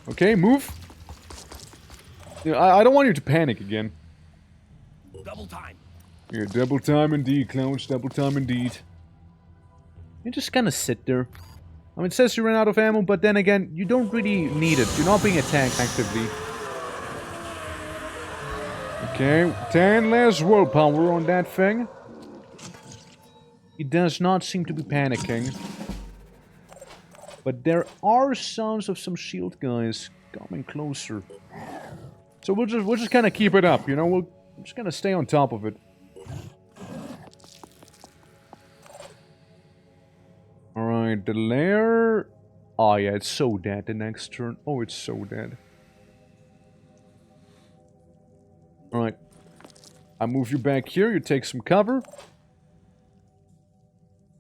Okay, move. Yeah, I don't want you to panic again. Double time. Yeah, double time indeed, clowns. Double time indeed. You just kind of sit there. I mean, it says you ran out of ammo, but then again, you don't really need it. You're not being attacked actively. Okay, 10 less willpower on that thing. He does not seem to be panicking. But there are sounds of some shield guys coming closer. So we'll just kind of keep it up, you know? We're just gonna stay on top of it. Alright, the lair... Oh yeah, it's so dead the next turn. Oh, it's so dead. Alright. I move you back here, you take some cover.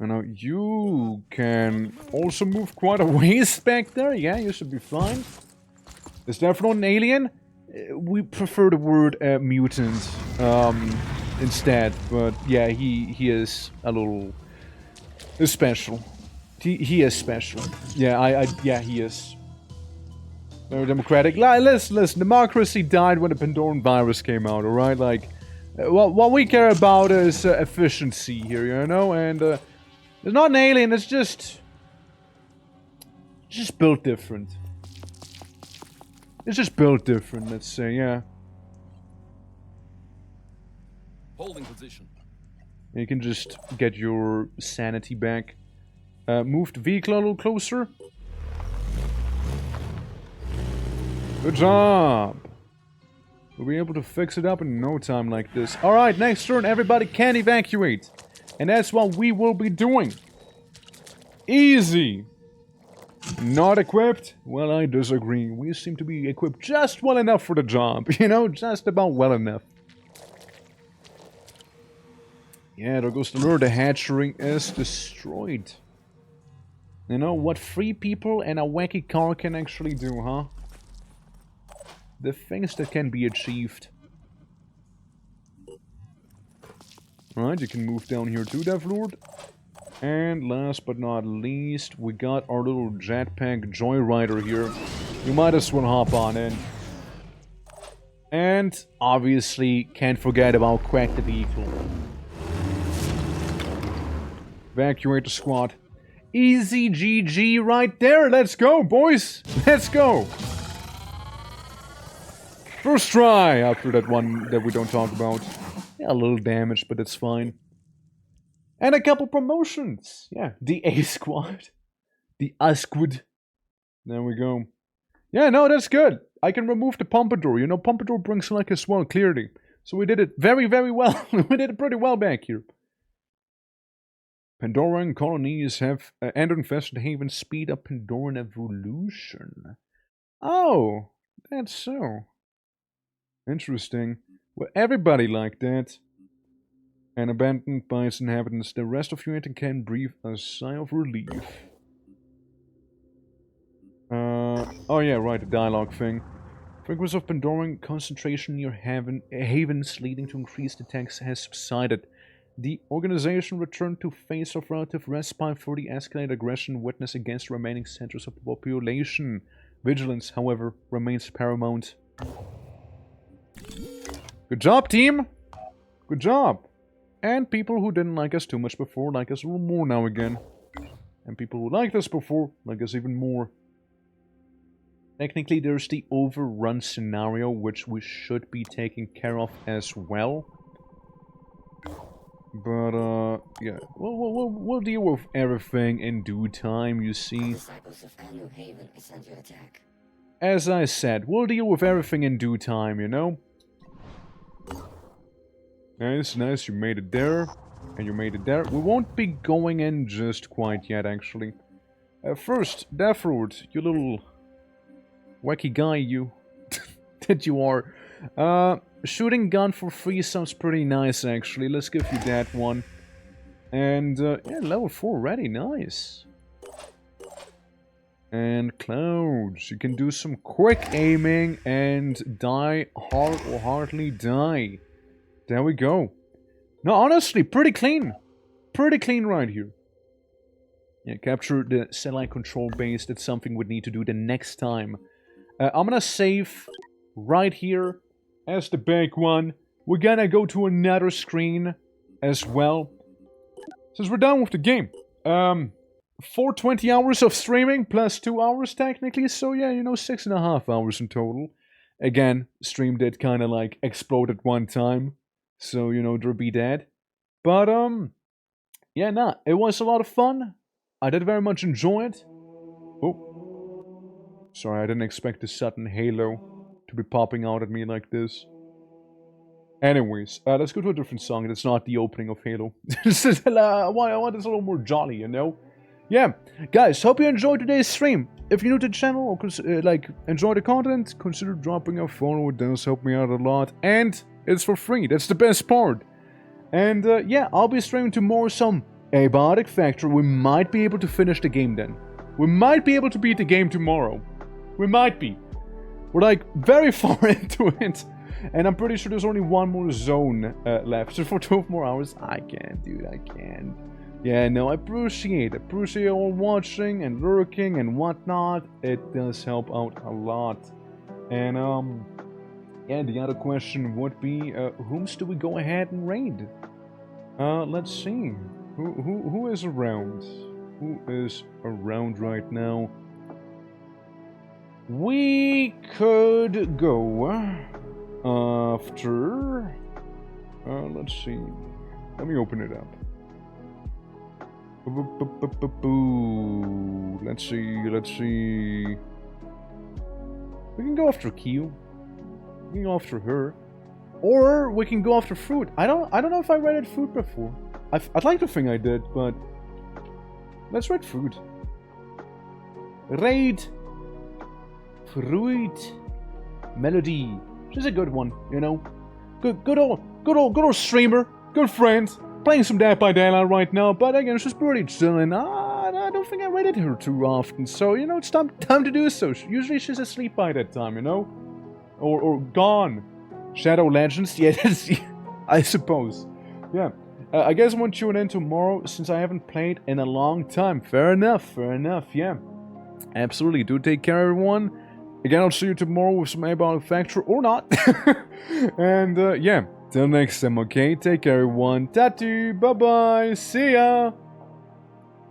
And now you can also move quite a ways back there. Yeah, you should be fine. Is that not an alien? We prefer the word mutant instead. But yeah, he is a little special. He is special. Yeah, yeah, he is. Very democratic. Listen, democracy died when the Pandoran virus came out, alright? Like, what we care about is efficiency here, you know? And, it's not an alien, it's just built different. It's just built different, let's say, yeah. Holding position. You can just get your sanity back. Move the vehicle a little closer. Good job! We'll be able to fix it up in no time like this. Alright, next turn, everybody can evacuate. And that's what we will be doing. Easy! Not equipped? Well, I disagree. We seem to be equipped just well enough for the job. You know, just about well enough. Yeah, there goes the lure. The hatchery is destroyed. You know, what 3 people and a wacky car can actually do, huh? The things that can be achieved. Alright, you can move down here too, Devlord. And last but not least, we got our little jetpack joyrider here. You might as well hop on in. And obviously, can't forget about Quack the Vehicle. Evacuate the squad. Easy GG right there. Let's go, boys. Let's go. First try after that one that we don't talk about. Yeah, a little damage, but it's fine. And a couple promotions. Yeah, the A squad. The A squad. There we go. Yeah, no, that's good. I can remove the Pompadour. You know, Pompadour brings luck as well, clearly. So we did it very, very well. We did it pretty well back here. Pandoran colonies have entered infested haven, speed up Pandoran evolution. Oh, that's so. Interesting. Well, everybody liked that. And abandoned by its inhabitants, the rest of humanity can breathe a sigh of relief. Oh yeah, right, the dialogue thing. Frequency of Pandoran concentration near havens leading to increased attacks has subsided. The organization returned to phase of relative respite for the escalated aggression witnessed against the remaining centers of the population. Vigilance, however, remains paramount. Good job, team! Good job! And people who didn't like us too much before like us a little more now again. And people who liked us before like us even more. Technically, there's the overrun scenario, which we should be taking care of as well. But, yeah, we'll deal with everything in due time, you see. The disciples of El New Haven is under attack. As I said, we'll deal with everything in due time, you know? Nice, nice, you made it there. And you made it there. We won't be going in just quite yet, actually. First, Deathroot, you little wacky guy, you that you are. Shooting gun for free sounds pretty nice, actually. Let's give you that one. And, yeah, level 4 ready, nice. And Clouds, you can do some quick aiming and die hard or hardly die. There we go. No, honestly, pretty clean. Pretty clean right here. Yeah, capture the satellite control base. That's something we'd need to do the next time. I'm gonna save right here as the big one. We're gonna go to another screen as well. Since we're done with the game. 420 hours of streaming plus 2 hours technically. So yeah, you know, 6.5 hours in total. Again, stream did kind of like explode at one time. So, you know, there be that. But, yeah, nah, it was a lot of fun. I did very much enjoy it. Oh. Sorry, I didn't expect the sudden halo to be popping out at me like this. Anyways, let's go to a different song. That's not the opening of Halo. I want this a little more jolly, you know? Yeah, guys, hope you enjoyed today's stream. If you're new to the channel or like enjoy the content, consider dropping a follow. It does help me out a lot. And it's for free. That's the best part. And yeah, I'll be streaming tomorrow some Abiotic Factory. We might be able to finish the game then. We might be able to beat the game tomorrow. We might be. We're like very far into it. And I'm pretty sure there's only one more zone left. So for 12 more hours, I can't, dude. I can't. Yeah, no, I appreciate you all watching and lurking and whatnot. It does help out a lot. And yeah, the other question would be, whom's do we go ahead and raid? Let's see. Who is around? Who is around right now? We could go after... let's see. Let me open it up. Let's see. We can go after Q. We can go after her. Or we can go after Fruit. I don't know if I raided Fruit before. I'd like to think I did, but let's raid Fruit. Raid Fruit Melody. She's a good one, you know. Good old streamer, good friend. Playing some Dead by Daylight right now, but again, she's pretty chillin'. I don't think I raided her too often, so you know, it's time to do so. Usually she's asleep by that time, you know, or gone. Shadow Legends, yeah, that's, I suppose. Yeah, I guess I won't tune in tomorrow since I haven't played in a long time. Fair enough, yeah. Absolutely, do take care, everyone. Again, I'll see you tomorrow with some Abiotic Factory, or not. And, yeah, till next time, okay? Take care, everyone. Tattoo, bye-bye, see ya!